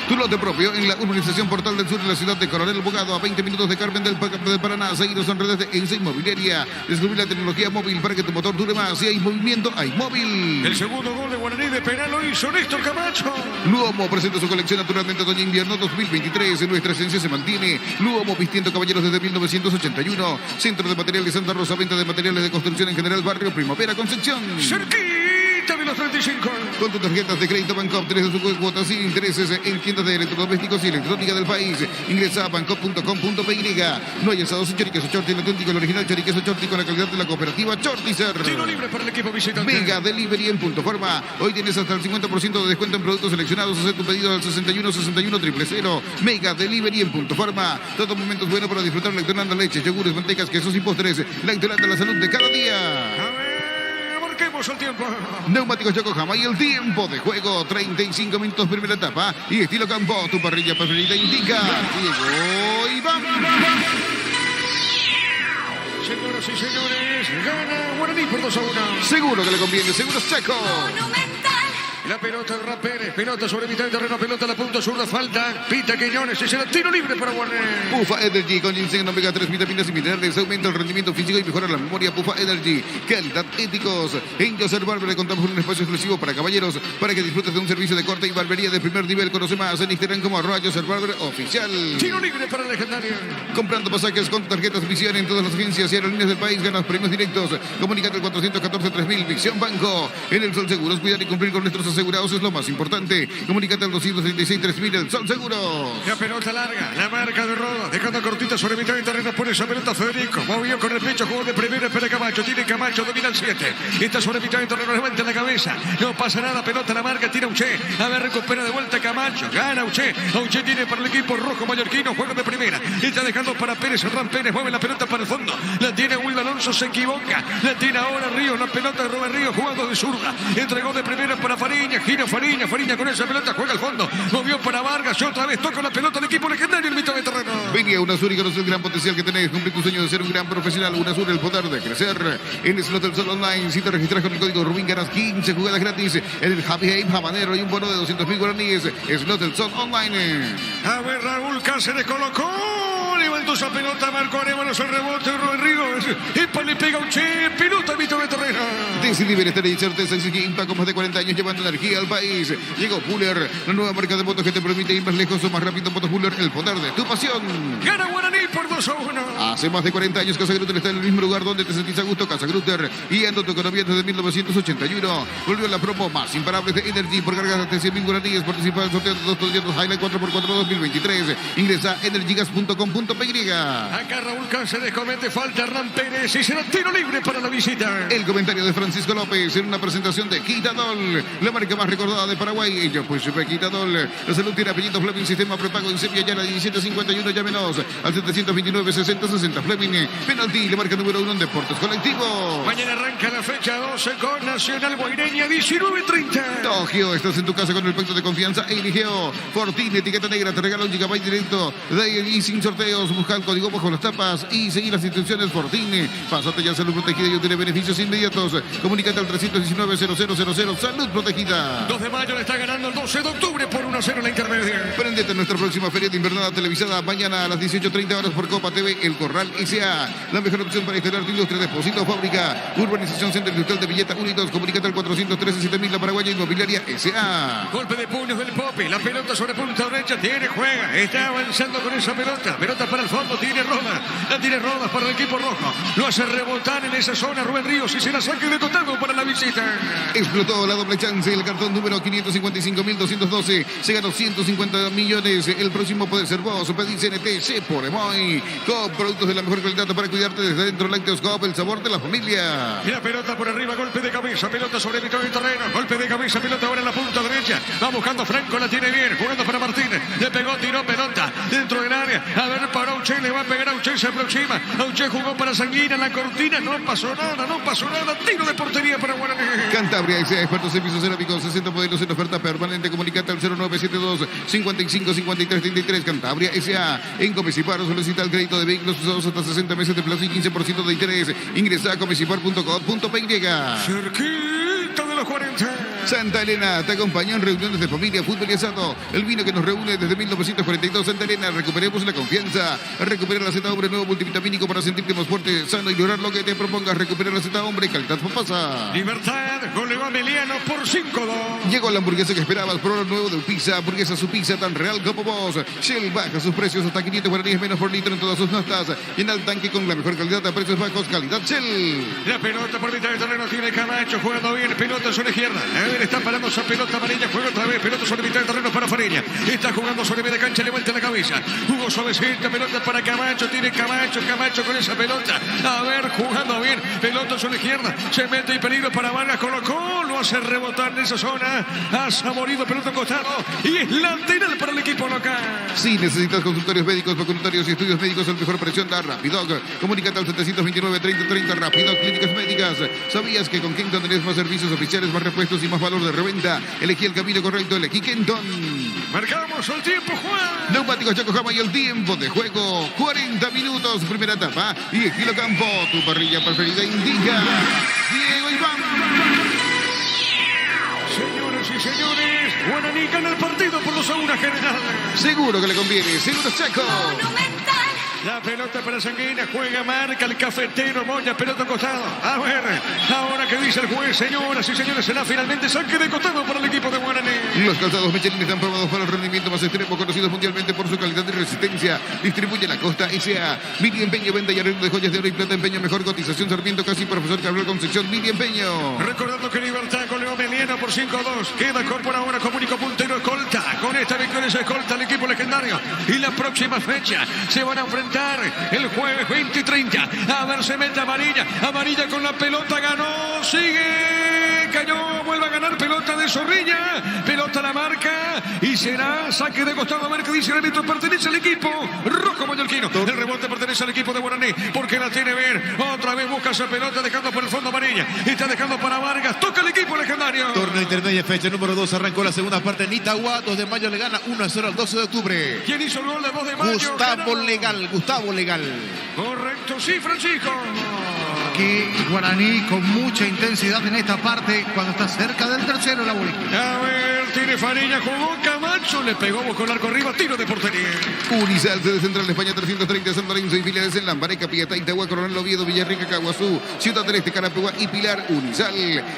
Tu lote propio en la urbanización Portal del Sur de la ciudad de Coronel Bogado, a 20 minutos de Carmen del Paraná. Seguidos en redes de ENSA Inmobiliaria. Descubrir la tecnología móvil para que tu motor dure más. Si hay movimiento, hay móvil. El segundo gol de Guaraní de penal lo hizo Néstor Camacho. Luomo presenta su colección naturalmente otoño-invierno 2023. Nuestra esencia se mantiene. Luomo vistiendo caballeros desde 1981. Centro de Materiales Santa Rosa. Venta de materiales de construcción en general. Barrio Primavera Concepción. Cerquita de los 35. Con tus tarjetas de crédito Bancop, tenés de sus cuotas sin intereses en tiendas de electrodomésticos y electrónica del país. Ingresa a bancop.com.py. No hay asados en choriqueso Chorti, el auténtico, el original choriqueso Chorti con la calidad de la cooperativa Chortizer. Tiro libre para el equipo visitante. Mega Delivery en Punto Forma. Hoy tienes hasta el 50% de descuento en productos seleccionados. Haz tu pedido al 61 61 000. Mega Delivery en Punto Forma. Todo momento es bueno para disfrutar Lactolanda, leche, yogures, mantecas, quesos y postres. Lactolanda, la salud de cada día. A ver, marquemos el tiempo. Neumáticos Yokohama y el tiempo de juego. 35 minutos primera etapa. Y estilo campo, tu parrilla preferida indica. Llegó y vamos. Señoras y señores, gana Guaraní por 2-1. Seguro que le conviene, seguro es Chaco. Monumental. La pelota de Pérez, pelota sobre mitad de terreno, pelota a la punta zurda, falta, pita Quiñones y será tiro libre para Guaraní. Pufa Energy con ginseng, omega 3, vitaminas y minerales, aumenta el rendimiento físico y mejora la memoria. Pufa Energy, calidad éticos. En Joseph Barber contamos con un espacio exclusivo para caballeros, para que disfrutes de un servicio de corte y barbería de primer nivel. Conoce más en Instagram como @Joseph Barber Oficial. Tiro libre para el legendario. Comprando pasajes con tarjetas Visión en todas las agencias y aerolíneas del país, ganas premios directos. Comunicate al 414-3000, Visión Banco. En el Sol Seguros, cuidar y cumplir con nuestros asegurados es lo más importante. Comunicate al 236-3000, el Sol Seguro. La pelota larga, la marca de Roda, dejando cortita sobre mitad de terreno, pone esa pelota Federico. Movió con el pecho, jugó de primera, espera Camacho, tiene Camacho, domina el 7. Está sobre mitad de terreno, levanta la cabeza. No pasa nada, pelota la marca, tira Uche. A ver, recupera de vuelta Camacho, gana Uche. Uche tiene para el equipo rojo mallorquino, juega de primera. Está dejando para Pérez, Hernán Pérez, mueve la pelota para el fondo. La tiene Will Alonso, se equivoca. La tiene ahora Ríos, la pelota de Robert Ríos, jugando de zurda. Entregó de primera para Fariña, gira Fariña con esa pelota, juega al fondo. Movió para Vargas, y otra vez toca la pelota del equipo legendario en mitad de terreno. Venía UNASUR y conoce el gran potencial que tenés. Cumplir tu sueño de ser un gran profesional. UNASUR, el poder de crecer. En Slot del Sol Online, si te registras con el código Rubín, ganas 15 jugadas gratis en el Happy Ape Habanero y un bono de 200.000 guaraníes. Slot del Sol Online. A ver, Raúl Cáceres colocó. Levantó esa pelota, marcó Arévalos el rebote, Rubén Ríos. Y le pega un che, pelota en mitad de terreno. Decidí bienestar y certeza exige Impa con más de 40 años llevando energía al país. Llegó Fuller, la nueva marca de motos que te permite ir más lejos o más rápido. Motos Fuller, el poder de tu pasión. Gana Guaraní por 2-1. Hace más de 40 años Casa Grutter está en el mismo lugar donde te sentís a gusto. Casa Grutter, guiando tu economía desde 1981. Volvió la promo más imparable de Energy por cargas de 100.000 guaraníes. Participa en el sorteo de 2 Toyotas Highlight 4x4 2023. Ingresa a energygas.com.py. Acá Raúl Cáceres comete falta, Hernán Pérez y será tiro libre para la visita. El comentario de Francisco López en una presentación de Quitadol, la marca más recordada de Paraguay. Ellos pues Quitadol, la salud tiene apellido Fleming, sistema prepago en Sepia Llana 1751, llámenos al 729-6060 Fleming. Penalti, la marca número 1 en deportes colectivos. Mañana arranca la fecha 12 con Nacional Guaireña 19:30. Tokio, estás en tu casa con el pacto de confianza Eligeo. Fortín, etiqueta negra, te regala un gigabyte directo y sin sorteos. Busca el código bajo las tapas y seguir las instrucciones Fortín. Pásate ya Salud Protegida y obtiene beneficios inmediatos. Comunícate al 319-0000 Salud Protegida. 2 de mayo le está ganando el 12 de octubre por 1-0 en la intermedia. Prendete en nuestra próxima feria de invernada televisada mañana a las 18:30 horas por Copa TV El Corral S.A. La mejor opción para instalar tu industria, depósito, fábrica, urbanización Centro Industrial de Villeta Unidos. Comunícate al 413-7000 La Paraguaya Inmobiliaria S.A. Golpe de puños del Popi, la pelota sobre punta derecha, tiene, juega, está avanzando con esa pelota, pelota para el fondo. fondo tiene Rodas. La tiene Rodas para el equipo rojo. Lo hace rebotar en esa zona Rubén Ríos y se la saque de costado para la visita. Explotó la doble chance, el cartón número 555.212. Se ganó 150 millones. El próximo puede ser vos. Pedí CNT, por Emoy. Con productos de la mejor calidad para cuidarte desde dentro. Lácteos Coop, el sabor de la familia. Y la pelota por arriba, golpe de cabeza, pelota sobre mitad del terreno. Golpe de cabeza, pelota ahora en la punta derecha. Va buscando Franco, la tiene bien. Jugando para Martínez. Le pegó, tiró pelota dentro del área. A ver, para Auche, le va a pegar a Auche, se aproxima. Auche jugó para Sanguina, la cortina. No pasó nada. Tiro de portería para Guaraní. Cantabria S.A. expertos en pisos cerámicos, 60 modelos en oferta permanente. Comunicate al 0972 55 53 33. Cantabria S.A. En Comecipar solicita el crédito de vehículos usados hasta 60 meses de plazo y 15% de interés. Ingresa a comecipar.com.py. Cerquita de los 40. Santa Elena te acompaña en reuniones de familia, fútbol y asado. El vino que nos reúne desde 1942. Santa Elena, recuperemos la confianza. Recupera la Z Hombre, nuevo multivitamínico para sentirte más fuerte, sano y lograr lo que te propongas. Recupera la Z Hombre, calidad papasa. Libertad, goleó a Emiliano por 5-2. Llegó la hamburguesa que esperabas, probar nuevo de Pizza. Hamburguesa su pizza tan real como vos. Shell baja sus precios hasta 500 guaraníes menos por litro en todas sus notas. Y en el tanque con la mejor calidad a precios bajos, calidad Shell. La pelota por mitad del terreno tiene Camacho jugando bien, pelota sobre izquierda. A ver, está parando esa pelota amarilla, juega otra vez, pelota sobre mitad del terreno para Fareña. Está jugando sobre media cancha, le vuelta la cabeza. Jugó suavecita, pelota para Camacho, tiene Camacho con esa pelota. A ver, jugando bien, pelota sobre izquierda, se mete y peligro para Vargas, colocó, lo hace rebotar en esa zona. Ha saborido, pelota en costado y es lateral para el equipo local. Si necesitas consultorios médicos, facultarios y estudios médicos, el mejor presión da Rapidoc. Comunícate al 729-3030 Rapidoc Clínicas Médicas. ¿Sabías que con Kenton tenés más servicios oficiales, más repuestos y más valor de reventa? Elegí el camino correcto, elegí Kenton. Marcamos el tiempo, Juan. Neumáticos Yokohama y el tiempo de juego. 40 minutos, primera etapa. Y Gilo Campo, tu parrilla preferida indica. Diego Iván. Señoras y señores, Guaraní gana el partido por 2-1 general. Seguro que le conviene, seguro Chaco. Monumental. La pelota para Sanguina, juega, marca el cafetero, Moya, pelota costado. A ver, ahora que dice el juez, señoras y señores, será finalmente saque de costado para el equipo de Guaraní. Los calzados Michelin están probados para el rendimiento más extremo, conocidos mundialmente por su calidad y resistencia. Distribuye la Costa S.A. Mini Empeño, venta y arreglo de joyas de oro y plata, empeño, mejor cotización, Sarmiento, casi profesor Gabriel Concepción, Mini Empeño. Recordando que Libertad goleó Emiliano por 5-2. Queda por ahora como único puntero escolta. Con esta victoria se escolta el equipo legendario. Y la próxima fecha se van a enfrentar el jueves 20 y 30. A ver, se mete amarilla. Amarilla con la pelota, ganó, sigue, cayó, vuelve a ganar, pelota de Zorrilla. Pelota la marca y será saque de costado. A ver qué dice el árbitro, pertenece al equipo rojo mallorquino. El rebote pertenece al equipo de Guaraní porque la tiene ver. Otra vez busca esa pelota dejando por el fondo amarilla. Está dejando para Vargas. Toca el equipo legendario. Torneo intermedia, fecha número 2. Arrancó la segunda parte en Itagua. 2 de mayo le gana 1-0 al 12 de octubre. ¿Quién hizo el gol de 2 de mayo? Gustavo Legal. Correcto, sí, Francisco. Aquí Guaraní con mucha intensidad en esta parte cuando está cerca del tercero la bolita. A ver, tiene Fariña, jugó Camacho, le pegó con el arco arriba, tiro de portería. Unisal, sede central de España 330, San Lorenzo y filiales en Lambareca, Piatá, Itagua, Coronel Oviedo, Villarrica, Caguazú, Ciudad del Este, Carapeguá y Pilar. Unisal,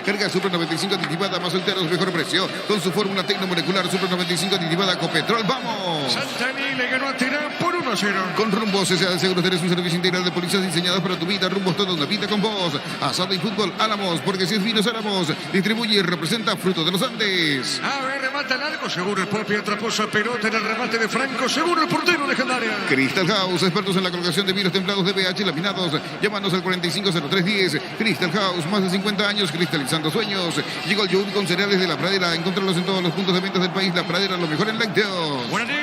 carga Super 95 aditivada, más solteros, mejor precio, con su fórmula tecnomolecular Super 95 aditivada Copetrol. ¡Vamos! Santani le ganó a Tirán por 1-0. Con Rumbos S.A. de Seguros tenés un servicio integral de policías diseñadas para tu vida. Rumbos, toda una vida con vos. Asado y fútbol, Álamos, porque si es vinos Álamos. Distribuye y representa Fruto de los Andes. A ver, remata el arco, seguro el propio atraposa pelota en el remate de Franco, seguro el portero legendario. Crystal House, expertos en la colocación de vinos templados de pH laminados. Llámanos al 450310. Crystal House, más de 50 años cristalizando sueños. Llegó el yogur con cereales de La Pradera. Encontrarlos en todos los puntos de ventas del país. La Pradera, lo mejor en lácteos. Guaraní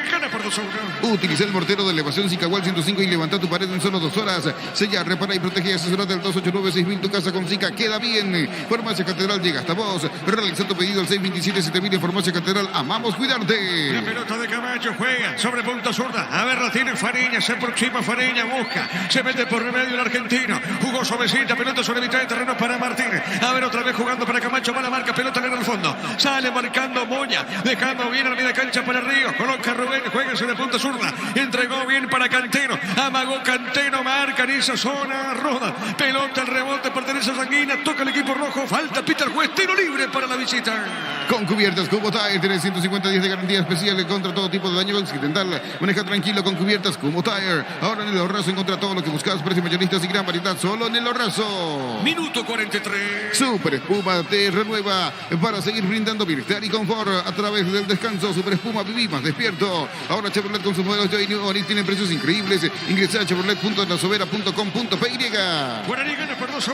gana por 2-1. Utiliza el mortero de elevación Zicahual 105 y levanta tu pared en solo 2 horas. Sella, repara y protege. Asesorate al 289-6000. Tu casa con Zika queda bien. Farmacia Catedral llega hasta vos. Realiza tu pedido al 627-7000 en Farmacia Catedral. Amamos cuidarte. La pelota de Camacho juega sobre punta zurda. A ver, la tiene Fariña. Se aproxima Fariña, busca. Se mete por medio el argentino. Jugó suavecita. Pelota sobre mitad de terreno para Martínez. A ver, otra vez jugando para Camacho. Va la marca. Pelota gana al fondo. Sale marcando Moya. Dejando bien a la media cancha para Río. Coloca Rubén. Juega de punta zurda. Entregó bien para Cantero. Amagó Cantero. Marca en esa zona. Roda. Pelota, el rebote pertenece a Sanguina. Toca el equipo rojo. Falta, pita el juez. Tiro libre para la visita. Con cubiertas Cubo Tire, tiene 150 días de garantía especial contra todo tipo de daño accidental. Maneja tranquilo con cubiertas Cubo Tire. Ahora en el Ahorrazo encontra todo lo que buscas, precios mayoristas y gran variedad solo en el Ahorrazo. Minuto 43. Super Espuma te renueva para seguir brindando bienestar y confort a través del descanso. Super Espuma, viví más despierto. Ahora Chevrolet con sus modelos Joy New Onix tienen precios increíbles. Ingresa a chevrolet.lasovera.com.py. Guaraní gana por 2-1.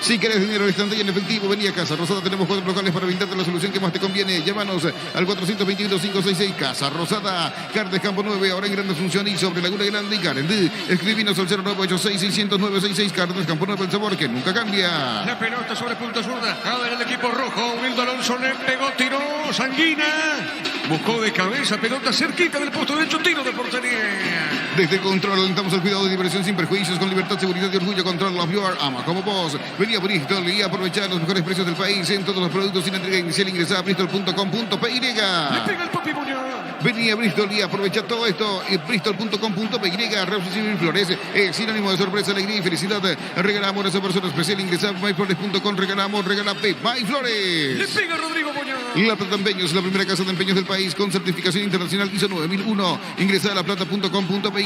Si querés dinero al instante y en efectivo, vení a Casa Rosada. Tenemos 4 locales para brindarte la solución que más te conviene. Llámanos al 421-566 Casa Rosada. Cartes Campo 9, ahora en Grande Asunción y sobre Laguna Grande y Carendí. Escribinos al 0986-600-966. Cartes Campo 9, el sabor que nunca cambia. La pelota sobre punta zurda. A ver el equipo rojo. Wildo Alonso le pegó, tiró. Sanguina. Buscó de cabeza, pelota cerquita del posto derecho. Tiro de portería. Desde Control alentamos el cuidado de diversión sin perjuicios, con libertad, seguridad y orgullo. Control Love Your ama como vos. Vení a Bristol y aprovechar los mejores precios del país en todos los productos sin entrega inicial. Ingresa a bristol.com.py. Le pega el Papi Muñoz. Vení a Bristol y aprovecha todo esto en bristol.com.py. Recibir flores es sinónimo de sorpresa, alegría y felicidad. Regalamos a esa persona especial. Ingresa a myflores.com. Regalamos, regala MyFlores. Le pega Rodrigo Muñoz. La Plata Empeños, la primera casa de empeños del país con certificación internacional ISO 9001. Ingresa a laplata.com.py.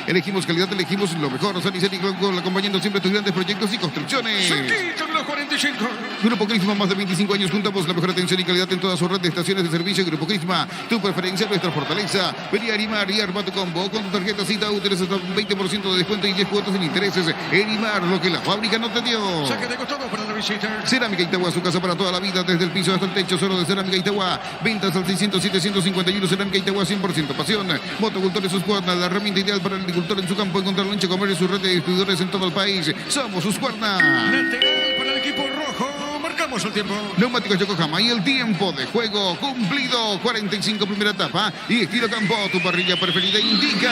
Elegimos calidad, elegimos lo mejor. San y acompañando siempre tus grandes proyectos y construcciones. Cerquita de los 45. Grupo Crisma, más de 25 años juntamos la mejor atención y calidad en toda su red de estaciones de servicio. Grupo Crisma, tu preferencia, nuestra fortaleza. Vení a animar y arma tu combo con tu tarjeta Cita útiles hasta un 20% de descuento y 10 cuotas sin intereses. Erimar, lo que la fábrica no te dio. Saque de costado para la visita. Cerámica Itagua, su casa para toda la vida, desde el piso hasta el techo, solo de Cerámica Itagua. Ventas al 600-751. Cerámica Itagua, 100% pasión. Motocultores, sus cuernas, la herramienta ideal para el agricultor en su campo. Encontrarlo en Checomer y su red de distribuidores en todo el país. Somos sus cuernas. Lateral para el equipo rojo. Marcamos el tiempo. Neumáticos Yokohama y el tiempo de juego cumplido. 45 primera etapa. Y estilo campo, tu parrilla preferida indica.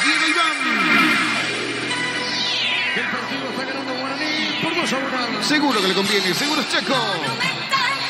Diego Iván. El partido está ganando Guaraní por 2-1. Seguro que le conviene, seguro es Checo.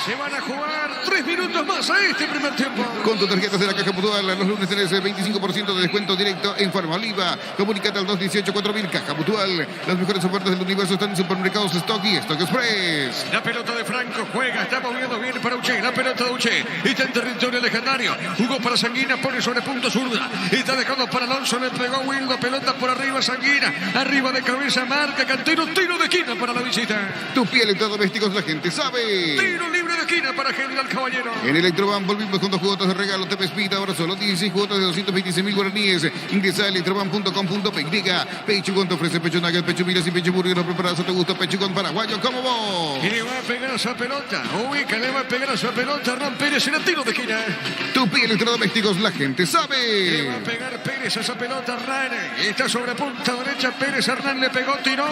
Se van a jugar 3 minutos más a este primer tiempo. Con tus tarjetas de la Caja Mutual, los lunes tenés 25% de descuento directo en Farma Oliva. Comunicate al 218-4000 Caja Mutual. Las mejores ofertas del universo están en supermercados Stock y Stock Express. La pelota de Franco juega, está moviendo bien para Uche. La pelota de Uche está en territorio legendario. Jugó para Sanguina, pone sobre punto zurda. Está dejando para Alonso, le pegó Wildo. Pelota por arriba, Sanguina. Arriba de cabeza, marca Cantero. Tiro de esquina para la visita. Tu piel electrodomésticos, la gente sabe. Tiro libre de esquina para General Caballero. En Electroban volvimos con 2 cuotas de regalo. Te Pespita, ahora solo 16 cuotas de 226.000 guaraníes. Ingresa a electroban.com.py. Pechugón te ofrece pecho nugget, pecho miras y pecho burger. Lo preparas a tu gusto. Pechugón paraguayo como vos. Y le va a pegar a esa pelota. Ubica, le va a pegar a esa pelota. Hernán Pérez en el tiro de esquina. Tu piel electrodomésticos, la gente sabe. Le va a pegar Pérez a esa pelota. Hernán está sobre punta derecha. Pérez, Hernán le pegó, tiró.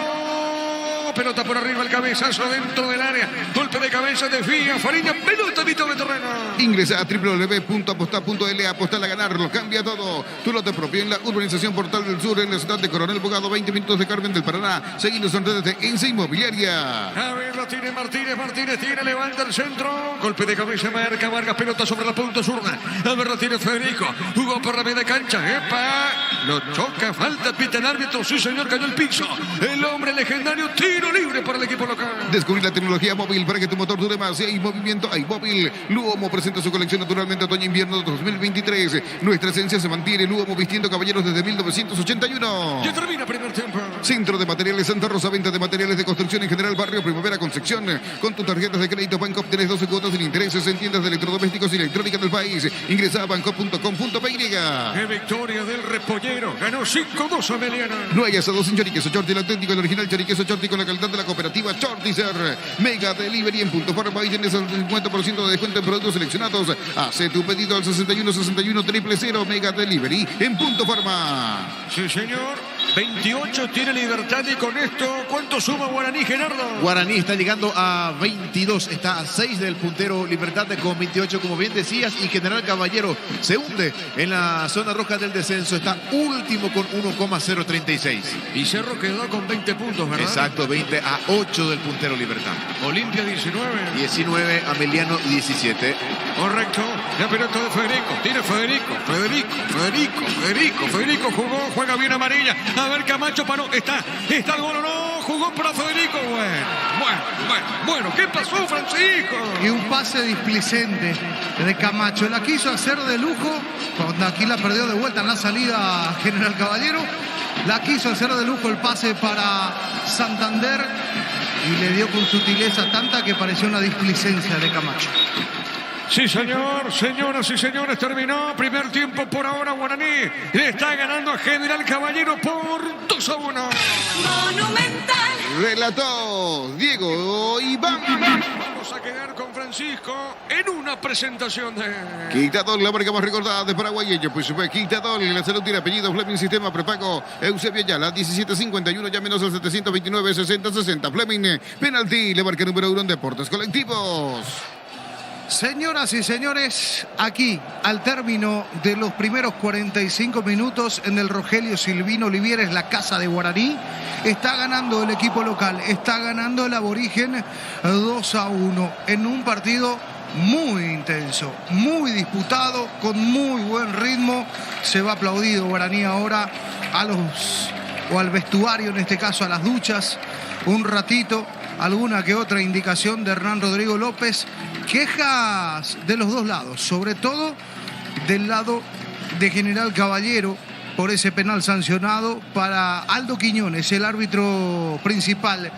Pelota por arriba, el cabezazo dentro del área. Golpe de cabeza, desvía, Fariña, pelota mitad de terreno. Ingresa a www.apostar.l, apostar a ganarlo, cambia todo. Tu lote propio en la urbanización Portal del Sur, en la ciudad de Coronel Bogado, 20 minutos de Carmen del Paraná. Seguimos en redes de Ense Inmobiliaria. A ver, lo tiene Martínez, Martínez tiene, levanta el centro. Golpe de cabeza, marca, Vargas, pelota sobre la punta zurda. A ver, lo tiene Federico, jugó por la media cancha. ¡Epa! Lo choca, falta, pita el árbitro. Sí, señor, cayó el piso. El hombre legendario, tiro libre para el equipo local. Descubrir la tecnología móvil para que tu motor dure más. Si hay movimiento, hay móvil. Luomo presenta su colección naturalmente otoño-invierno 2023. Nuestra esencia se mantiene. Luomo vistiendo caballeros desde 1981. Ya termina primer tiempo. Centro de Materiales Santa Rosa, venta de materiales de construcción en general, barrio Primavera, Concepción. Con tus tarjetas de crédito Banco obtenés 12 cuotas sin intereses en tiendas de electrodomésticos y electrónica del país. Ingresa a banco.com.py. ¡Qué victoria del Repollero! Ganó 5-2 a Meliana. No hay asados sin choriqueso Chorti, el auténtico, el original choriqueso Chorti con la calidad de la cooperativa Chortizer. Mega Delivery en Punto Farma y tienes el 50% de descuento en productos seleccionados. Hace tu pedido al 6161-000 Mega Delivery en Punto Farma. Sí, señor. 28 tiene Libertad y con esto, ¿cuánto suma Guaraní, Gerardo? Guaraní está llegando a 22, está a 6 del puntero Libertad con 28, como bien decías, y General Caballero se hunde en la zona roja del descenso, está último con 1,036. Y Cerro quedó con 20 puntos, ¿verdad? Exacto, 20 a 8 del puntero Libertad. Olimpia 19. 19, Ameliano 17. Correcto, la pelota de Federico, tiene Federico jugó, juega bien amarilla. A ver, Camacho paró, está el gol o no, jugó para Federico, bueno, Bueno, ¿qué pasó, Francisco? Y un pase displicente de Camacho. La quiso hacer de lujo. Cuando aquí la perdió de vuelta en la salida General Caballero. La quiso hacer de lujo el pase para Santander. Y le dio con sutileza tanta que pareció una displicencia de Camacho. Sí, señor, señoras y señores, terminó primer tiempo por ahora. Guaraní le está ganando a General Caballero por 2-1. Monumental. Relató Diego Iván. Vamos a quedar con Francisco en una presentación de... Quitador, la marca más recordada de paraguayeño. Pues fue Quitador, la salud tiene apellido Fleming, sistema prepago Eusebio Ayala, 1751, llámenos al 729-6060. Fleming, penalti, la marca número 1 en deportes colectivos. Señoras y señores, aquí al término de los primeros 45 minutos en el Rogelio Silvino Olivieres, la casa de Guaraní, está ganando el equipo local, está ganando el Aborigen 2-1 en un partido muy intenso, muy disputado, con muy buen ritmo. Se va aplaudido Guaraní ahora al vestuario, en este caso a las duchas, un ratito. Alguna que otra indicación de Hernán Rodrigo López. Quejas de los dos lados, sobre todo del lado de General Caballero por ese penal sancionado para Aldo Quiñones, el árbitro principal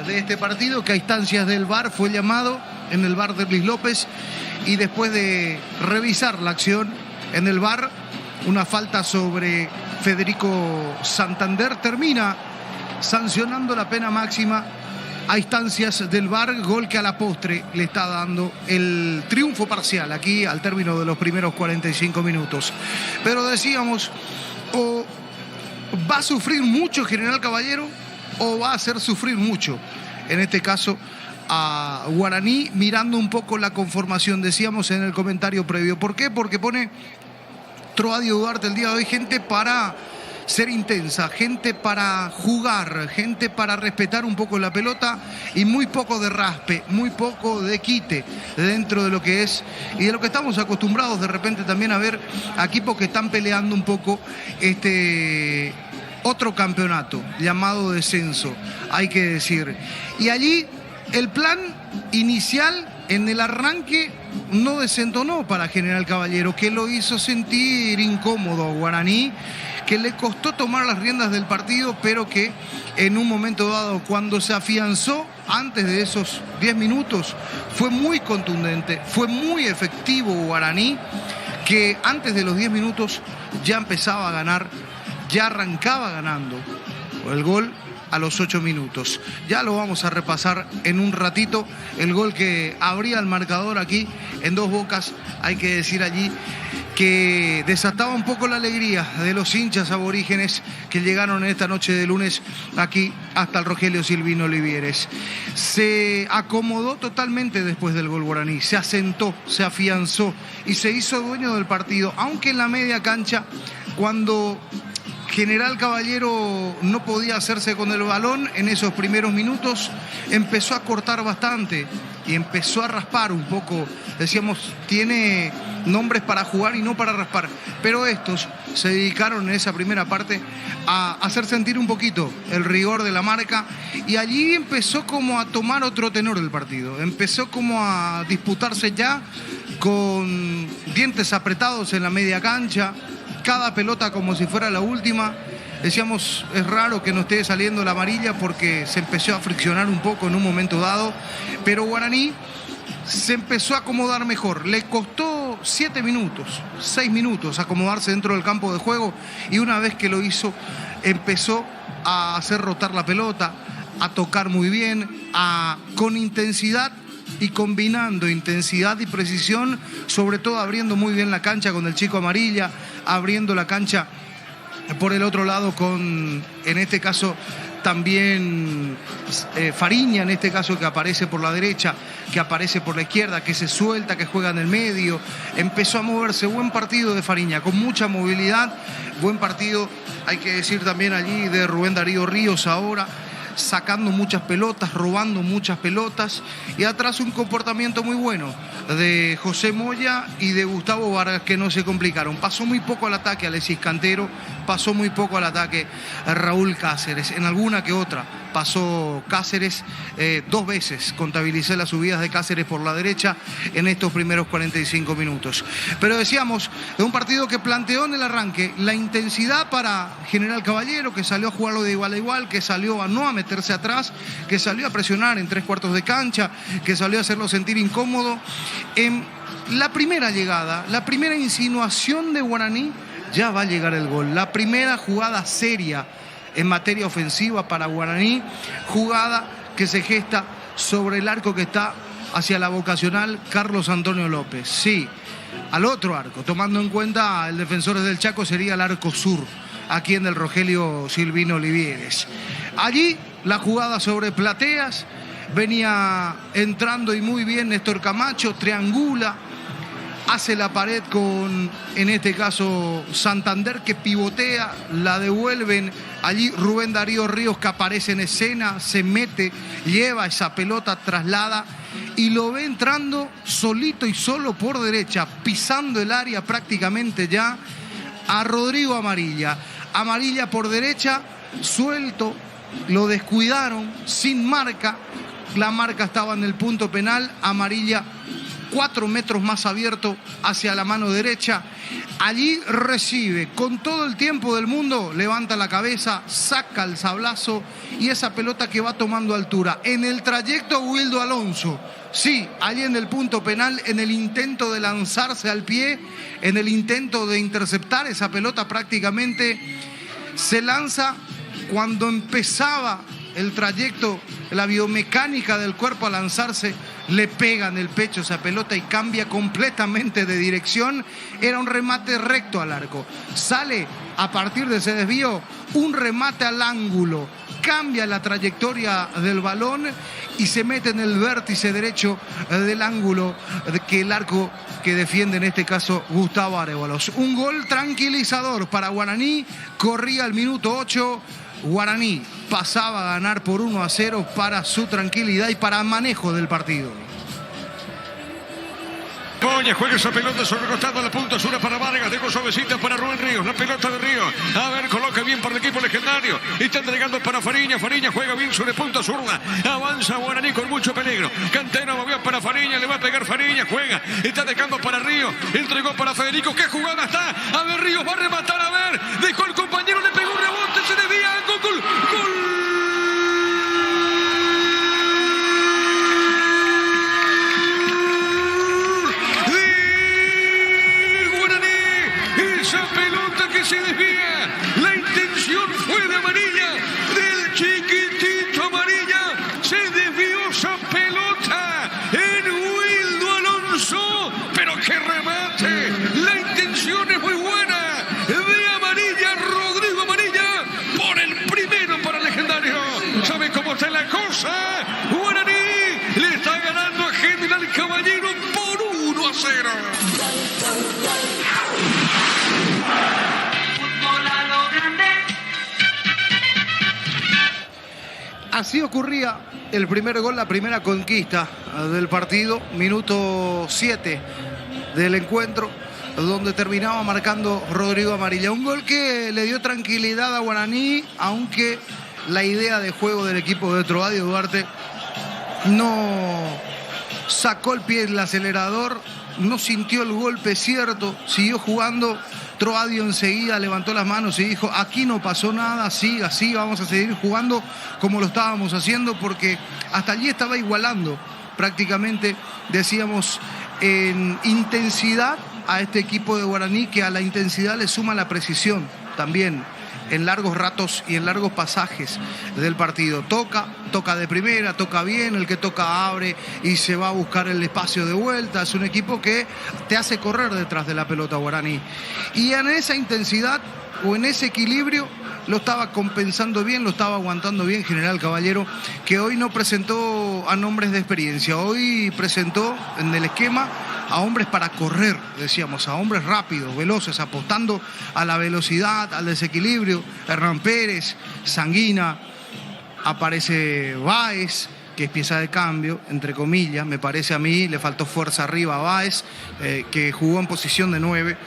de este partido, que a instancias del VAR fue llamado en el VAR de Luis López, y después de revisar la acción en el VAR, una falta sobre Federico Santander, termina sancionando la pena máxima a instancias del VAR, gol que a la postre le está dando el triunfo parcial aquí al término de los primeros 45 minutos. Pero decíamos, o va a sufrir mucho General Caballero o va a hacer sufrir mucho, en este caso a Guaraní, mirando un poco la conformación, decíamos en el comentario previo. ¿Por qué? Porque pone Troadio Duarte el día de hoy gente para ser intensa, gente para jugar, gente para respetar un poco la pelota y muy poco de raspe, muy poco de quite dentro de lo que es y de lo que estamos acostumbrados de repente también a ver equipos que están peleando un poco este otro campeonato llamado descenso, hay que decir. Y allí el plan inicial en el arranque no desentonó para General Caballero, que lo hizo sentir incómodo a Guaraní, que le costó tomar las riendas del partido, pero que en un momento dado, cuando se afianzó antes de esos 10 minutos, fue muy contundente, fue muy efectivo Guaraní, que antes de los 10 minutos ya empezaba a ganar, ya arrancaba ganando el gol a los 8 minutos. Ya lo vamos a repasar en un ratito, el gol que abría el marcador aquí en Dos Bocas, hay que decir allí que desataba un poco la alegría de los hinchas aborígenes que llegaron en esta noche de lunes aquí hasta el Rogelio Silvino Olivieres. Se acomodó totalmente después del gol Guaraní, se asentó, se afianzó y se hizo dueño del partido, aunque en la media cancha, cuando General Caballero no podía hacerse con el balón en esos primeros minutos, empezó a cortar bastante y empezó a raspar un poco. Decíamos, tiene nombres para jugar y no para raspar, pero estos se dedicaron en esa primera parte a hacer sentir un poquito el rigor de la marca, y allí empezó como a tomar otro tenor del partido, empezó como a disputarse ya con dientes apretados en la media cancha, cada pelota como si fuera la última. Decíamos, es raro que no esté saliendo la amarilla porque se empezó a friccionar un poco en un momento dado, pero Guaraní se empezó a acomodar mejor. Le costó 7 minutos, 6 minutos acomodarse dentro del campo de juego, y una vez que lo hizo, empezó a hacer rotar la pelota, a tocar muy bien, con intensidad y combinando intensidad y precisión, sobre todo abriendo muy bien la cancha con el chico Amarilla, abriendo la cancha por el otro lado con, en este caso, también Fariña, en este caso, que aparece por la derecha, que aparece por la izquierda, que se suelta, que juega en el medio. Empezó a moverse, buen partido de Fariña, con mucha movilidad, buen partido, hay que decir también allí, de Rubén Darío Ríos ahora, sacando muchas pelotas, robando muchas pelotas, y atrás un comportamiento muy bueno de José Moya y de Gustavo Vargas, que no se complicaron. Pasó muy poco al ataque Alexis Cantero, pasó muy poco al ataque Raúl Cáceres, en alguna que otra pasó Cáceres 2 veces. Contabilicé las subidas de Cáceres por la derecha en estos primeros 45 minutos. Pero decíamos, de un partido que planteó en el arranque la intensidad para General Caballero, que salió a jugarlo de igual a igual, que salió a no meterse atrás, que salió a presionar en 3/4 de cancha, que salió a hacerlo sentir incómodo. En la primera llegada, la primera insinuación de Guaraní, ya va a llegar el gol. La primera jugada seria en materia ofensiva para Guaraní, jugada que se gesta sobre el arco que está hacia la vocacional Carlos Antonio López. Sí, al otro arco, tomando en cuenta el Defensores del Chaco, sería el arco sur, aquí en el Rogelio Silvino Olivieres. Allí la jugada sobre Plateas, venía entrando y muy bien Néstor Camacho, triangula, hace la pared con, en este caso, Santander, que pivotea, la devuelven allí Rubén Darío Ríos, que aparece en escena, se mete, lleva esa pelota, traslada y lo ve entrando solito y solo por derecha, pisando el área prácticamente ya, a Rodrigo Amarilla. Amarilla por derecha, suelto, lo descuidaron, sin marca, la marca estaba en el punto penal, Amarilla 4 metros más abierto hacia la mano derecha. Allí recibe con todo el tiempo del mundo, levanta la cabeza, saca el sablazo y esa pelota que va tomando altura. En el trayecto Wildo Alonso, sí, allí en el punto penal, en el intento de lanzarse al pie, en el intento de interceptar esa pelota, prácticamente se lanza cuando empezaba el trayecto, la biomecánica del cuerpo a lanzarse, le pega en el pecho esa pelota y cambia completamente de dirección. Era un remate recto al arco. Sale a partir de ese desvío un remate al ángulo. Cambia la trayectoria del balón y se mete en el vértice derecho del ángulo que el arco que defiende en este caso Gustavo Arévalos. Un gol tranquilizador para Guaraní. Corría el minuto 8. Guaraní pasaba a ganar por 1-0 para su tranquilidad y para manejo del partido. Moya juega esa pelota sobre el costado, la punta sur para Vargas, dejó suavecita para Rubén Ríos, la pelota de Ríos, a ver, coloca bien para el equipo legendario, y está entregando para Fariña, Fariña juega bien sobre punta zurda, avanza Guaraní con mucho peligro, Cantero movió para Fariña, le va a pegar Fariña, juega, está dejando para Ríos, entregó para Federico, ¿qué jugada está? A ver, Ríos va a rematar, a ver, dejó el compañero, le pegó un rebote, se desvía, gol, gol. Se desvía, la intención fue de Amarilla, del chiquitito Amarilla, se desvió esa pelota en Wildo Alonso, pero qué remate, la intención es muy buena, de Amarilla, Rodrigo Amarilla, por el primero para el legendario. ¿Sabe cómo está la cosa? Guaraní le está ganando a General Caballero por 1-0. Así ocurría el primer gol, la primera conquista del partido, minuto 7 del encuentro, donde terminaba marcando Rodrigo Amarilla. Un gol que le dio tranquilidad a Guaraní, aunque la idea de juego del equipo de Troadio Duarte no sacó el pie del acelerador, no sintió el golpe cierto, siguió jugando. Troadio enseguida levantó las manos y dijo, aquí no pasó nada, siga así, vamos a seguir jugando como lo estábamos haciendo, porque hasta allí estaba igualando prácticamente, decíamos, en intensidad a este equipo de Guaraní, que a la intensidad le suma la precisión también en largos ratos y en largos pasajes del partido. Toca de primera, toca bien, el que toca abre y se va a buscar el espacio de vuelta. Es un equipo que te hace correr detrás de la pelota Guaraní. Y en esa intensidad o en ese equilibrio lo estaba compensando bien, lo estaba aguantando bien General Caballero, que hoy no presentó a nombres de experiencia, hoy presentó en el esquema a hombres para correr, decíamos, a hombres rápidos, veloces, apostando a la velocidad, al desequilibrio. Hernán Pérez, Sanguina, aparece Báez, que es pieza de cambio, entre comillas, me parece a mí, le faltó fuerza arriba a Báez, que jugó en posición de 9,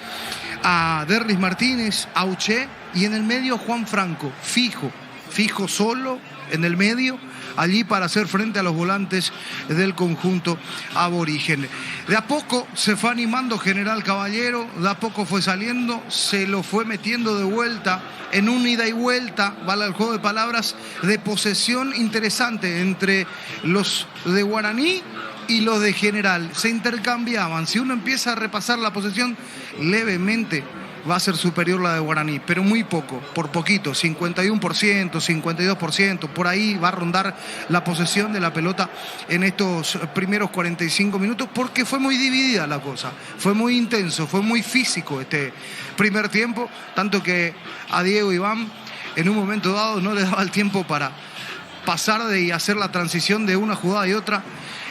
a Derlis Martínez, a Uche, y en el medio Juan Franco, fijo fijo solo en el medio, allí para hacer frente a los volantes del conjunto aborigen. De a poco se fue animando General Caballero, de a poco fue saliendo, se lo fue metiendo de vuelta en un ida y vuelta, vale el juego de palabras, de posesión interesante entre los de Guaraní y los de General. Se intercambiaban. Si uno empieza a repasar la posesión, levemente va a ser superior la de Guaraní, pero muy poco, por poquito, 51%, 52%, por ahí va a rondar la posesión de la pelota en estos primeros 45 minutos, porque fue muy dividida la cosa, fue muy intenso, fue muy físico este primer tiempo, tanto que a Diego Iván en un momento dado no le daba el tiempo para pasar y hacer la transición de una jugada y otra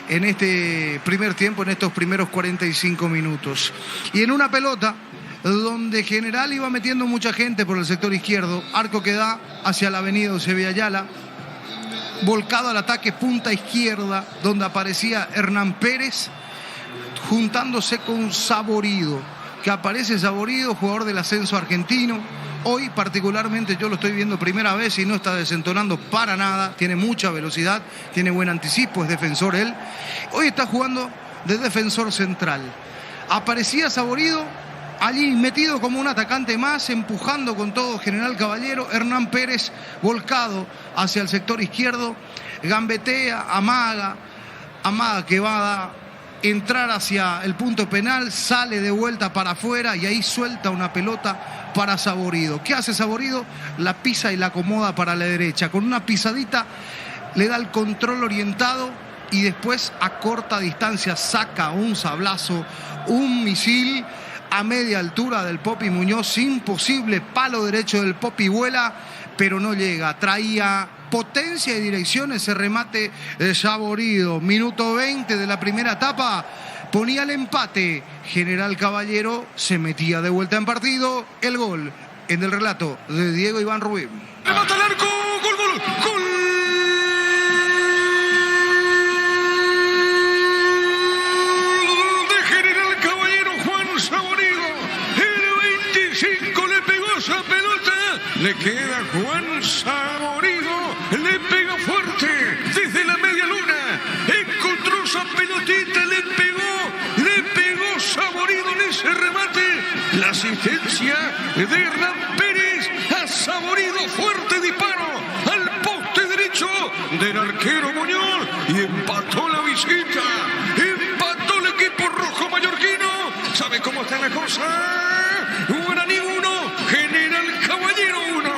en este primer tiempo, en estos primeros 45 minutos. Y en una pelota donde General iba metiendo mucha gente por el sector izquierdo, arco que da hacia la avenida Eusebio Ayala, volcado al ataque punta izquierda, donde aparecía Hernán Pérez, juntándose con Saborido, que aparece Saborido, jugador del ascenso argentino. Hoy particularmente yo lo estoy viendo primera vez y no está desentonando para nada, tiene mucha velocidad, tiene buen anticipo, es defensor él. Hoy está jugando de defensor central. Aparecía Saborido allí metido como un atacante más, empujando con todo General Caballero. Hernán Pérez volcado hacia el sector izquierdo, gambetea, amaga que va a entrar hacia el punto penal, sale de vuelta para afuera y ahí suelta una pelota para Saborido. ¿Qué hace Saborido? La pisa y la acomoda para la derecha. Con una pisadita le da el control orientado y después a corta distancia saca un sablazo, un misil a media altura del Popi Muñoz, imposible, palo derecho del Popi vuela, pero no llega. Traía potencia y dirección ese remate de Saborido. Minuto 20 de la primera etapa, ponía el empate. General Caballero se metía de vuelta en partido. El gol en el relato de Diego Iván Rubín. ¡Remata al arco! ¡Gol, gol, gol! Esa pelota le queda Juan Saborido, le pega fuerte desde la media luna, encontró esa pelotita, le pegó Saborido en ese remate, la asistencia de Hernán Pérez a Saborido, fuerte disparo al poste derecho del arquero Muñoz y empató la visita, empató el equipo rojo mallorquino. ¿Sabe cómo está la cosa? Guaraní 1, General Caballero 1.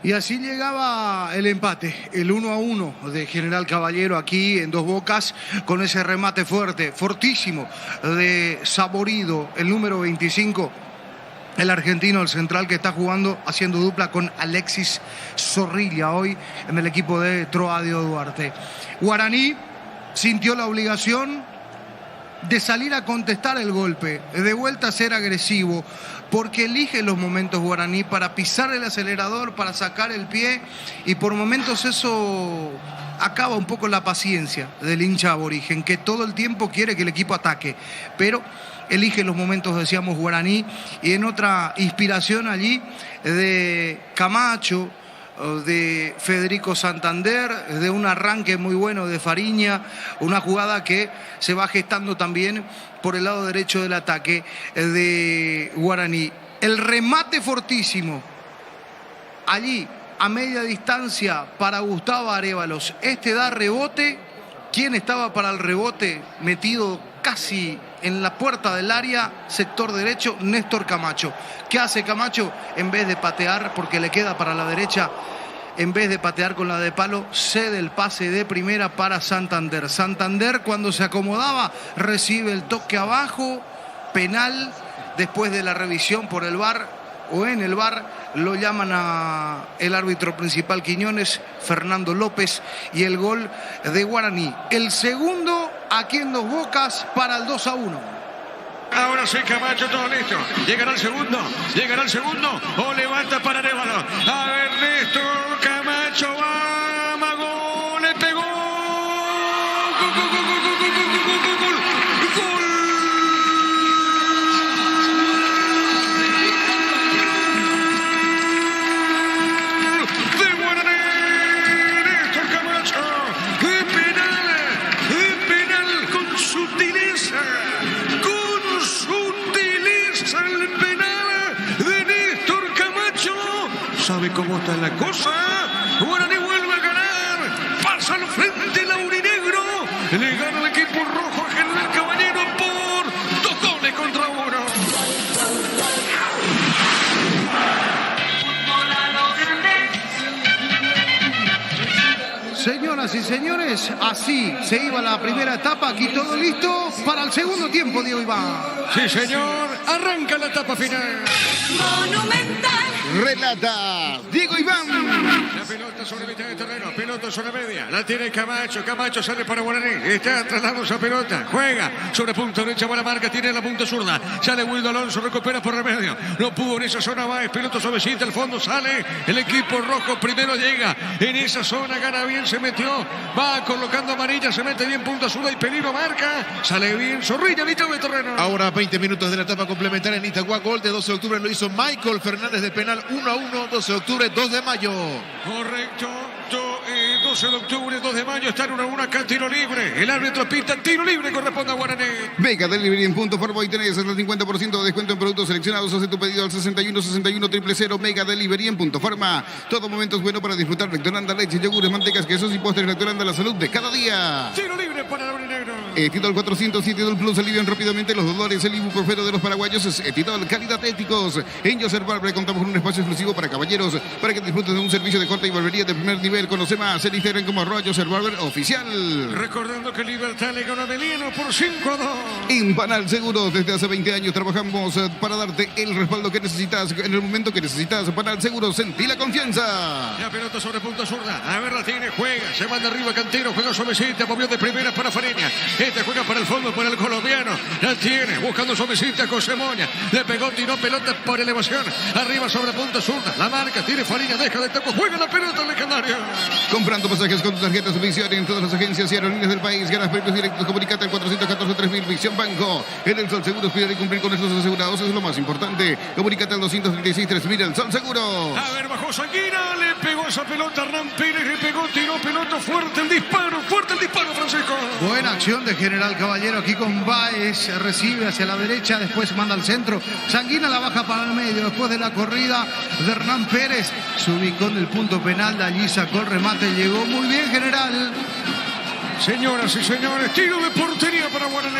Y así llegaba el empate, el 1-1 de General Caballero aquí en Dos Bocas, con ese remate fuerte, fortísimo de Saborido, el número 25. El argentino, el central que está jugando, haciendo dupla con Alexis Zorrilla hoy en el equipo de Troadio Duarte. Guaraní sintió la obligación de salir a contestar el golpe, de vuelta a ser agresivo, porque elige los momentos Guaraní para pisar el acelerador, para sacar el pie, y por momentos eso acaba un poco la paciencia del hincha aborigen, que todo el tiempo quiere que el equipo ataque, pero elige los momentos, decíamos, Guaraní, y en otra inspiración allí de Camacho, de Federico Santander, de un arranque muy bueno de Fariña, una jugada que se va gestando también por el lado derecho del ataque de Guaraní. El remate fortísimo allí a media distancia para Gustavo Arévalos. Este da rebote. ¿Quién estaba para el rebote? Metido casi en la puerta del área, sector derecho, Néstor Camacho. ¿Qué hace Camacho? En vez de patear, porque le queda para la derecha, en vez de patear con la de palo, cede el pase de primera para Santander. Santander, cuando se acomodaba, recibe el toque abajo, penal, después de la revisión por el VAR, o en el VAR, lo llaman a el árbitro principal Quiñones, Fernando López, y el gol de Guaraní. El segundo aquí en Dos Bocas para el 2-1. Ahora sí, Camacho, todo listo. Llegará el segundo, o levanta para Arévalo. A ver, Néstor Camacho, va, Mago, le pegó. Gol, gol, gol, gol, gol, gol, gol, gol, gol, gol. está la cosa. Guaraní vuelve a ganar. Pasa al frente el aurinegro. Le gana el equipo rojo a General Caballero por 2 goles contra 1. Señoras y señores, así se iba la primera etapa. Aquí todo listo para el segundo tiempo, Diego Iván. Sí, señor. Arranca la etapa final. Monumental. Relata Diego Iván. La pelota sobre mitad de terreno, pelota sobre media. La tiene Camacho, Camacho sale para Guaraní. Está trasladando esa pelota, juega sobre punta derecha, buena marca, tiene la punta zurda. Sale Wildo Alonso, recupera por remedio. No pudo en esa zona, va, es pelota suavecita, al fondo sale el equipo rojo. Primero llega en esa zona, gana bien, se metió. Va colocando amarilla, se mete bien punta zurda y peligro marca. Sale bien, Zorrilla, mitad de terreno. Ahora 20 minutos de la etapa complementaria en Itagua. Gol de 12 de octubre lo hizo Michael Fernández de penal. 1-1, 12 de octubre, 2 de mayo. Correcto, 12 de octubre, 2 de mayo, está en 1-1 acá, tiro libre. El árbitro pita, tiro libre, corresponde a Guaraní. Mega Delivery en punto forma y tenés hasta el 50% de descuento en productos seleccionados. Hace tu pedido al 61 61 000. Mega Delivery en punto forma. Todo momento es bueno para disfrutar. Lactonanda, leche, yogures, mantecas, quesos y postres. Lactonanda, la salud de cada día. Tiro libre para el aurinegro. Etitol 400 y Etitol Plus alivian rápidamente los dolores. El ibuprofeno de los paraguayos es Etitol, calidad éticos. En Joseph Barber contamos con un espacio exclusivo para caballeros, para que disfruten de un servicio de corte y barbería de primer nivel. Conoce más en Instagram como Joseph Barber Oficial. Recordando que Libertad le ganó a Meliano por 5-2. En Panal Seguros, desde hace 20 años trabajamos para darte el respaldo que necesitas en el momento que necesitas. Panal Seguros, sentí la confianza. La pelota sobre punta zurda. A ver, la tiene, juega. Se manda arriba Cantero, juega suavecita, movió de primera para Fareña. Este juega para el fondo, para el colombiano. La tiene, buscando suavecita José Moña. Le pegó, tiró pelota por elevación. Arriba sobre punta zurda. La marca, tiene Fareña, deja de taco. Juega la pelota legendaria. Comprando pasajes con tu tarjeta Visión en todas las agencias y aerolíneas del país. Ganas premios directos. Comunicate al 414-3000. Visión Banco. En el Sol Seguros, cuidar y cumplir con nuestros asegurados es lo más importante. Comunicate al 236-3000. El Sol Seguros. A ver, bajó Sanguina. Le pegó esa pelota Hernán Pérez. Le pegó, tiró pelota. Fuerte el disparo, Francisco. Buena acción de General Caballero aquí con Báez. Recibe hacia la derecha, después manda al centro. Sanguina la baja para el medio. Después de la corrida de Hernán Pérez, se ubicó en el punto penal. De allí sacó el remate. Llegó muy bien, General. Señoras y señores, tiro de portería para Guaraní.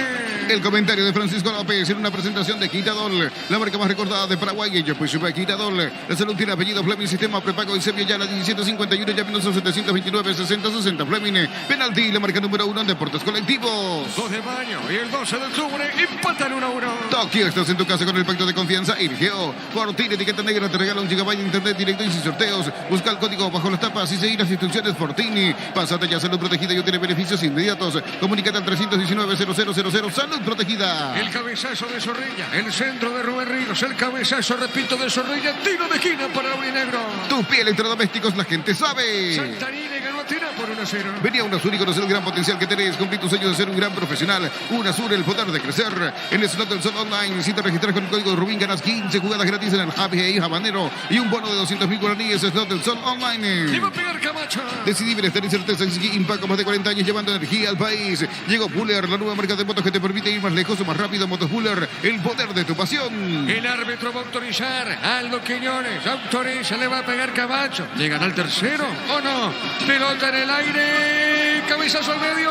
El comentario de Francisco López en una presentación de Quitadol, la marca más recordada de Paraguay. Ella pues sube a Quitadol. La salud tiene apellido Fleming, sistema prepago y Sevilla, la 1751, ya menos 729, 60, Fleming. Penalti, la marca número 1 en deportes colectivos. 2 de mayo y el 12 de octubre empatan 1-1. Tokio, estás en tu casa con el pacto de confianza. Irgeo, Fortín, etiqueta negra, te regala 1 GB de internet directo y sin sorteos. Busca el código bajo las tapas y seguir las instrucciones Fortini. Pásate ya, salud protegida y obtiene beneficios inmediatos. Comunícate al 319-0000, salud protegida. El cabezazo de Zorrilla, el centro de Rubén Ríos, el cabezazo, repito, de Zorrilla, tiro de esquina para el aurinegro. Tu piel electrodomésticos, la gente sabe. Santarini ganó a Tira por 1-0. Venía UNASUR y conocer el gran potencial que tenés. Cumplir tus sueños de ser un gran profesional. UNASUR, el poder de crecer. En el Slot del Sol Online, si te registras con el código Rubín, ganas 15 jugadas gratis en el Happy Habanero y un bono de 200.000 guaraníes. Slot del Sol Online. Le va a pegar Camacho. Decidí estar en certeza y Impact, más de 40 años llevando energía al país. Llegó Buller, la nueva marca de motos que te permite ir más lejos o más rápido. Motos Buller, el poder de tu pasión. El árbitro va a autorizar. Aldo Quiñones autoriza, le va a pegar Camacho. ¿Llegará al tercero o no? Pelota en el aire. Cabezazo al medio.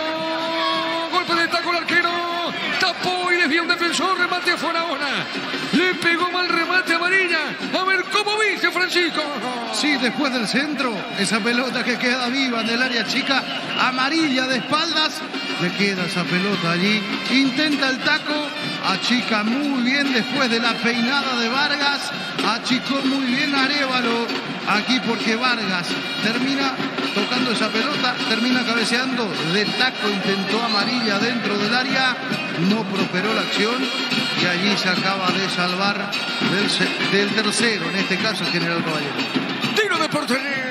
Golpe de taco al arquero. Tapó y desvió un defensor. Remate afuera ahora. Le pegó mal remate amarilla. A ver cómo viste, Francisco. Sí, después del centro, esa pelota que queda viva en el área chica, amarilla de espaldas, le queda esa pelota allí, intenta el taco, achica muy bien después de la peinada de Vargas, achicó muy bien Arévalo aquí porque Vargas termina tocando esa pelota, termina cabeceando de taco, intentó amarilla dentro del área, no prosperó la acción y allí se acaba de salvar del tercero, en este caso el General Caballero. Tiro de portería.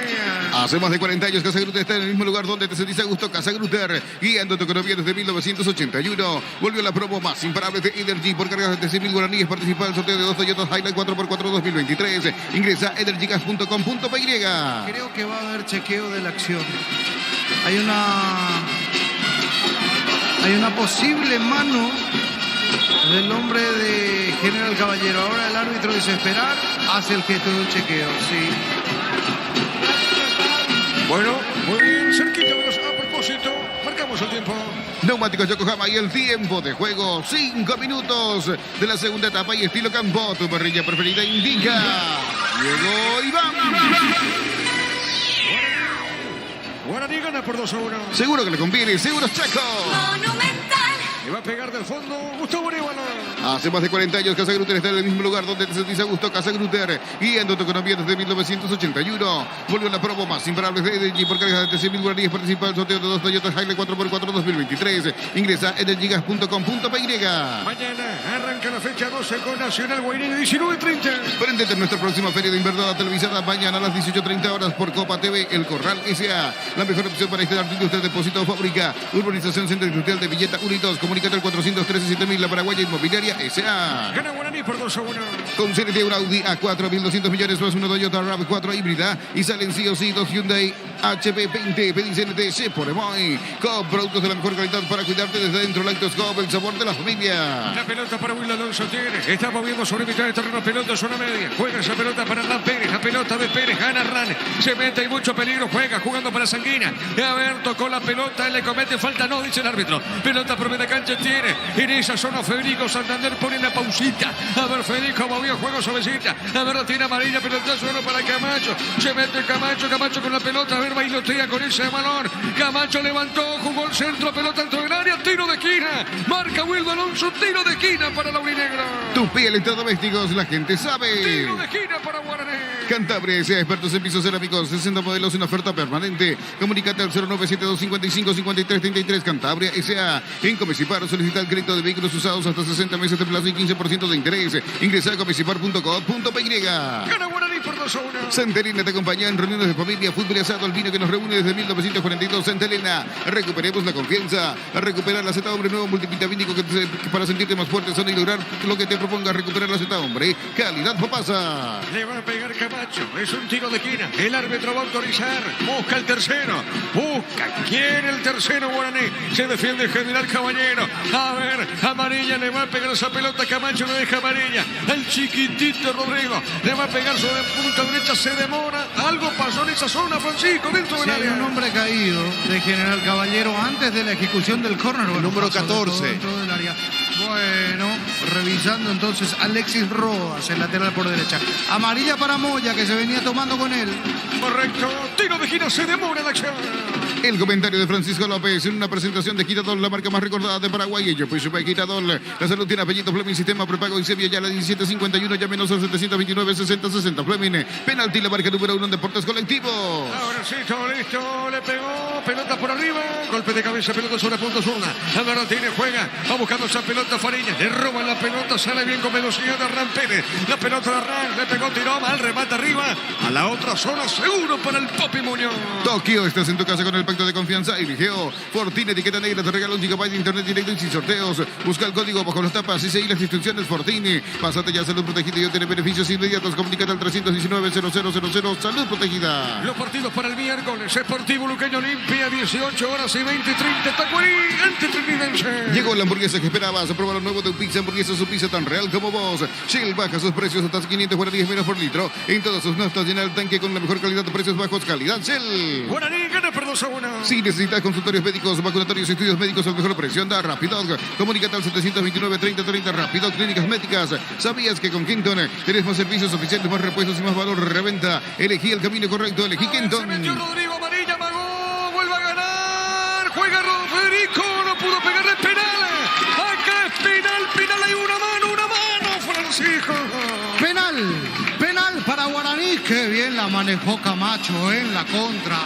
Hace más de 40 años Casa Grutter está en el mismo lugar donde te sentís a gusto. Casa Grutter, guiando tu economía desde 1981. Volvió la promo más imparable de Energy por cargas de 100.000 guaraníes. Participa en el sorteo de 2 Toyota Hilux 4x4 2023. Ingresa a energygas.com.py. Creo que va a haber chequeo de la acción. Hay una posible mano del hombre de General Caballero. Ahora el árbitro dice esperar, hace el gesto del chequeo, sí. Bueno, muy bien, cerquita de los... A propósito, marcamos el tiempo. Neumáticos Yokohama y el tiempo de juego, 5 minutos de la segunda etapa y estilo campo. Tu parrilla preferida indica. Llegó Iván. Guaraní gana por 2-1. Seguro que le conviene, Seguros Chaco. Monumental. Le va a pegar del fondo Gustavo Arevalo. Hace más de 40 años Casa Grutter está en el mismo lugar donde te sentís a gusto. Casa Grutter, guiando tu economía desde 1981. Volvió la promo más imparable de Energy por cargas de 100.000 guaraníes. Participa en el sorteo de 2 Toyota Hilux 4x4 2023. Ingresa en energygas.com.py. Mañana arranca la fecha 12 con Nacional Guaireño 19:30. Prendete en nuestra próxima feria de invernada televisada mañana a las 18:30 horas por Copa TV El Corral S.A. La mejor opción para instalar tu industria de depósito o fábrica. Urbanización Centro Industrial de Villeta Unidos. Comunícate al 413-7000. La Paraguaya Inmobiliaria S.A. Gana Guaraní por 2-1. Con CNT un Audi A4, 1.200 millones más una Toyota RAV4 híbrida. Y salen sí o sí 2 Hyundai HB20. Pedí CNT, se pone muy. Con productos de la mejor calidad para cuidarte desde dentro. Lactoscope, el sabor de la familia. La pelota para Will Alonso tiene. Está moviendo sobre mitad de terreno. Pelota zona media. Juega esa pelota para Hernán Pérez. La pelota de Pérez. Gana Hernán. Se mete y mucho peligro. Juega jugando para Sanguina. A ver, tocó la pelota. Le comete falta. No, dice el árbitro. Pelota por media cancha tiene. En esa zona Federico Santander pone la pausita. A ver, Federico movió juego suavecita. A ver, la tiene amarilla. Pelota solo para Camacho. Se mete Camacho. Camacho con la pelota. A ver, bailotea con ese balón. Camacho levantó. Jugó el centro. Pelota dentro del área. Tiro de esquina. Marca Wildo Alonso. Tiro de esquina para la Aurinegra. Tu piel electrodomésticos, la gente sabe. Tiro de esquina para Guaraní. Cantabria, sea expertos en pisos cerámicos, 60 modelos en oferta permanente. Comunícate al 0972555333. Cantabria S.A. En Comecipar, solicita el crédito de vehículos usados hasta 60 meses de plazo y 15% de interés. Ingresa a comecipar.com.py. Gana Guaraní por 2-1. Santa Elena te acompaña en reuniones de familia, fútbol y asado, el vino que nos reúne desde 1942. Santa Elena, recuperemos la confianza. A recuperar la Z Hombre nuevo multivitamínico para sentirte más fuerte, sano y lograr lo que te proponga. Recuperar la Z Hombre, calidad pasa. Le va a pegar Camacho, es un tiro de esquina. El árbitro va a autorizar. Busca el tercero. Quiere el tercero Guaraní. Se defiende el general Caballero. A ver, amarilla le va a pegar esa pelota. Camacho le deja amarilla. El chiquitito Rodrigo le va a pegar sobre punta derecha. Se demora. Algo pasó en esa zona, Francisco, dentro del Sí, hay área. un hombre caído de General Caballero antes de la ejecución del córner. Bueno, Número pasó 14. dentro del área. Bueno, revisando entonces Alexis Rodas, el lateral por derecha. Amarilla para Moya, que se venía tomando con él. Correcto. Tiro de esquina. Se demora la acción. El comentario de Francisco López en una presentación de Quitadol, la marca más recordada de Paraguay. Yo pues supe Quitadol. La salud tiene apellido Fleming, sistema prepago y Sevilla ya la 1751, ya menos al 729-60-60. Fleming, penalti, la marca número 1 en deportes colectivos. Ahora sí, todo listo, le pegó, pelota por arriba, golpe de cabeza, pelota sobre punto zurda. Ahora tiene, juega, va buscando esa pelota Fariña, le roba la pelota, sale bien con velocidad de Hernán Pérez. La pelota de Hernán, le pegó, tiró mal, remata arriba, a la otra zona, seguro para el Papi Muñoz. Tokio, estás en tu casa con el pacto de confianza. Eligeo Fortine, etiqueta negra, te regala 1 GB de internet directo y sin sorteos. Busca el código bajo las tapas y seguí las instrucciones Fortine. Pásate ya a Salud Protegida y obtiene beneficios inmediatos. Comunícate al 319-0000. Salud Protegida. Los partidos para el miércoles, Sportivo Luqueño Olimpia, 18 horas y 20:30, Tacuarí, ante Trinidad. Llegó la hamburguesa que esperabas. Prueba lo nuevo de Pizza Hamburguesa, su pizza tan real como vos. Shell baja sus precios hasta 500 guaraníes menos por litro. En todas sus naftas llena el tanque con la mejor calidad de precios bajos. Calidad Shell. Guaraní gana por 2-1. Si necesitas consultorios médicos, vacunatorios y estudios médicos al mejor precio, anda Rapidog. Comunícate al 729-3030. Rapidog Clínicas Médicas. ¿Sabías que con Kenton tenés más servicios oficiales, más repuestos y más valor? Reventa. Elegí el camino correcto. Elegí Se metió Kenton. Rodrigo, amarilla, Magó, vuelve a ganar. Juega Federico, no pudo pegarle penal. Acá es penal, hay una mano, Francisco. Penal para Guaraní. Qué bien la manejó Camacho en la contra.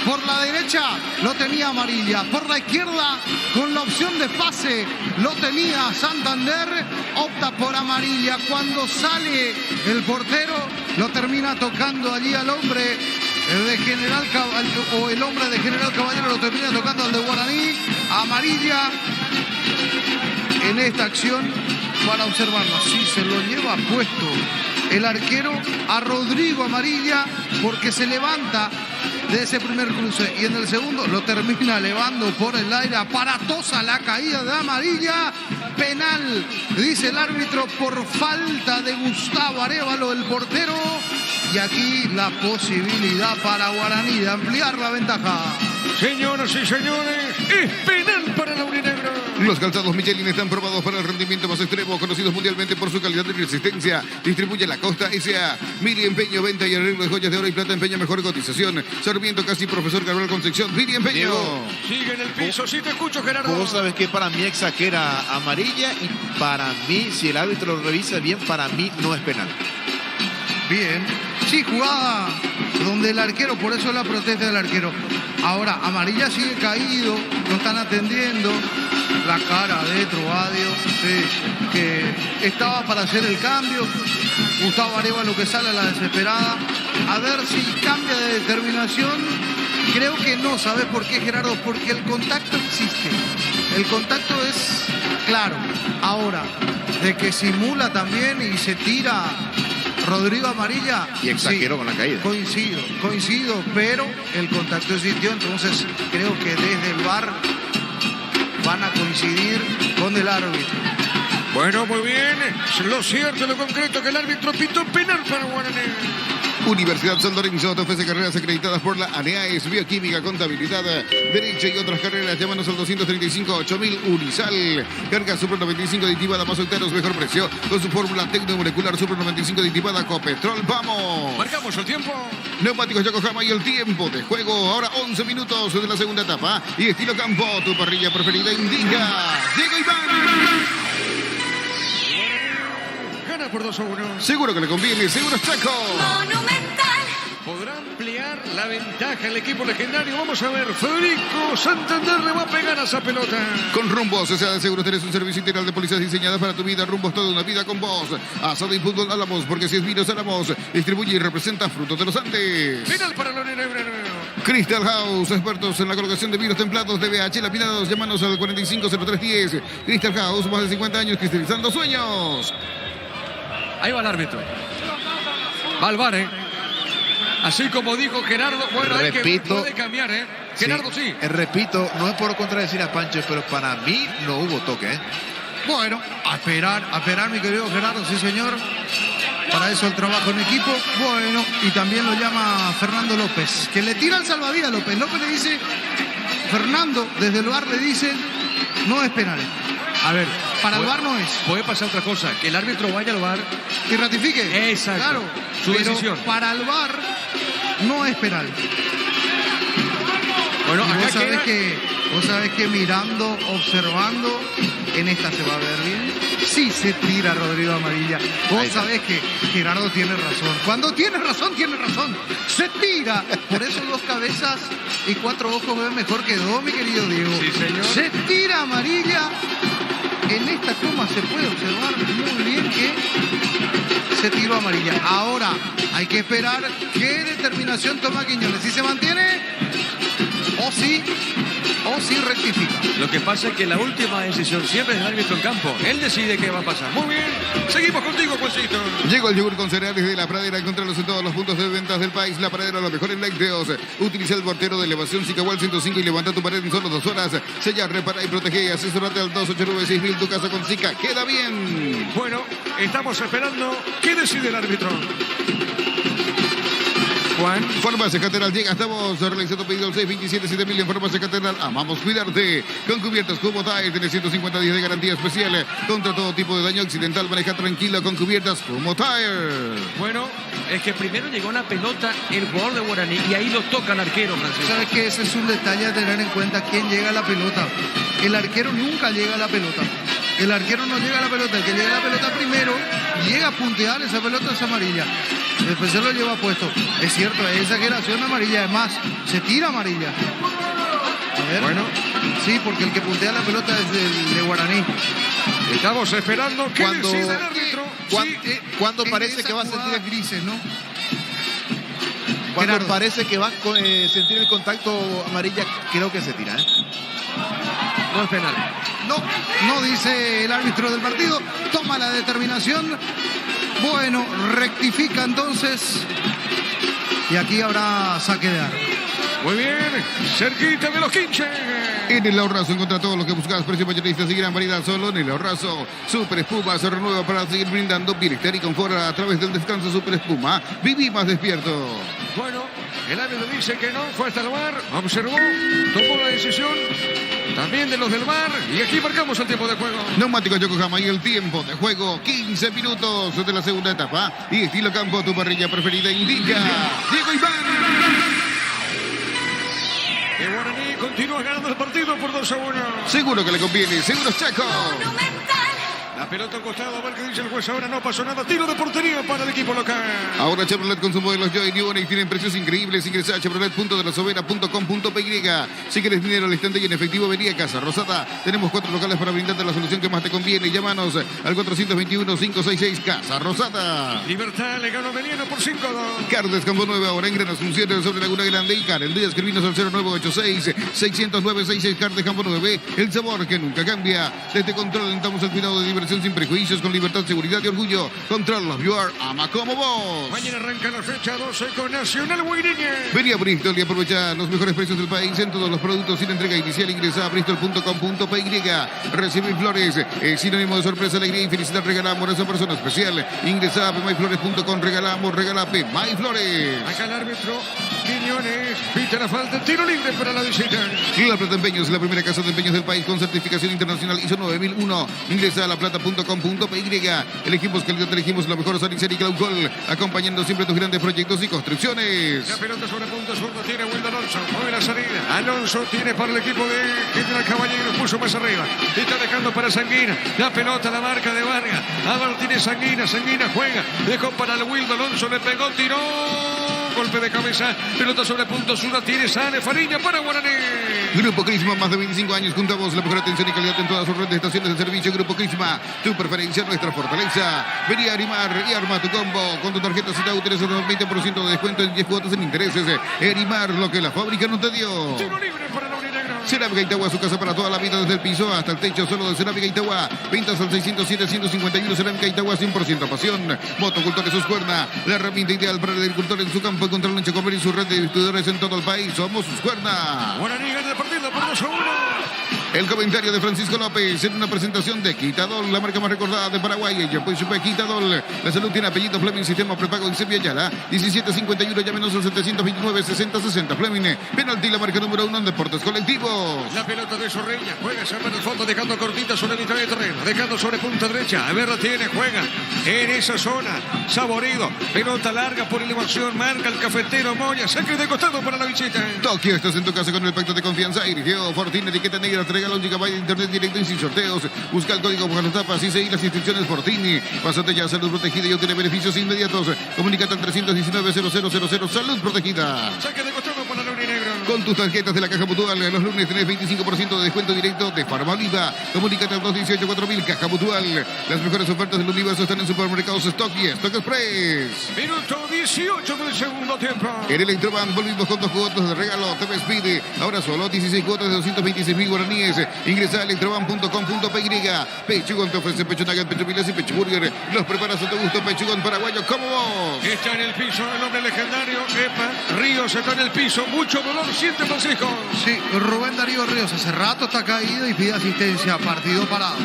Por la derecha lo tenía amarilla. Por la izquierda, con la opción de pase, lo tenía Santander. Opta por amarilla. Cuando sale el portero, lo termina tocando allí al hombre de General Caballero, o el hombre de General Caballero lo termina tocando al de Guaraní. Amarilla en esta acción para observarlo. Así se lo lleva puesto el arquero a Rodrigo, amarilla, porque se levanta de ese primer cruce. Y en el segundo lo termina elevando por el aire. Aparatosa la caída de amarilla. Penal, dice el árbitro, por falta de Gustavo Arévalo, el portero. Y aquí la posibilidad para Guaraní de ampliar la ventaja. Señoras y señores, es penal para la Urinegro. Los calzados Michelin están probados para el rendimiento más extremo, conocidos mundialmente por su calidad y resistencia. Distribuye La Costa S.A. Mili Empeño, venta y arreglo de joyas de oro y plata. Empeño, mejor cotización. Sarmiento Casi, Profesor Gabriel Concepción. Mili Empeño. Diego, Sigue en el piso, sí te escucho, Gerardo. vos sabés que para mí exagera amarilla y para mí, si el árbitro lo revisa bien, para mí no es penal. Bien. Sí, jugada donde el arquero, por eso la protesta del arquero. Ahora, amarilla sigue caído, no están atendiendo. La cara de Trovadio, que estaba para hacer el cambio. Gustavo Arévalo que sale a la desesperada. A ver si cambia de determinación. Creo que no, ¿sabes por qué, Gerardo? Porque el contacto existe. El contacto es claro. Ahora, de que simula también y se tira Rodrigo amarilla. Y exageró sí, con la caída. Coincido, pero el contacto existió, entonces creo que desde el VAR van a coincidir con el árbitro. Bueno, muy bien. Lo cierto, lo concreto, que el árbitro pitó penal para Guaraní. Universidad San Lorenzo te ofrece carreras acreditadas por la ANEAES, Bioquímica, Contabilidad, Derecho y otras carreras. Llámanos al 235-8000 Unisal. Carga Super 95 aditivada más octanos, mejor precio. Con su fórmula tecnomolecular Super 95 aditivada Copetrol. ¡Vamos! Marcamos el tiempo. Neumáticos Yokohama y el tiempo de juego. Ahora 11 minutos de la segunda etapa. Y estilo campo, tu parrilla preferida indica. Llega Iván. Gana por 2-1. Seguro que le conviene, seguro es Chaco. Monumental. Podrá ampliar la ventaja el equipo legendario. Vamos a ver. Federico Santander le va a pegar a esa pelota. Con Rumbos, o sea, de seguro tenés un servicio integral de policías diseñadas para tu vida. Rumbos, toda una vida con vos. Asado y fútbol Álamos, porque si es vinos Álamos. Distribuye y representa Frutos de los Andes. Penal para la Urinegro. Crystal House, expertos en la colocación de vinos templados de BH laminados. Llámanos al 450310. Crystal House, más de 50 años cristalizando sueños. Ahí va el árbitro. Va al VAR, Así como dijo Gerardo, bueno, hay que Repito. puede cambiar, Gerardo, sí. Repito, no es por contradecir a Pancho, pero para mí no hubo toque, Bueno, a esperar, mi querido Gerardo, sí señor. Para eso el trabajo en equipo. Bueno, y también lo llama Fernando López, que le tira al salvavidas a López. López le dice, Fernando, desde el VAR le dice, no es penal. A ver. Para el VAR no es. Puede pasar otra cosa, que el árbitro vaya al VAR. Y ratifique. Exacto. Claro. Su pero decisión. para el VAR no es penal. Bueno, Y acá vos sabés que mirando, observando, en esta se va a ver bien. Sí se tira Rodrigo amarilla. Vos sabés que Gerardo tiene razón. Cuando tiene razón, tiene razón. Se tira. Por eso 2 cabezas y 4 ojos ven mejor que 2, mi querido Diego. Sí, señor. Se tira amarilla. En esta toma se puede observar muy bien que se tiró amarilla. Ahora hay que esperar qué determinación toma Quiñones. Si se mantiene o si rectifica. Lo que pasa es que la última decisión siempre es del árbitro en campo. Él decide qué va a pasar. Muy bien. Seguimos contigo, Juancito. Llegó el yogur con cereales de La Pradera. Encontrarlos en todos los puntos de ventas del país. La Pradera, lo mejor en lácteos. Utiliza el mortero de elevación Sicahual 105 y levanta tu pared en solo 2 horas. Sella, repara y protege. Asesorate al 289-6000. Tu casa con Sica queda bien. Bueno, estamos esperando. ¿Qué decide el árbitro? Juan. Farmacia Catedral llega. Estamos realizando pedido al 627-7000 en Farmacia Catedral. Amamos cuidarte. Con cubiertas Cubo Tire. Tiene 150 días de garantía especial contra todo tipo de daño accidental. Maneja tranquilo con cubiertas Cubo Tire. Bueno, es que primero llegó la pelota, el jugador de Guaraní, y ahí lo toca el arquero, Francisco. ¿Sabes qué? Ese es un detalle a tener en cuenta. ¿Quién llega a la pelota? El arquero nunca llega a la pelota. El arquero no llega a la pelota. El que llega a la pelota primero llega a puntear esa pelota, es amarilla. Después se lo lleva puesto. Es cierto, es exageración amarilla. Además, se tira amarilla. A ver. Bueno. Sí, porque el que puntea la pelota es de Guaraní. Estamos esperando. ¿Qué Cuando- decide el árbitro? Cuando En parece esa que va a jugada sentir grises, ¿no? Cuando Gerardo. parece que va a sentir el contacto amarilla, creo que se tira, No es penal. No dice el árbitro del partido. Toma la determinación. Bueno, rectifica entonces. Y aquí habrá saque de arco. Muy bien, cerquita de los 15. En el Ahorrazo encontra todo lo que buscas, precios mayoristas y gran variedad solo en el Ahorrazo. Super Espuma se renueva para seguir brindando bienestar y confort a través del descanso. Super Espuma, viví más despierto. Bueno, el árbitro dice que no, fue hasta el VAR, observó, tomó la decisión también de los del VAR y aquí marcamos el tiempo de juego. Neumático Yokohama y el tiempo de juego, 15 minutos de la segunda etapa. Y estilo campo, tu parrilla preferida indica Diego Iván. El Guaraní continúa ganando el partido por 2-1. Seguro que le conviene, seguro Chaco. La pelota al costado, a ver qué dice el juez. Ahora no pasó nada. Tiro de portería para el equipo local. Ahora Chevrolet con su modelo Joy New Onix tienen precios increíbles. Ingresa a chevrolet.delasovera.com.py. Si quieres dinero al instante y en efectivo, vení a Casa Rosada. Tenemos 4 locales para brindarte la solución que más te conviene. Llámanos al 421-566 Casa Rosada. Libertad le ganó a Meliano por 5-2. Cardes Campo 9 ahora en Gran Asunción sobre Laguna Grande y Karen. Díaz escribinos al 0986-609-66 Cardes Campo 9. El sabor que nunca cambia. Desde Control alentamos el cuidado de diversión sin prejuicios, con libertad, seguridad y orgullo. Control of Your ama como vos. Mañana arranca la fecha 12 con Nacional Guaireña. Vení a Bristol y aprovecha los mejores precios del país en todos los productos sin entrega inicial. Ingresa a bristol.com.py. Recibe flores, sinónimo de sorpresa, alegría y felicidad. Regalamos a esa persona especial. Ingresa a pmayflores.com. Regalamos, regala Pmay Flores. Acá el árbitro Quiñones pita la falta, tiro libre para la visita. La Plata Empeños, la primera casa de empeños del país con certificación internacional ISO 9001. Ingresa a laplata.com.py. Elegimos calidad, elegimos lo mejor. Sonic y Glaucol, acompañando siempre tus grandes proyectos y construcciones. La pelota sobre punto zurdo tiene Wildo Alonso. Mueve la salida. Alonso tiene para el equipo de General Caballero. Puso más arriba. Está dejando para Sanguina. La pelota, la marca de Vargas. Ahora tiene Sanguina. Sanguina juega. Dejó para el Wildo Alonso. Le pegó, tiró. Golpe de cabeza. Pelota sobre punto zurdo. Tiene Sane Fariña para Guaraní. Grupo Crisma, más de 25 años. Juntamos la mejor atención y calidad en todas sus redes de estaciones de servicio. Grupo Crisma, tu preferencia, nuestra fortaleza. Vení a animar y arma tu combo. Con tu tarjeta Citau tienes un 20% de descuento en 10 cuotas en intereses. Erimar, lo que la fábrica no te dio. Tiro libre para la Uninegro. Cerámica Itagua, su casa para toda la vida, desde el piso hasta el techo, solo de Cerámica Itagua. Ventas al 607-151. Cerámica Itagua, 100% pasión. Motocultores Suscuerna, la herramienta ideal para el agricultor en su campo. Encontrar en Chacomer y su red de distribuidores en todo el país. Somos Suscuerna. Guaraní gana el partido por 2-1. El comentario de Francisco López en una presentación de Quitadol, la marca más recordada de Paraguay. Ya pues supe Quitadol. La salud tiene apellido Fleming, sistema prepago en Sepia Ayala. 1751, llámenos al 729-6060. Fleming, penalti, la marca número 1 en deportes colectivos. La pelota de Zorreña, juega sobre el fondo, dejando cortita sobre mitad de terreno, dejando sobre punta derecha. A ver, la tiene, juega en esa zona. Saborido, pelota larga por elevación, marca el cafetero Moya, saque de costado para la visita. Tokio, estás en tu casa con el pacto de confianza. Dirigió Fortín, etiqueta negra, regala un gigabyte de internet directo y sin sorteos. Busca el código para las tapas y seguir las instrucciones Fortini. Pásate ya a Salud Protegida y obtiene beneficios inmediatos. Comunícate al 319-0000. Salud Protegida. Saque de costado para la Uninegro. Con tus tarjetas de la Caja Mutual, los lunes tenés 25% de descuento directo de Farma Oliva. Comunícate al 218-4000, Caja Mutual. Las mejores ofertas del universo están en supermercados Stock y Stock Express. Minuto 18 del segundo tiempo. En Electroban volvimos con 2 cuotas de regalo. TV Speed, ahora solo 16 cuotas de 226.000 guaraníes. Ingresa a electroban.com.py. Pechugón te ofrece pecho nugget, pecho pilas y pecho burger. Los preparas a tu gusto, Pechugón paraguayo como vos. Está en el piso el hombre legendario, Epa Ríos está en el piso. Mucho dolor siente Francisco. Sí, Rubén Darío Ríos hace rato está caído y pide asistencia. Partido parado.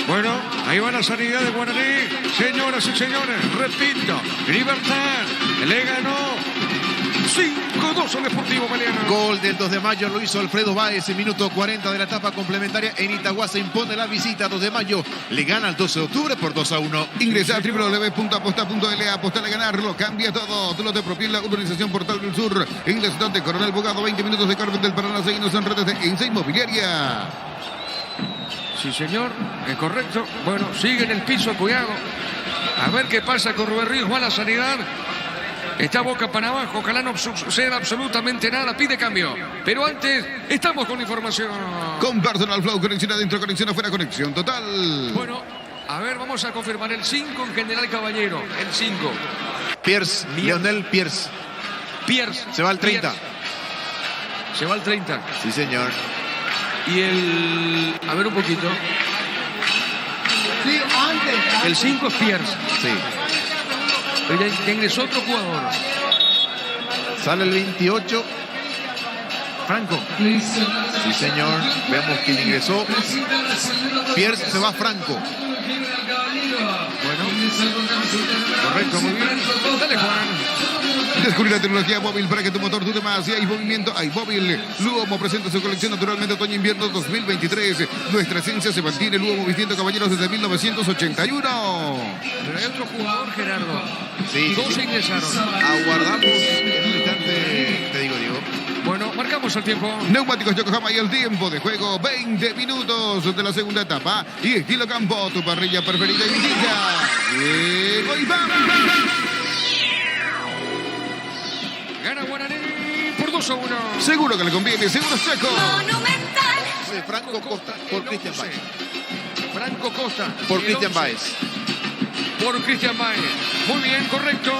Bueno, ahí va la salida de Guaraní. Señoras y señores, repito, Libertad le ganó 5-2 al Deportivo Meliano. Gol del 2 de mayo lo hizo Alfredo Báez en minuto 40 de la etapa complementaria. En Itagua se impone la visita. 2 de mayo le gana el 12 de octubre por 2-1. Ingresa a www.aposta.l. Apostar a ganar, lo cambia todo. Tú lo te propia en la urbanización Portal del Sur. En la ciudad de Coronel Bogado, 20 minutos de Carmen del Paraná. Seguimos en redes de Ensa Inmobiliaria. Sí, señor, es correcto. Bueno, sigue en el piso, cuidado. A ver qué pasa con Rubén Ríos. Va a la sanidad. Está boca para abajo. Ojalá no suceda absolutamente nada. Pide cambio. Pero antes, estamos con información. Con Personal Flow, conexión adentro, conexión afuera, conexión total. Bueno, a ver, vamos a confirmar el 5 en General Caballero. El 5. Pierce, Lionel Pierce. Pierce. Se va al 30. Pierce. Se va al 30. Sí, señor. Y el... A ver un poquito. Sí, antes. El 5 es Pierce. Sí. Pero ya ingresó otro jugador. Sale el 28. Franco. Sí, señor. Veamos quién ingresó. Pierce, se va Franco. Bueno. Correcto, muy bien. Dale, Juan. Descubrir la tecnología móvil para que tu motor dure más. Si hay movimiento, hay móvil. Luomo presenta su colección naturalmente otoño-invierno 2023. Nuestra esencia se mantiene. Luomo vistiendo caballeros desde 1981. Pero hay otro jugador, Gerardo. Sí, Dos sí. ingresaron. Aguardamos en un instante, te digo, Diego. Bueno, marcamos el tiempo. Neumáticos Yokohama y el tiempo de juego, 20 minutos de la segunda etapa. Y estilo campo, tu parrilla preferida indica. Diego Iván. Gana Guaraní por 2-1. Seguro que le conviene, seguro Checo. Monumental. Franco Costa por Cristian Baez. Franco Costa. Por El Cristian 11. Baez. Por Cristian Baez. Muy bien, correcto.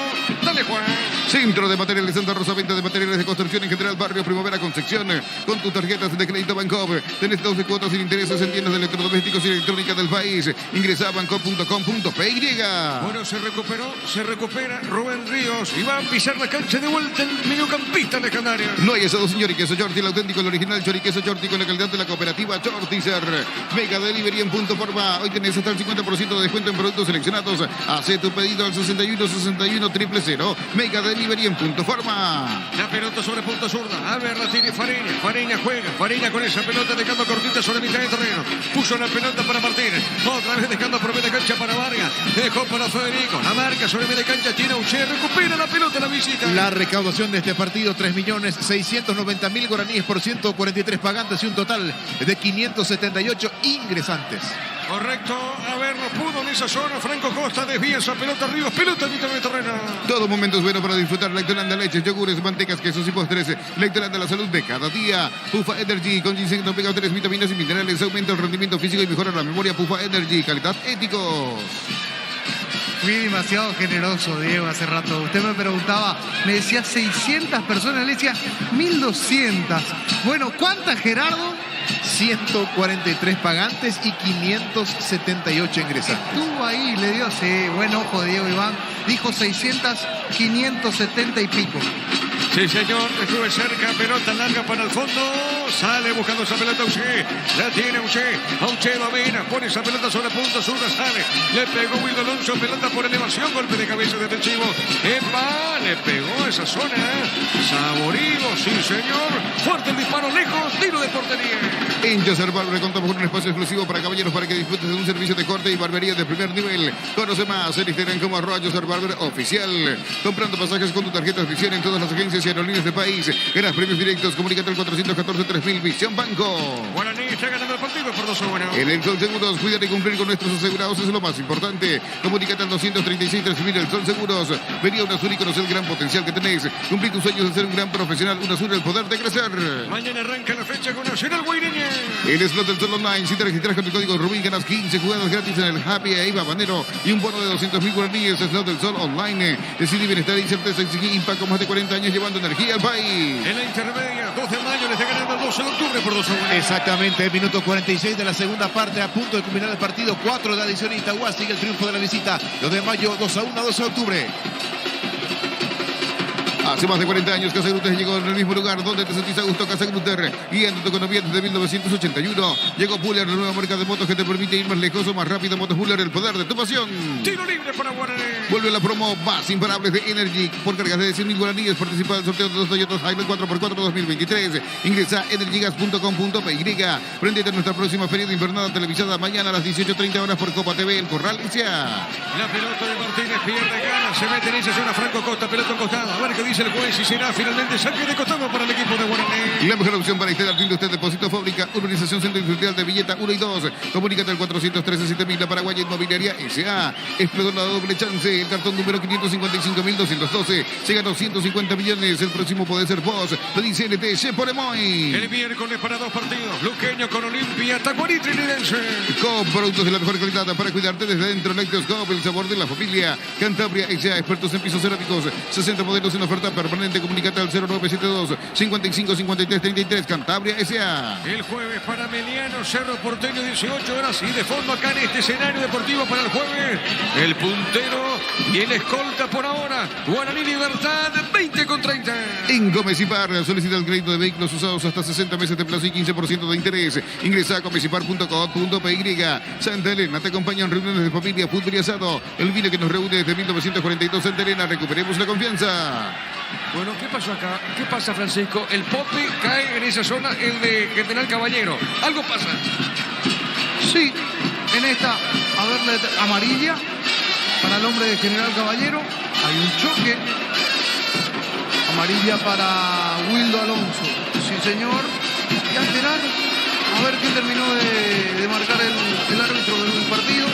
Dale, Juan. Centro de Materiales Santa Rosa, venta de materiales de construcción en general, barrio Primavera Concepción. Con tus tarjetas de crédito Bancop. Tenés 12 cuotas sin intereses en tiendas de electrodomésticos y electrónica del país. Ingresa a bancop.com.py. Bueno, se recupera Rubén Ríos y va a pisar la cancha de vuelta el mediocampista legendario. No hay asado, señor, y queso Chorti, el auténtico, el original choriqueso Chorti con la calidad de la cooperativa Chortizer. Mega Delivery en punto forma. Hoy tenés hasta el 50% de descuento en productos seleccionados. Hace tu pedido al 61 61 000. Mega Delivery en punto forma. La pelota sobre punta zurda. A ver, la tiene Fareña. Fareña juega. Fareña con esa pelota dejando cortita sobre mitad de terreno. Puso la pelota para Martínez. Otra vez dejando por media cancha para Vargas. Dejó para Federico. La marca sobre media cancha. Tiene Auché. Recupera la pelota la visita. La recaudación de este partido, 3.690.000 guaraníes por 143 pagantes y un total de 578 ingresantes. Correcto. A ver, no pudo en esa zona. Franco Costa desvía esa pelota arriba. Pelota en mitad de terreno. Todo momento es bueno para disfrutar Lactolanda, leches, yogures, mantecas, quesos y postres. Lactolanda, la salud de cada día. Pufa Energy con ginseng, omega 3, vitaminas y minerales. Aumenta el rendimiento físico y mejora la memoria. Pufa Energy, calidad ético. Fui demasiado generoso, Diego, hace rato. Usted me preguntaba, me decía 600 personas, le decía 1.200. Bueno, ¿cuántas, Gerardo? 143 pagantes y 578 ingresantes. Estuvo ahí, le dio, sí, buen ojo, Diego Iván. Dijo 600, 570 y pico. Sí, señor, estuve cerca, pelota larga para el fondo, sale buscando esa pelota Auché, la tiene Auché, Auché domina, pone esa pelota sobre punta zurda, sale, le pegó Wildo Alonso, pelota por elevación, golpe de cabeza defensivo, ¡epa! Le pegó esa zona, Saborido, sí señor, fuerte el disparo lejos, tiro de portería. En Yoser Barber contamos con un espacio exclusivo para caballeros para que disfrutes de un servicio de corte y barbería de primer nivel. Conoce más en Instagram como @Yoser Barber Oficial. Comprando pasajes con tu tarjeta oficial en todas las agencias y aerolíneas del país. Ganas premios directos. Comunícate al 414-3000 Visión Banco. Guaraní está ganando el partido por 2-1. En el Sol Seguros, cuidar y cumplir con nuestros asegurados es lo más importante. Comunícate al 236-3000 El Sol Seguros. Vení a UNASUR y conocer el gran potencial que tenés. Cumplir tus sueños de ser un gran profesional. UNASUR, el poder de crecer. Mañana arranca la fecha con Nacional Guaireña. El slot del Sol Online, si te registras con el código Rubín, ganas 15 jugadas gratis en el Happy e Iba Banero y un bono de 200.000 guaraníes. Slot del Sol Online. Decide bienestar y certeza. Exigir Impact con más de 40 años llevando energía al país. En la intermedia, 2 de mayo, le está ganando el 12 de octubre por 2-1. Exactamente, minuto 46 de la segunda parte, a punto de culminar el partido. 4 de adición y Itagua sigue el triunfo de la visita. 2 de mayo, 2-1, 12 de octubre. Hace más de 40 años Casagruter llegó en el mismo lugar donde te sentís a gusto. Casagruter, guiando tu economía desde 1981. Llegó Puller, la nueva marca de motos que te permite ir más lejos o más rápido. Motos Puller, el poder de tu pasión. Tiro libre para Guaraní. Vuelve la promo más imparables de Energy. Por cargas de 100.000 guaraníes, participa del sorteo de 2 Toyota Hilux 4x4 2023. Ingresa a energygas.com.py. Prendete a nuestra próxima feria de invernada televisada mañana a las 18:30 horas por Copa TV, El Corral Licea. La pelota de Martínez pierde ganas. Se mete en esa zona Franco Costa, pelota encostada. A ver qué dice el juez y será finalmente saque de costado para el equipo de Guaraní. La mejor opción para instalar fin de usted, depósito fábrica, urbanización centro industrial de Villeta 1 y 2. Comunícate al 413-7000, la Paraguaya Inmobiliaria S.A. Explotó la doble chance. El cartón número 555.212. Se ganó 150 millones. El próximo puede ser vos. Lo dice LTC por Emoy. El miércoles para 2 partidos. Luqueño con Olimpia, Tacuarí Trinidense. Con productos de la mejor calidad para cuidarte desde dentro. Electroscope, el sabor de la familia. Cantabria S.A. Expertos en pisos cerámicos. 60 modelos en oferta oferta permanente. Comunícate al 0972 55 53 33. Cantabria S.A. El jueves para Meliano, Cerro Porteño, 18 horas. Y de fondo acá en este escenario deportivo para el jueves, el puntero y el escolta por ahora, Guaraní Libertad, 20,30. En Comecipar, solicita el crédito de vehículos usados hasta 60 meses de plazo y 15% de interés. Ingresa a comecipar.com.py. Santa Elena te acompaña en reuniones de familia, fútbol y asado. El vino que nos reúne desde 1942. Santa Elena, recuperemos la confianza. Bueno, ¿qué pasó acá? ¿Qué pasa, Francisco? El Pope cae en esa zona, el de General Caballero. Algo pasa. Sí, en esta, a verle amarilla para el hombre de General Caballero. Hay un choque. Amarilla para Wildo Alonso. Sí, señor. Y al penal, a ver quién terminó de marcar el árbitro del partido.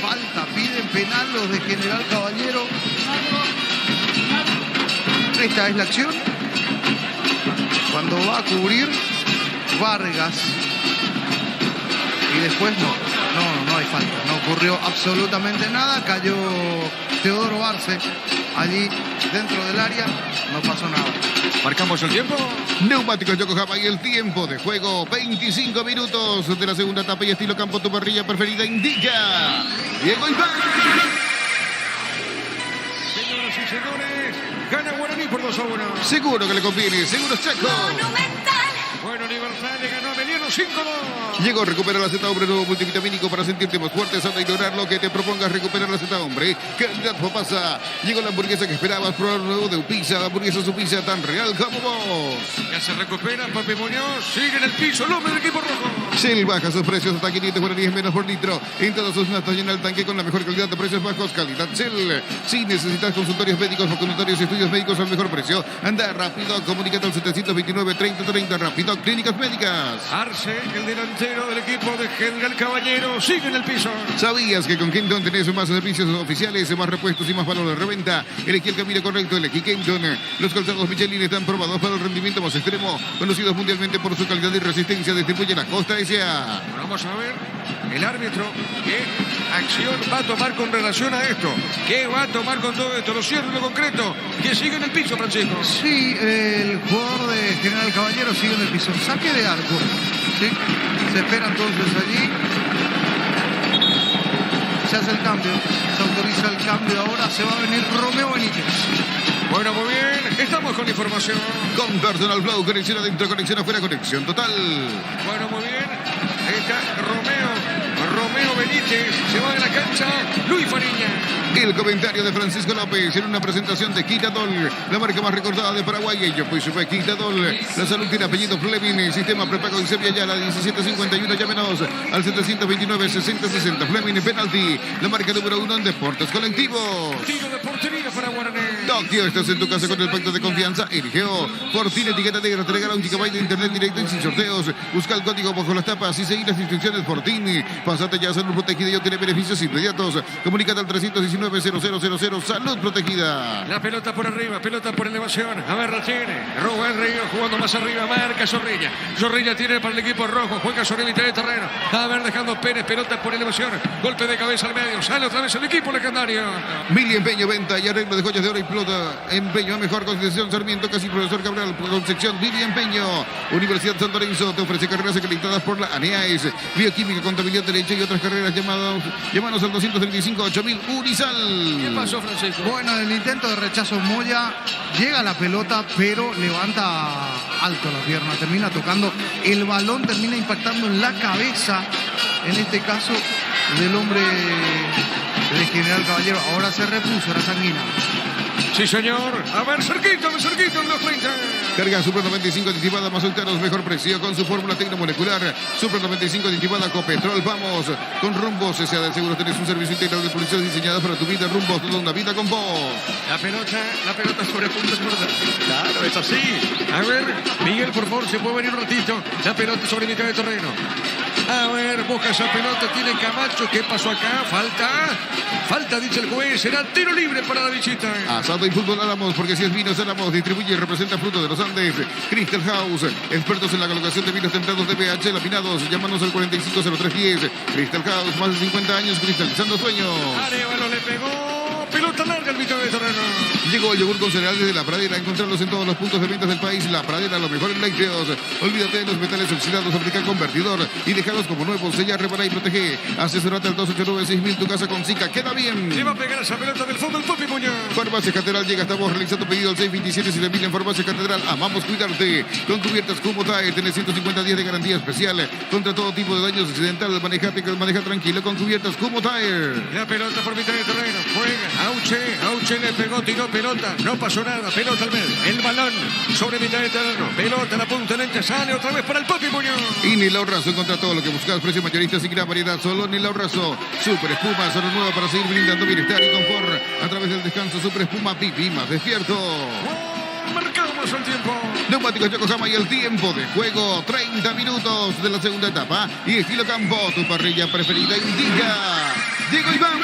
Falta, piden penal los de General Caballero. Esta es la acción. Cuando va a cubrir Vargas. Y después no hay falta. No ocurrió absolutamente nada. Cayó Teodoro Arce allí dentro del área. No pasó nada. Marcamos el tiempo. Neumáticos Yokohama y el tiempo de juego. 25 minutos de la segunda etapa y estilo campo. Tu parrilla preferida indica Diego Iván. Señoras y señores, gana Guaraní por 2-1. Seguro que le conviene. Seguro Chaco. Monumental. Bueno, Libertad le ganó a Meliano 5-2. Llegó, recupera la Z Hombre, nuevo multivitamínico para sentirte más fuerte, sano, ignorar lo que te propongas, recuperar la Z Hombre. Calidad pasa. Llegó la hamburguesa que esperabas, probar nuevo de Upisa, hamburguesa su pizza tan real como vos. Ya se recupera Papi Muñoz, sigue en el piso el hombre del equipo rojo. Shell baja sus precios hasta 500 guaraníes menos por litro. En todos sus natos llena el tanque con la mejor calidad de precios bajos. Calidad Shell. Si necesitas consultorios médicos o consultorios y estudios médicos al mejor precio, anda rápido, comunícate al 729-3030 rápido. Clínicas Médicas. Arce, el delantero del equipo de General Caballero, sigue en el piso. ¿Sabías que con Kenton tenés más servicios oficiales, más repuestos y más valor de reventa? Elegí el camino correcto, elegí Kenton. Los calzados Michelin están probados para el rendimiento más extremo, conocidos mundialmente por su calidad y resistencia. Distribuye la Costa S.A. Vamos a ver el árbitro qué acción va a tomar con relación a esto. ¿Qué va a tomar con todo esto? Lo cierto y lo concreto, que sigue en el piso, Francisco. Sí, el jugador de General Caballero sigue en el piso. Saque de arco. ¿Sí? Se espera entonces allí. Se hace el cambio. Se autoriza el cambio ahora. Se va a venir Romeo Benítez. Bueno, muy bien. Estamos con información. Con Personal Flow, conexión adentro, conexión afuera, conexión total. Bueno, muy bien. Ahí está Romeo Benítez. Se va de la cancha Luis Fariña. El comentario de Francisco López en una presentación de Quitadol, la marca más recordada de Paraguay. Ello pues fue Quitadol. La salud tiene apellido Fleming. El sistema prepago y Sevilla ya la 1751. Llámenos al 729-6060. Fleming Penalty. La marca número 1 en deportes colectivos. Tiro de portería para Guaraní. Tokio, estás en tu casa con el pacto de confianza. Eligeo. Fortín, etiqueta negra. Te regala un gigabyte de internet directo y sin sorteos. Busca el código bajo las tapas y seguir las instrucciones Fortín. Pasate ya a Salud Protegida y obtiene beneficios inmediatos. Comunícate al 319-0000. Salud Protegida. La pelota por arriba, pelota por elevación. A ver, la tiene. Rubén Río jugando más arriba. Marca Zorrilla. Zorrilla tiene para el equipo rojo. Juega sobre mitad de terreno. A ver, dejando Pérez. Pelota por elevación. Golpe de cabeza al medio. Sale otra vez el equipo legendario. Mili Empeño, venta y arreglo de joyas de oro y plata. Empeño a mejor Concepción Sarmiento, casi profesor Cabral. Concepción Mili Empeño. Universidad San Lorenzo te ofrece carreras acreditadas por la ANEAES. Bioquímica, contabilidad, derecho y otras carreras. Llámanos al 235-8000 Unisal. ¿Qué pasó, Francisco? Bueno, en el intento de rechazo Moya llega la pelota, pero levanta alto la pierna, termina tocando el balón, termina impactando en la cabeza, en este caso del hombre de General Caballero. Ahora se repuso, era Sanguina. Sí, señor. A ver, cerquito en los 30. Carga Super 95 aditivada más ultranos, mejor precio con su fórmula tecnomolecular. Super 95 aditivada Copetrol. Vamos con Rumbos S.A. de Seguros. Tenés un servicio integral de publicidad diseñada para tu vida. Rumbos, toda una vida con vos. La pelota sobre punta izquierda. Claro, es así. A ver, Miguel, por favor, se puede venir un ratito. La pelota sobre mitad de terreno. A ver, busca esa pelota, tiene Camacho. ¿Qué pasó acá? Falta, dice el juez. Será tiro libre para la visita. Asado y fútbol Álamos, porque si es vinos Álamos, distribuye y representa fruto de los Andes. Crystal House, expertos en la colocación de vinos templados de pH laminados. Llámanos al 450310. Crystal House, más de 50 años cristalizando sueños. Arevalo le pegó. pelota larga al mitad de terreno. Llegó el yogur con cereales de La Pradera. Encontrarlos en todos los puntos de ventas del país. La Pradera, lo mejor en lácteos. Olvídate de los metales oxidados. Aplica convertidor y déjalos como nuevos. Sella, repara y protege. Asesorate al 289-6000. Tu casa con Zika. Queda bien. Le va a pegar esa pelota del fondo el Papi Muñoz. Farmacia Catedral llega. Estamos realizando pedido al 627-7000 en Farmacia Catedral. Amamos cuidarte. Con cubiertas como TAE. Tenés 150 días de garantía especial contra todo tipo de daños accidentales. Maneja tranquilo con cubiertas como TAE. La pelota por mitad de terreno. Juega. Auche le pegó, tiró pelota. No pasó nada. Pelota al medio. El balón sobre mitad de terreno. Pelota a la punta derecha. Sale otra vez para el Papi Muñoz. Y Nilao Razo encontra todo lo que buscas. Precios mayoristas y gran variedad. Solo Nilao Razo. Super Espuma. Solo nueva para seguir brindando bienestar y confort a través del descanso. Super Espuma. Pipi más despierto. Marcamos el tiempo. Neumáticos Yokohama y el tiempo de juego. 30 minutos de la segunda etapa. Y estilo campo. Tu parrilla preferida indica. Diego Iván.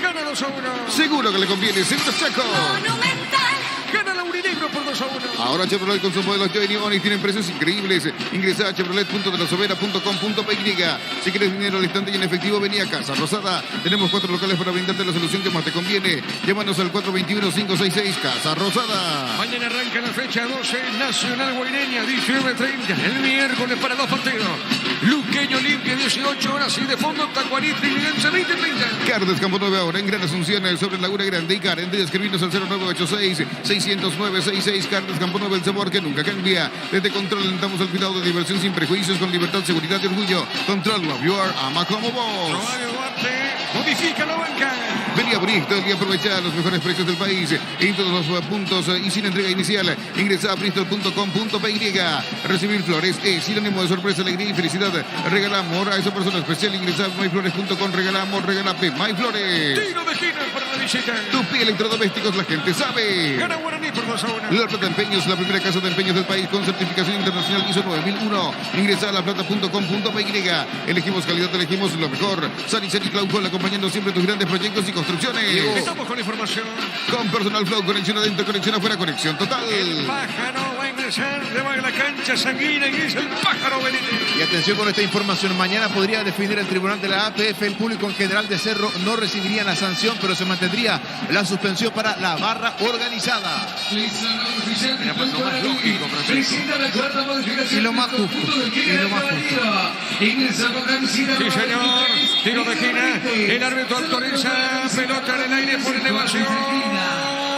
Gana 2-1. Seguro que le conviene. Seguro Chaco. Monumental. Gana la Urinegro por 2-1. Ahora Chevrolet con sus modelos Joy y Onix tienen precios increíbles. Ingresa a chevrolet.delasovera.com.py. Si quieres dinero al instante y en efectivo, vení a Casa Rosada. Tenemos 4 locales para brindarte la solución que más te conviene. Llámanos al 421-566 Casa Rosada. Mañana arranca la fecha 12, Nacional Guaireña, 19:30. El miércoles para 2 partidos. Luqueño Olimpia, 18 horas y de fondo Tacuarí Trinidad, 20:30. Cardes Campo 9 ahora en Gran Asunción, sobre Laguna Grande y Karen. Escribirnos al 0986-609-66. Cardes Campo 9, el sabor que nunca cambia. Desde Control alentamos al cuidado de diversión sin prejuicios, con libertad, seguridad y orgullo. Control Love Your, ama como vos. Romario Duarte modifica la banca. Vení a Bristol y aprovecha los mejores precios del país en todos los puntos y sin entrega inicial. Ingresa a bristol.com.py. Recibir flores es sinónimo de sorpresa, alegría y felicidad. Regala amor a esa persona especial. Ingresa a myflores.com. Regala amor, regala MyFlores. Tiro de esquina para la visita. Tupi Electrodomésticos, la gente sabe. Gana Guaraní por 2-1. La Plata Empeños, la primera casa de empeños del país con certificación internacional ISO 9001. Ingresa a laplata.com.py. Elegimos calidad, elegimos lo mejor. Sani Claucol, acompañando siempre tus grandes proyectos y construcciones. Estamos con información. Con Personal Flow, conexión adentro, conexión afuera, conexión total. El pájaro va a ingresar debajo de la cancha sanguínea y es el pájaro Benítez. Y atención con esta información. Mañana podría definir el tribunal de la APF. El público en general de Cerro no recibiría la sanción, pero se mantendría la suspensión para la barra organizada. Era pues lo más lógico, Francisco. Y lo más justo. Sí, señor. Tiro de esquina. El árbitro autoriza. Pelota en el aire por elevación.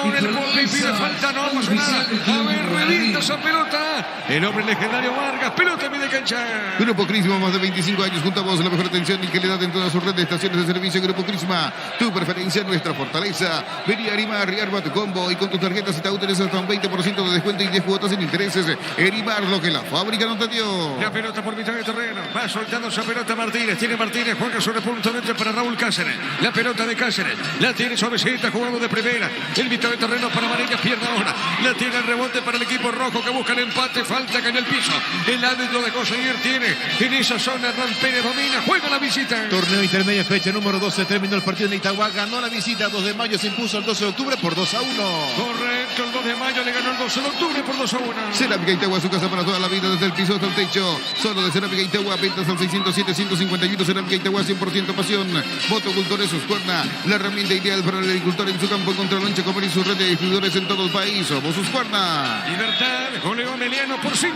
El golpe pide falta, no pasa nada. A ver, revienta esa pelota. El hombre legendario Vargas, pelota en media cancha. Grupo Crisma, más de 25 años junto a vos, la mejor atención y calidad en toda su red de estaciones de servicio. Grupo Crisma, tu preferencia, nuestra fortaleza. Vení a Erimar y arma tu combo y con tus tarjetas y te tenés hasta un 20% de descuento y 10 cuotas sin intereses. Erimar, lo que la fábrica no te dio. La pelota por mitad de terreno. Va soltando esa pelota Martínez. Tiene Martínez, juega sobre punto dentro para Raúl Cáceres. La pelota de Cáceres. La tiene suavecita, jugando de primera. El mitad de terreno para Varela, pierde ahora. La tiene el rebote para el equipo rojo que busca el empate. Falta que en el piso. El árbitro de conseguir tiene en esa zona. Hernán Pérez domina, juega la visita. Torneo intermedio, fecha número 12. Terminó el partido en Itagua. Ganó la visita. 2 de mayo se impuso el 12 de octubre por 2-1. Correcto, el 2 de mayo le ganó el 12 de octubre por 2-1. Cerámica Itagua, su casa para toda la vida, desde el piso hasta el techo. Solo de Cerámica Itagua, ventas al 607-151. Cerámica Itagua, 100% pasión. Motocultores Suscuerna, la herramienta ideal para el agricultor en su campo contra Loncha Comer y su red de distribuidores en todo el país. Somos Suscuerna. Libertad, goleó Meliano por 5-2.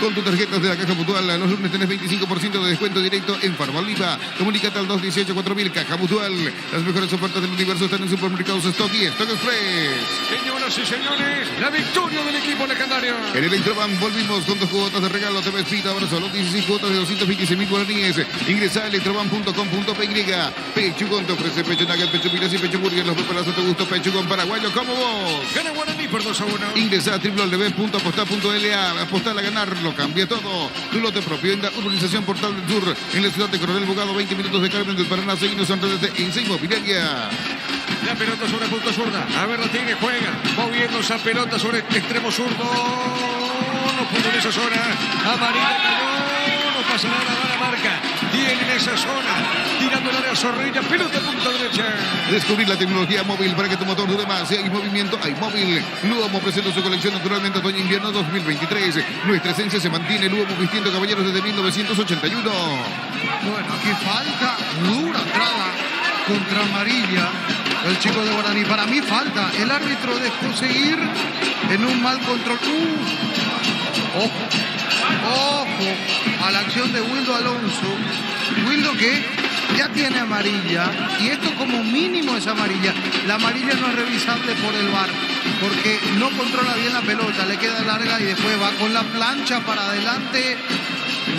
Con tus tarjetas de la Caja Mutual, los lunes tenés 25% de descuento directo en Farmaliva. Comunícate al 218-4000, Caja Mutual. Las mejores ofertas del universo están en supermercados Stock y Stock Express. Señoras y señores, la victoria del equipo legendario. En Electroban volvimos con 2 cuotas de regalo. Te ves pita, ahora solo 16 cuotas de 226.000 guaraníes. Ingresa a electroban.com.py. Pechugón te ofrece pecho nugget, pecho pilas y pecho burger. Los preparas a tu gusto. Pechugón paraguayo como vos. Gana Guaraní por 2-1. Ingresa a www.apostar.la. Apostar a ganar lo cambia todo. Tu lote propio en la urbanización Portal del Sur. En la ciudad de Coronel Bogado, 20 minutos de Carmen del Paraná. Seguimos antes de Ense Inmobiliaria. La pelota sobre punta zurda. A ver, la tiene, juega. Moviendo esa pelota sobre el extremo zurdo. No pudo en esa zona. Amarilla cayó. No pasa nada, va la marca. Tiene en esa zona. Tirando el área Zorrilla. Pelota punta derecha. Descubrir la tecnología móvil para que tu motor dure más. Si hay movimiento, hay móvil. Luomo presenta su colección naturalmente otoño-invierno 2023. Nuestra esencia se mantiene. Luomo vistiendo caballeros desde 1981. Bueno, aquí falta dura entrada contra amarilla el chico de Guaraní. Para mí falta. El árbitro dejó seguir en un mal control. Ojo a la acción de Wildo Alonso. Wildo que ya tiene amarilla, y esto como mínimo es amarilla. La amarilla no es revisable por el VAR porque no controla bien la pelota, le queda larga y después va con la plancha para adelante.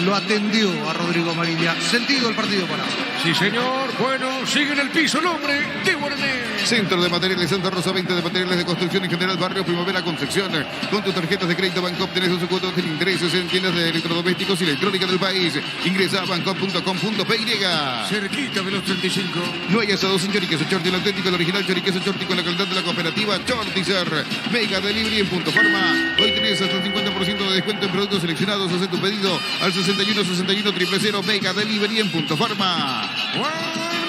Lo atendió a Rodrigo Amarilla. Sentido el partido para. Sí, señor. Bueno, sigue en el piso el hombre de Guaraní. Centro de Materiales Santa Rosa, 20 de materiales de construcción en general, Barrio Primavera, Concepción. Con tus tarjetas de crédito Bancop tenés un cuota de intereses en tiendas de electrodomésticos y electrónica del país. Ingresa a bancop.com.py. Cerquita de los 35. No hay asados en choriqueso Chorti, el auténtico, el original choriqueso Chorti con la calidad de la cooperativa Chortizer. Mega Delivery en Punto Farma. Hoy tenés hasta el 50% de descuento en productos seleccionados. Haz tu pedido al 61 61 000 Mega Delivery en Punto Farma.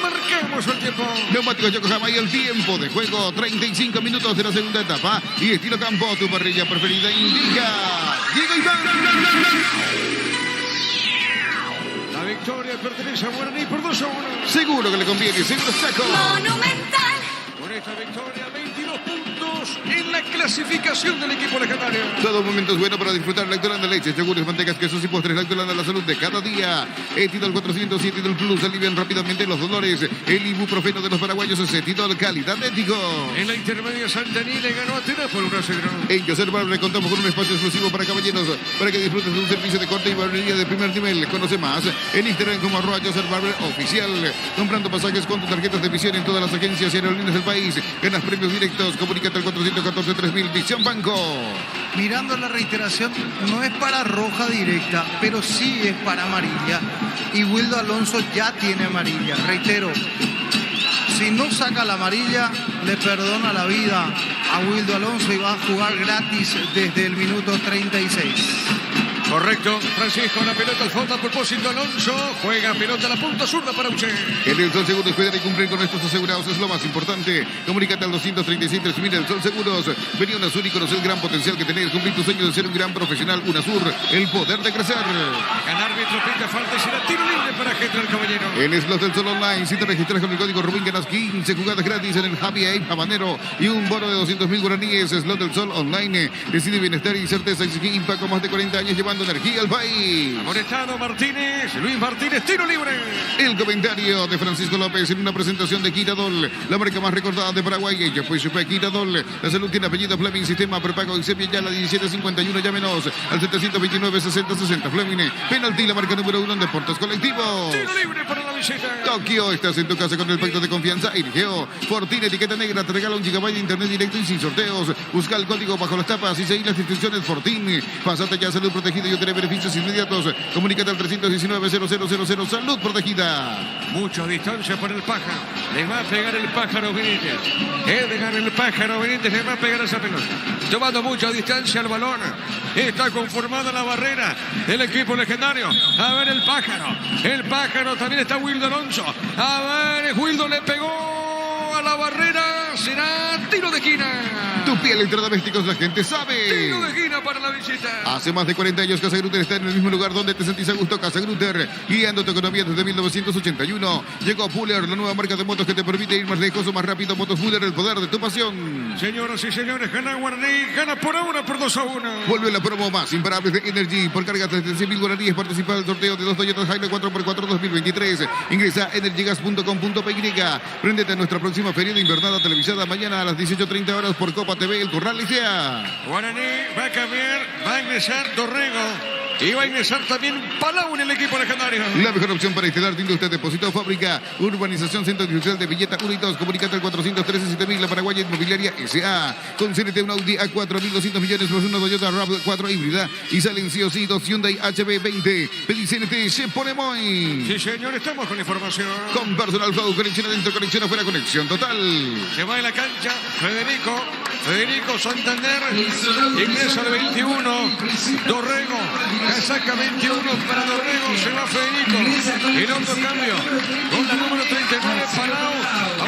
Marcamos el tiempo. Neumáticos Yokohama y el tiempo de juego, 35 minutos de la segunda etapa. Y estilo campo, tu parrilla preferida indica. Diego Iván. La victoria pertenece a Guaraní por 2-1. Seguro que le conviene, seguro saco. Monumental. Con esta victoria, 22 puntos en la clasificación del equipo legendario. Todo momento es bueno para disfrutar Lactolanda leche, yogures, mantecas, quesos y postres. Lactolanda, la salud de cada día. Etidol 400 y Etidol Plus alivian rápidamente los dolores. El ibuprofeno de los paraguayos es Etidol calidad ético. En la intermedia Santaní le ganó a Atenas por 1-0. En Yoser Barber contamos con un espacio exclusivo para caballeros para que disfrutes de un servicio de corte y barbería de primer nivel. Conoce más en Instagram como @Yoser Barber oficial. Comprando pasajes con tus tarjetas de visión en todas las agencias y aerolíneas del país. Ganas premios directos. Comunícate al 414-3000 Visión Banco. Mirando la reiteración, no es para roja directa, pero sí es para amarilla. Y Wildo Alonso ya tiene amarilla. Reitero, si no saca la amarilla, le perdona la vida a Wildo Alonso y va a jugar gratis desde el minuto 36. Correcto, Francisco, la pelota al fondo a propósito, Alonso juega pelota a la punta zurda para usted. En el Sol Seguros, cuidar y cumplir con estos asegurados es lo más importante. Comunícate al 236-3000 el Sol Seguros. Vení a UNASUR y conocer el gran potencial que tenés. Cumplir tu sueño de ser un gran profesional. UNASUR, el poder de crecer. Ganar árbitro pita falta y será tiro libre para Getral Caballero. En Slots del Sol Online, si te registras con el código Rubín, ganas 15 jugadas gratis en el Happy Ape Habanero y un bono de 200.000 guaraníes. Slots del Sol Online. Decide bienestar y certeza. Exigí Impact más de 40 años llevando energía al país. Amonestado Martínez, Luis Martínez, tiro libre. El comentario de Francisco López en una presentación de Quiradol, la marca más recordada de Paraguay. Ella fue Chupa Quiradol. La salud tiene apellido Fleming, sistema prepago y sepia ya la 1751, llámenos al 729-6060 Fleming. Penalti, la marca número 1 en deportes colectivos. Tiro libre para la visita. Tokio, estás en tu casa con el pacto de confianza. Irgeo, Fortine, etiqueta negra, te regala 1 GB de internet directo y sin sorteos. Busca el código bajo las tapas y seguir las instrucciones Fortine. Pásate ya a salud protegida y obtener beneficios inmediatos. Comunícate al 319-0000 Salud Protegida. Mucha distancia para el pájaro. Le va a pegar el pájaro Benítez. Edgar el pájaro Benítez le va a pegar esa pelota. Tomando mucha distancia al balón. Está conformada la barrera del equipo legendario. A ver el pájaro. El pájaro también está Wildo Alonso. A ver, Wildo le pegó a la barrera. Será tiro de esquina. Tu piel electrodomésticos, la gente sabe. Tiro de esquina para la visita. Hace más de 40 años Casa Grutter está en el mismo lugar donde te sentís a gusto. Casa Grutter, guiando tu economía desde 1981. Llegó Fuller, la nueva marca de motos que te permite ir más lejos o más rápido. Motos Fuller, el poder de tu pasión. Señoras y señores, gana Guaraní, gana por ahora por 2-1. Vuelve la promo más imparable de Energy. Por carga de 100.000 guaraníes, participa del sorteo de 2 Toyota Hilux 4x4 2023. Ingresa a energygas.com.py. Préndete a nuestra próxima feria de invernada televisada mañana a las 18:30 horas por Copa TV, El Corral Licea. Guaraní va a cambiar, va a ingresar Dorrego. Y va a ingresar también Palau en el equipo legendario. La mejor opción para instalar industria, depósito, fábrica, urbanización, centro industrial de Villeta 1 y 2. Comunicate al 413-7000, la Paraguaya Inmobiliaria S.A. Con CNT un Audi A4, 1.200 millones más una Toyota RAV4 híbrida. Y salen sí o sí 2 Hyundai HB20. Pedí CNT, se pone muy. Sí, señor, estamos con información. Con Personal Flow, conexión adentro, conexión afuera, conexión total. Se va en la cancha Federico Santander. Ingresa al 21. Dorrego. Saca 21 para Dorrego. Se va Federico. En otro cambio. Con la número 39, Palau.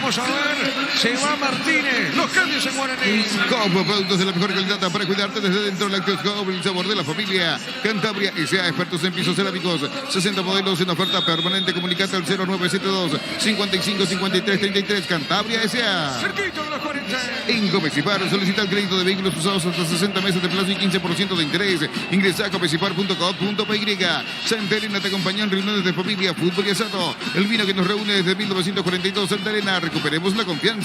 Vamos a ver. Se va Martínez. Los cambios en Guaraní. Como productos de la mejor calidad para cuidarte desde dentro. Lácteos Hub, el sabor de la familia. Cantabria S.A. expertos en pisos cerámicos. 60 modelos en oferta permanente. Comunicate al 0972 55 53 33. Cantabria S.A. Cerquito de los 40. En Copecipar solicita el crédito de vehículos usados hasta 60 meses de plazo y 15% de interés. Ingresa a copecipar.com.py. Santa Elena te acompaña en reuniones de familia, fútbol y asado. El vino que nos reúne desde 1942. Santa Elena, recuperemos la confianza.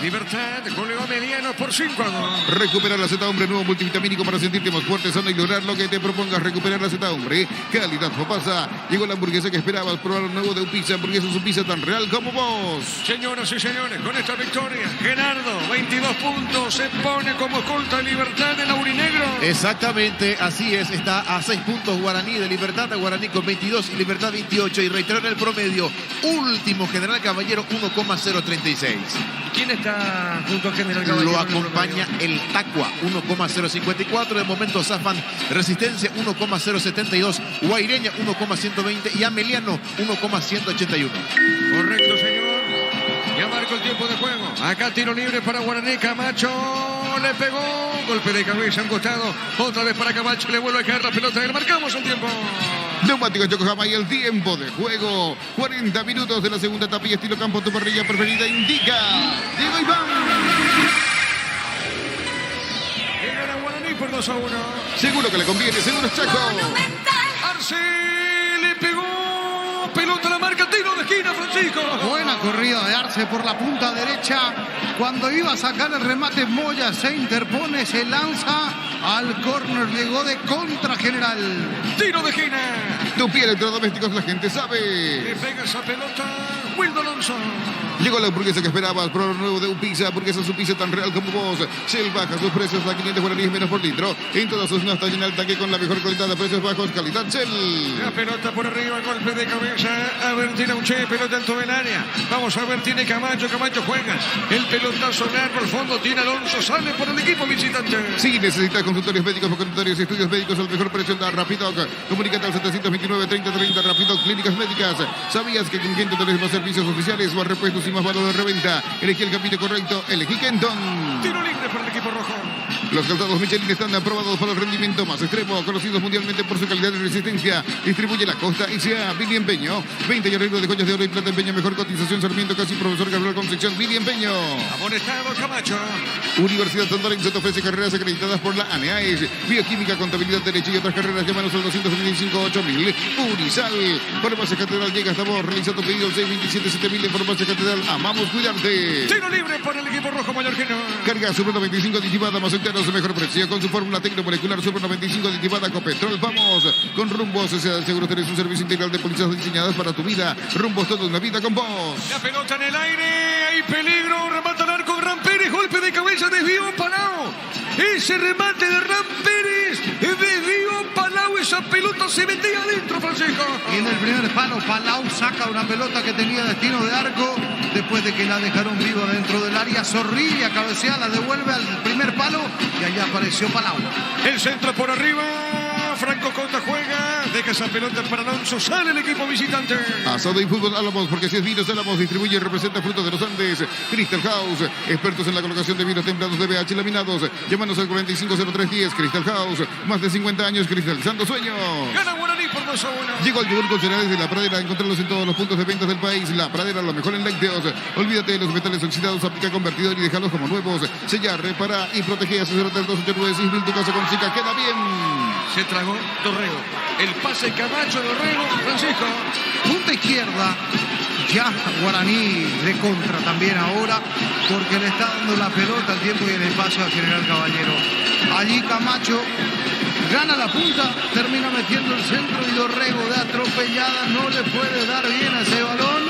Libertad, goleó Mediano por 5-2. Recupera la Z Hombre, nuevo multivitamínico para sentirte más fuerte, sano y lograr lo que te propongas. Recuperar la Z Hombre, calidad Fopasa. Llegó la hamburguesa que esperabas, probar lo nuevo de Upisa. Hamburguesa su pizza tan real como vos. Señoras y señores, con esta victoria, Gerardo, 22 puntos, se pone como escolta Libertad en Aurinegro. Exactamente, así es. Está a 6 puntos Guaraní de Libertad, a Guaraní con 22 y Libertad 28. Y reitero en el promedio, último General Caballero 1,036. ¿Quién está junto a General Caballero? Lo acompaña el Tacua 1,054. De momento zafan Resistencia 1,072, Guaireña 1,120 y Ameliano 1,181. Correcto, señor. Ya marcó el tiempo de juego. Acá tiro libre para Guaraní. Camacho le pegó. Golpe de cabeza a un costado. Otra vez para Camacho. Le vuelve a caer la pelota. Y marcamos el tiempo. Neumáticos Yokohama y el tiempo de juego. 40 minutos de la segunda etapa y estilo campo. Tu parrilla preferida indica. Diego Iván. Llega la Guaraní por 2-1. Seguro que le conviene. Seguro es Chaco. Arce le pegó. Pelota a la marca. Tiro de esquina, Francisco. Buena corrida de Arce por la punta derecha. Cuando iba a sacar el remate, Moya se interpone, se lanza al córner. Llegó de contra General. Tiro de esquina. Tu pie electrodomésticos, la gente sabe. Le pega esa pelota. Wildo Alonso. Llegó la hamburguesa que esperabas, pro nuevo de Upisa, hamburguesa su pizza tan real como vos. Shell baja sus precios a 500 guaraníes menos por litro. En todas sus notas en alta que con la mejor calidad de precios bajos, calidad Shell. La pelota por arriba, golpe de cabeza. A ver, tiene un pelota dentro del área. Vamos a ver, tiene Camacho. Camacho juega. El pelotazo largo al fondo. Tiene Alonso. Sale por el equipo visitante. Si necesitas consultorios médicos, consultorios y estudios médicos al mejor precio, da Rapidoc. Comunícate al 729-3030 Rapidoc Clínicas Médicas. ¿Sabías que con Kenton tenés más servicios oficiales, más repuestos y más valor de reventa? Elegí el camino correcto. Elegí Kenton. Tiro libre para el equipo rojo. Los calzados Michelin están aprobados para el rendimiento más extremo, conocidos mundialmente por su calidad y resistencia. Distribuye la Costa y sea Billy Empeño. 20 años de joyas de oro y plata Empeño. Mejor cotización Sarmiento, casi profesor Gabriel Concepción. Billy Empeño. Amonestado Camacho. Universidad San Lorenzo te ofrece carreras acreditadas por la ANEAES. Bioquímica, contabilidad, derecho y otras carreras. Llámanos al 275-8000. Unisal. Farmacia Catedral llega hasta vos. Realiza tu pedido al 627-7000 en Farmacia Catedral. Amamos cuidarte. Tiro libre para el equipo rojo mallorquino. Carga Super 95 aditivada más enteros de mejor precio con su fórmula tecnomolecular Super 95 aditivada con petrol. Vamos con Rumbos. S.A. Seguro tenés un servicio integral de pólizas diseñadas para tu vida. Rumbos, toda una vida con vos. La pelota en el aire. Hay peligro. Remata al arco. Ram Pérez. Golpe de cabeza. Desvío Palau. Ese remate de Ram Pérez. Desvío Palau. Esa pelota se metía adentro, Francisco. Y en el primer palo, Palau saca una pelota que tenía destino de arco. Después de que la dejaron viva dentro del área, Zorrilla cabecea, la devuelve al primer palo y allá apareció Palau. El centro por arriba. Franco Conta juega. Deja esa pelota para Alonso. Sale el equipo visitante. Asado y fútbol Álamos, porque si es vinos Álamos, distribuye y representa frutos de los Andes. Crystal House, expertos en la colocación de vinos templados de BH laminados. Llámanos al 450310. Crystal House, más de 50 años cristalizando sueños. Gana Guaraní por 2-1. Llegó el yogur con cereales de La Pradera. Encontrarlos en todos los puntos de ventas del país. La Pradera, lo mejor en lácteos. Olvídate de los metales oxidados. Aplica convertidor y déjalos como nuevos. Sellar, repara y protege. Asesórate al 289-6000. Tu casa con Zika queda bien. Se tragó Dorrego. El pase Camacho de Dorrego. Francisco. Punta izquierda. Ya Guaraní de contra también ahora, porque le está dando la pelota al tiempo y el espacio a General Caballero. Allí Camacho gana la punta, termina metiendo el centro y Dorrego de atropellada no le puede dar bien a ese balón.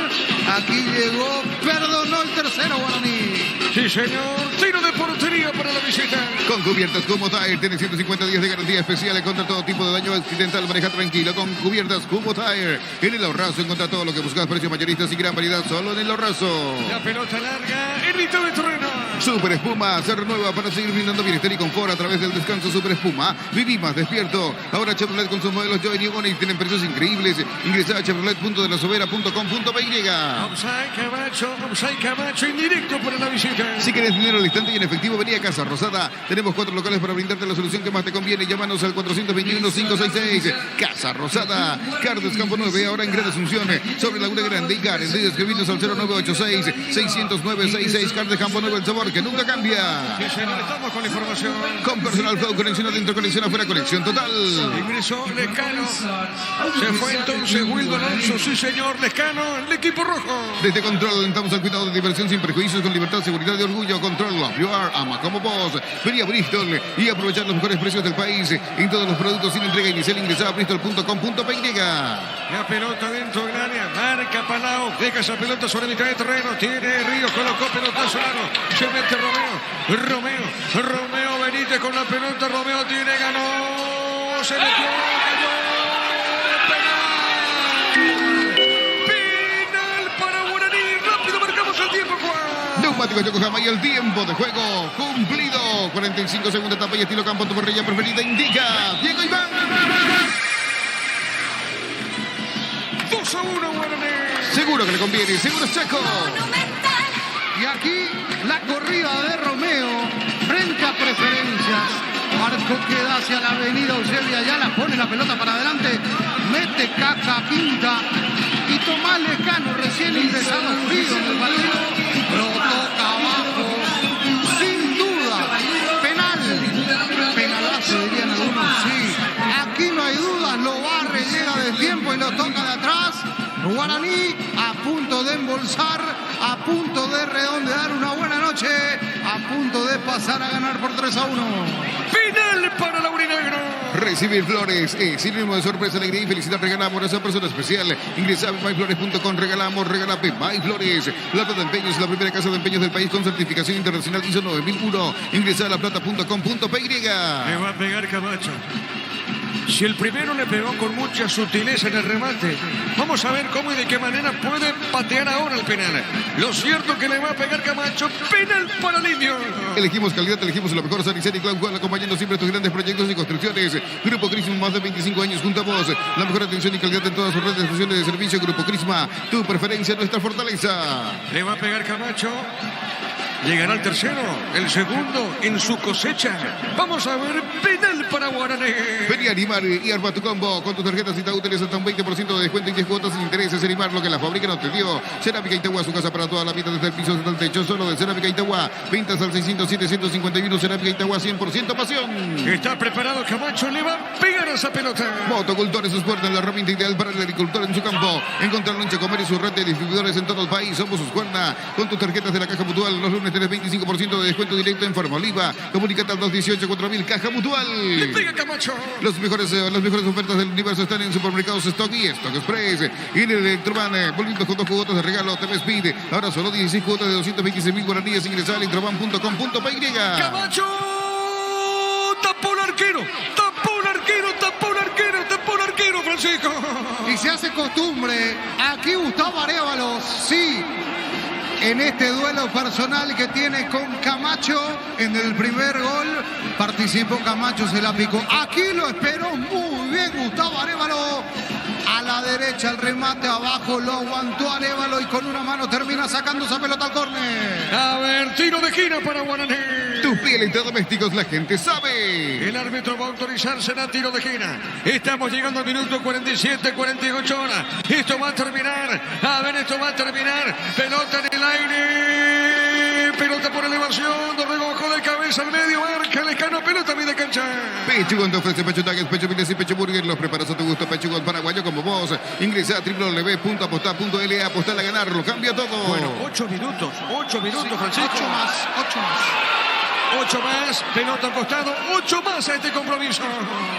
Aquí llegó, perdonó el tercero Guaraní. Sí, señor. Tiro de portería para la visita. Con cubiertas Cubo Tire, tiene 150 días de garantía especial contra todo tipo de daño accidental. Maneja tranquilo con cubiertas Cubo Tire. En el ahorrazo encuentra todo lo que buscas, precios mayoristas y gran variedad solo en el ahorrazo. La pelota larga en mitad de terreno. Super Espuma se renueva para seguir brindando bienestar y confort a través del descanso. Super Espuma, viví más despierto. Ahora Chevrolet con sus modelos Joy y Onix tienen precios increíbles. Ingresa a chevrolet.delasovera.com.py. Offside Camacho, indirecto para la visita. Si querés dinero al instante y en efectivo, vení a Casa Rosada. Tenemos 4 locales para brindarte la solución que más te conviene. Llámanos al 421-566. Casa Rosada. Carlos Campo 9, ahora en Gran Asunción. Sobre Laguna Grande y Karen. Escribirnos al 0986-609-66. Carlos Campo 9, el sabor que nunca cambia. Sí, señor, estamos con la información. Con Personal Flow, conexión adentro, conexión afuera, conexión total. Ingresó Lescano. Se fue entonces Wildo Alonso. Sí, señor, Lescano, el equipo rojo. Desde Control alentamos al cuidado de diversión sin prejuicios, con libertad, seguridad y orgullo. Control Love You Are, ama como vos. Vení a Bristol y aprovechar los mejores precios del país en todos los productos sin entrega inicial. Ingresá a bristol.com.py. La pelota dentro del área. Marca Palau. Deja esa pelota sobre mitad de terreno. Tiene Ríos, colocó pelotazo largo. Se mete Romeo Benítez con la pelota. Romeo tiene, ganó. Se metió, cayó. Penal para Guaraní. Rápido marcamos el tiempo, Juan. Neumáticos Yokohama y el tiempo de juego cumplido. 45 segundos, etapa y estilo campo. Tu parrilla preferida indica Diego Iván. 2-1, Guaraní. Seguro que le conviene, seguro es Chaco. Y aquí la corrida de Romeo frente a Preferencias. Marco queda hacia la avenida Eusebio Ayala, pone la pelota para adelante, mete caca, pinta y Tomás Lescano, recién ingresado frío en el partido, lo toca abajo, sin duda, penalazo dirían algunos, sí. Aquí no hay dudas, lo barre, llega de tiempo y lo toca de atrás. Guaraní a punto de embolsar, a punto de redondear una buena noche, a punto de pasar a ganar por 3-1. Final para Laurinegro. Recibir flores es sinónimo de sorpresa, alegría y felicidad. Regalamos a esa persona especial. Ingresa a myflores.com, regalamos MyFlores. Plata de Empeños es la primera casa de empeños del país con certificación internacional ISO 9001. Ingresa a laplata.com.py. Le va a pegar Camacho. Si el primero le pegó con mucha sutileza en el remate, vamos a ver cómo y de qué manera puede patear ahora el penal. Lo cierto que le va a pegar Camacho, penal para Lidio. Elegimos calidad, elegimos lo mejor. San y Clan Juan, acompañando siempre tus grandes proyectos y construcciones. Grupo Crisma, más de 25 años junto a vos. La mejor atención y calidad en todas sus redes de estaciones de servicio. Grupo Crisma, tu preferencia, nuestra fortaleza. Le va a pegar Camacho. Llegará el tercero, el segundo en su cosecha. Vamos a ver, penal para Guaraní. Vení a Animar y arma tu combo. Con tus tarjetas y útiles hasta un 20% de descuento y 10 cuotas sin intereses. Animar, lo que la fábrica no te dio. Cerámica Itagua, su casa para toda la vida, desde el piso hasta el techo. Solo de Cerámica Itagua. Ventas al 600-751. Cerámica Itagua, 100% pasión. Está preparado Camacho, le va a pegar a esa pelota. Motocultores, Suscuerna, la herramienta ideal para el agricultor en su campo. Encontrarlo en Chacomer y su red de distribuidores en todo el país. Somos Suscuerna. Con tus tarjetas de la Caja Mutual, los lunes tenés 25% de descuento directo en forma Oliva. Comunicate al 218-4000, Caja Mutual. Le pega Camacho. Las mejores ofertas del universo están en Supermercados Stock y Stock Express. Y en el Electroban, volviendo con 2 cuotas de regalo TV Speed. Ahora solo 16 cuotas de 226.000 guaraníes. Ingresar a electroban.com.py. Camacho. Tapó el arquero. Tapó el arquero, Francisco. Y se hace costumbre. Aquí Gustavo Arévalo, sí. En este duelo personal que tiene con Camacho en el primer gol, participó Camacho, se la picó. Aquí lo esperó muy bien Gustavo Arévalo. A la derecha el remate, abajo lo aguantó Arévalo y con una mano termina sacando esa pelota al córner. A ver, tiro de esquina para Guaraní. Tus pieles electrodomésticos, la gente sabe. El árbitro va a autorizar, será tiro de esquina. Estamos llegando al minuto 47, 48 horas. Esto va a terminar. A ver, esto va a terminar. Pelota en el aire. Pelota por elevación. Dorrego bajó de cabeza al medio. Marca Lescano. Pelota a media cancha. Pechugón te ofrece pecho nuggets, pecho miles y pecho burger. Los preparas a tu gusto. Pechugón paraguayo como vos. Ingresa a www.aposta.la. Apostar a ganarlo. Cambia todo. Bueno, 8 minutos, Francisco. 8 más. 8 más, pelota al costado, 8 más a este compromiso.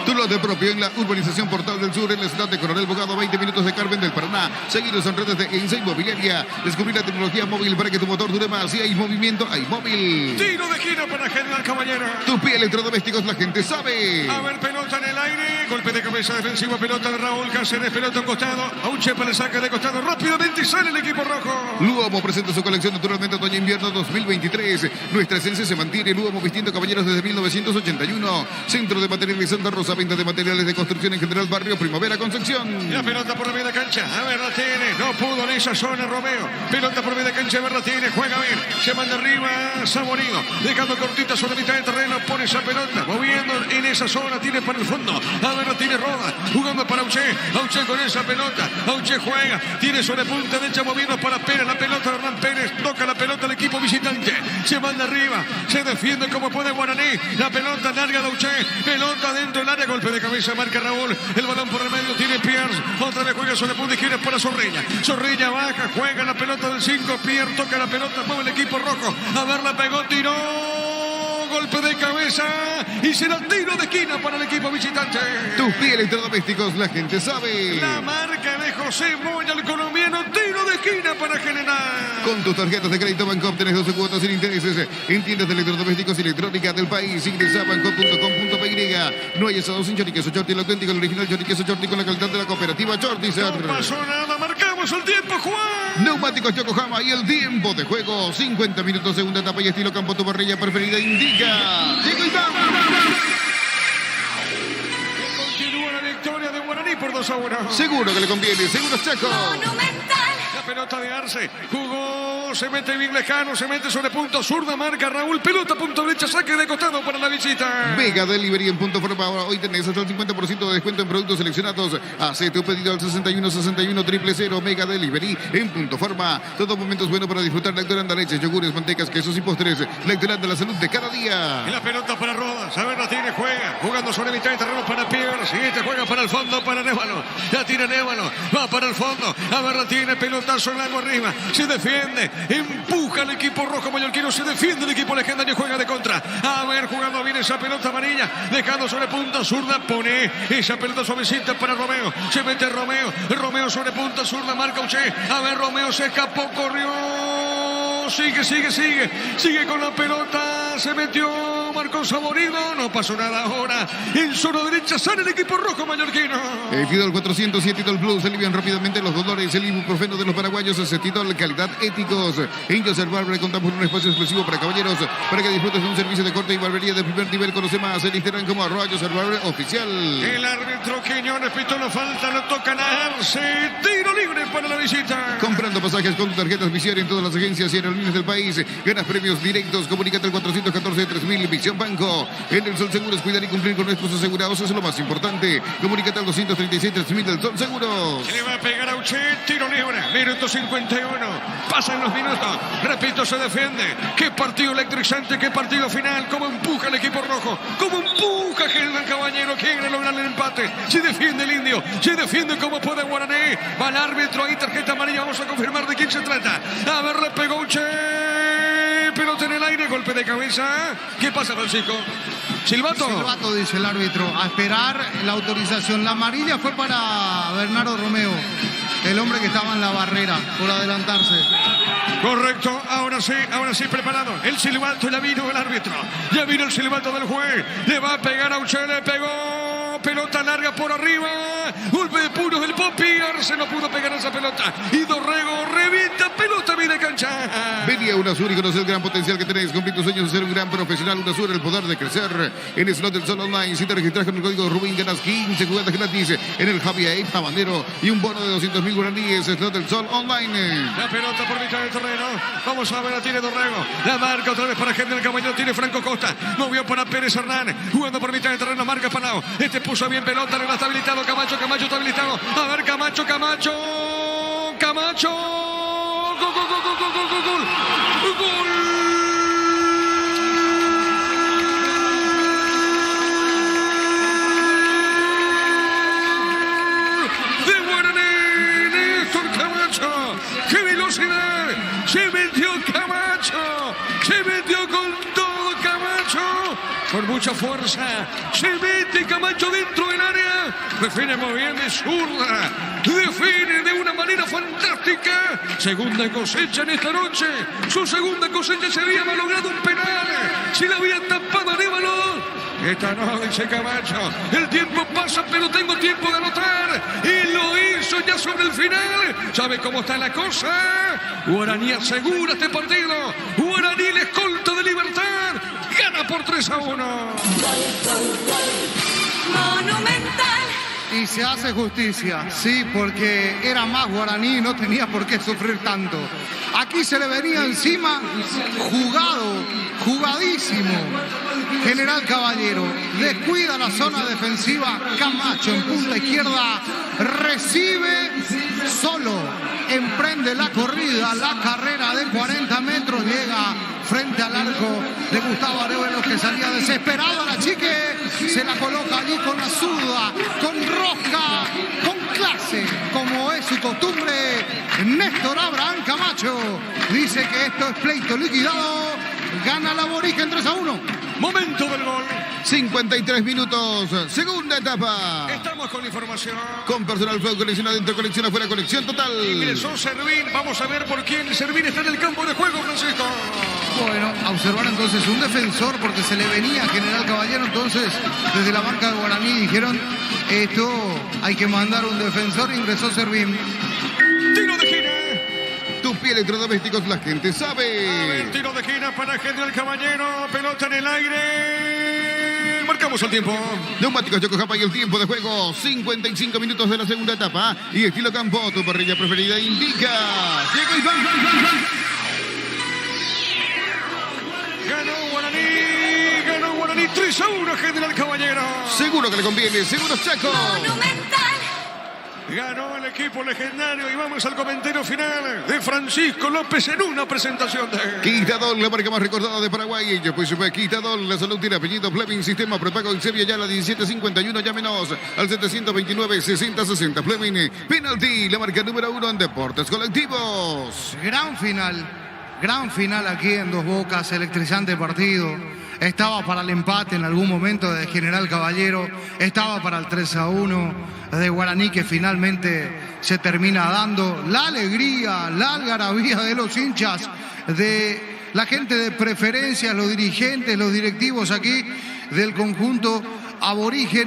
Tu lote propio en la urbanización Portal del Sur, en la ciudad de Coronel Bogado, 20 minutos de Carmen del Paraná. Seguidos en redes de Ensa Inmobiliaria. Descubrir la tecnología móvil para que tu motor dure más. Si hay movimiento, hay móvil. Tiro de esquina para General Caballero. Tu pie electrodomésticos, la gente sabe. A ver, pelota en el aire. Golpe de cabeza defensivo, pelota de Raúl Cáceres, pelota al costado. A un Chepa le saca de costado. Rápidamente sale el equipo rojo. Luomo presenta su colección naturalmente otoño-invierno 2023. Nuestra esencia se mantiene. Luomo vistiendo caballeros desde 1981. Centro de Materiales Santa Rosa. Venta de materiales de construcción en general. Barrio Primavera, Concepción. La pelota por la media cancha. A ver, la tiene. No pudo en esa zona Romeo. Pelota por media cancha. A ver, la tiene. Juega bien. Se manda arriba Saborido. Dejando cortita sobre la mitad de terreno. Pone esa pelota. Moviendo en esa zona. Tiene para el fondo. A ver, la tiene Roda. Jugando para Auché. Auché con esa pelota. Auché juega. Tiene sobre punta derecha moviendo para Pérez. La pelota de Hernán Pérez. Toca la pelota al equipo visitante. Se manda arriba. Se defiende como puede Guaraní. La pelota larga de Auché. Pelota dentro del área. Golpe de cabeza. Marca Raúl. El balón por el medio. Tiene Pierre. Otra vez juega sobre punta izquierda para Zorrilla. Zorrilla baja. Juega la pelota del 5. Pierre toca la pelota. Mueve el equipo rojo. A ver, la pegó. Tiró. Golpe de cabeza y será tiro de esquina para el equipo visitante. Tus pie electrodomésticos, la gente sabe. La marca de José Moya, el colombiano, tiro de esquina para General. Con tus tarjetas de crédito Bancop tenés 12 cuotas sin intereses en tiendas de electrodomésticos y electrónica del país. Ingresa a bancop.com.py. No hay asado sin choriqueso Chorti, el auténtico, el original choriqueso Chorti con la calidad de la cooperativa Chorti. No pasó nada, marcamos el tiempo, Juan. Neumáticos Yokohama y el tiempo de juego. 50 minutos, segunda etapa y estilo campo, tu parrilla preferida indica. Digo y vamos. Continúa la victoria de Guaraní por 2-1. Seguro que le conviene, seguro Chaco. Monumental. La pelota de Arce, jugó, se mete bien lejano, se mete sobre punto, zurda, marca Raúl, pelota punto derecha, saque de costado para la visita. Mega Delivery en punto forma. Ahora hoy tenés hasta el 50% de descuento en productos seleccionados. Hace tu pedido al 6161-000. Mega Delivery en punto forma. Todo momento es bueno para disfrutar. Lactolanda, leches, yogures, mantecas, quesos y postres. Lactolanda, la salud de cada día. Y la pelota para Rodas, a ver, la tiene, juega, jugando sobre mitad de terreno para Pierre, siguiente juega para el fondo, para Névalo, la tira Névalo, va para el fondo, a ver, la tiene, pelotazo en largo arriba, se defiende, empuja el equipo rojo mallorquino, se defiende el equipo legendario, juega de contra, a ver, jugando bien esa pelota amarilla, dejando sobre punta, zurda, pone esa pelota suavecita para Romeo, se mete Romeo, Romeo sobre punta, zurda, marca Uche, a ver, Romeo se escapó, corrió, sigue con la pelota, se metió, marcó Saborido, no pasó nada ahora, en zona derecha sale el equipo rojo mallorquino. Fidel 400 y Etitol Plus alivian rápidamente los dolores, el ibuprofeno de los paraguayos, Etitol, calidad éticos. En Joseph Barber contamos con un espacio exclusivo para caballeros, para que disfrutes de un servicio de corte y barbería de primer nivel. Conoce más en Instagram como @Joseph Barber oficial. El árbitro Quiñones pitó la falta, no toca Arce, tiro libre para la visita. Comprando pasajes con tus tarjetas Visión en todas las agencias y aerolíneas del país, ganas premios directos. Comunícate al 414-3000 Visión Banco. En el Sol Seguros, cuidar y cumplir con nuestros asegurados es lo más importante. Comunícate al 236-3000 del Sol Seguros. Se le va a pegar a Uche, tiro libre, minuto 51. Pasan los minutos, repito, se defiende. Qué partido electrizante, qué partido final. Cómo empuja el equipo rojo, cómo empuja General Caballero. Quiere lograr el empate. Se defiende el indio, se defiende como puede Guaraní. Va el árbitro, ahí tarjeta amarilla. Vamos a confirmar de quién se trata. A ver, le pegó Uche. Pelota en el aire, golpe de cabeza. ¿Qué pasa, Francisco? Silbato. Silbato, dice el árbitro. A esperar la autorización. La amarilla fue para Bernardo Romeo, el hombre que estaba en la barrera por adelantarse. Correcto, ahora sí preparado. El silbato, ya vino el árbitro. Ya vino el silbato del juez. Le va a pegar a Uche, le pegó. Pelota larga por arriba. Golpe de puros del Popi. Arce no pudo pegar esa pelota. Y Dorrego revienta pelota de cancha. Vení a UNASUR y conoce el gran potencial que tenés. Cumplir tus sueños de ser un gran profesional. UNASUR, el poder de crecer. En Slot del Sol Online, si te registras con el código Rubín, ganas 15 jugadas gratis en el Javier Habanero y un bono de 200.000 guaraníes. Slot del Sol Online. La pelota por mitad del terreno. Vamos a ver, la tiene Dorrego. La marca otra vez para General Caballero. Tiene Franco Costa. Movió para Pérez Hernán. Jugando por mitad del terreno. Marca Palau. Este puso bien pelota. Le está habilitado Camacho está habilitado. A ver, Camacho. Gol. De Guaraní, Néstor Camacho. ¡Qué velocidad! Se metió Camacho. Se metió con todo Camacho. mucha fuerza. Se mete Camacho dentro del área. Define muy bien de zurda. Define de una manera fantástica. Segunda cosecha en esta noche. Su segunda cosecha se había malogrado un penal. Se la había tapado Arévalo. Esta no, dice Camacho. El tiempo pasa, pero tengo tiempo de anotar. Y lo hizo ya sobre el final. ¿Sabe cómo está la cosa? Guaraní asegura este partido. Guaraní, el escolta de Libertad. Gana por 3-1. Monumental. Y se hace justicia, sí, porque era más Guaraní y no tenía por qué sufrir tanto. Aquí se le venía encima jugadísimo. General Caballero descuida la zona defensiva. Camacho en punta izquierda recibe solo, emprende la corrida, la carrera de 40 metros, llega frente al arco de Gustavo Arévalo, que salía desesperado a la chique, se la coloca allí con la zurda, con rosca, con clase, como es su costumbre. Néstor Abraham Camacho dice que esto es pleito liquidado, gana la Aborigen 3-1. Momento del gol. 53 minutos, segunda etapa. Estamos con información. Con personal flow, conexión adentro, conexión afuera, conexión total. Ingresó Servín. Vamos a ver por quién Servín está en el campo de juego, Francisco. Bueno, a observar entonces un defensor, porque se le venía a General Caballero. Entonces, desde la banca de Guaraní dijeron, esto hay que mandar un defensor. Ingresó Servín. Tiro de esquina. Tupi Electrodomésticos, la gente A sabe. ver, tiro de esquina para General Caballero. Pelota en el aire. Marcamos el tiempo. Neumáticos Yokohama y el tiempo de juego, 55 minutos de la segunda etapa. Y estilo campo, tu parrilla preferida indica. Llega y va. Ganó Guaraní 3-1, General Caballero. Seguro que le conviene, seguro Chaco. Monumental. Ganó el equipo legendario y vamos al comentario final de Francisco López en una presentación de... Quitadol, la marca más recordada de Paraguay. Ellos pues Quitadol, la salud tiene apellido Fleming, sistema prepago en serie ya la 1751, llámenos al 729-6060. Fleming, penalti, la marca número 1 en deportes colectivos. Gran final aquí en Dos Bocas, electrizante partido. Estaba para el empate en algún momento de General Caballero, estaba para el 3-1 de Guaraní, que finalmente se termina dando. La alegría, la algarabía de los hinchas, de la gente de preferencia, los dirigentes, los directivos aquí del conjunto aborigen.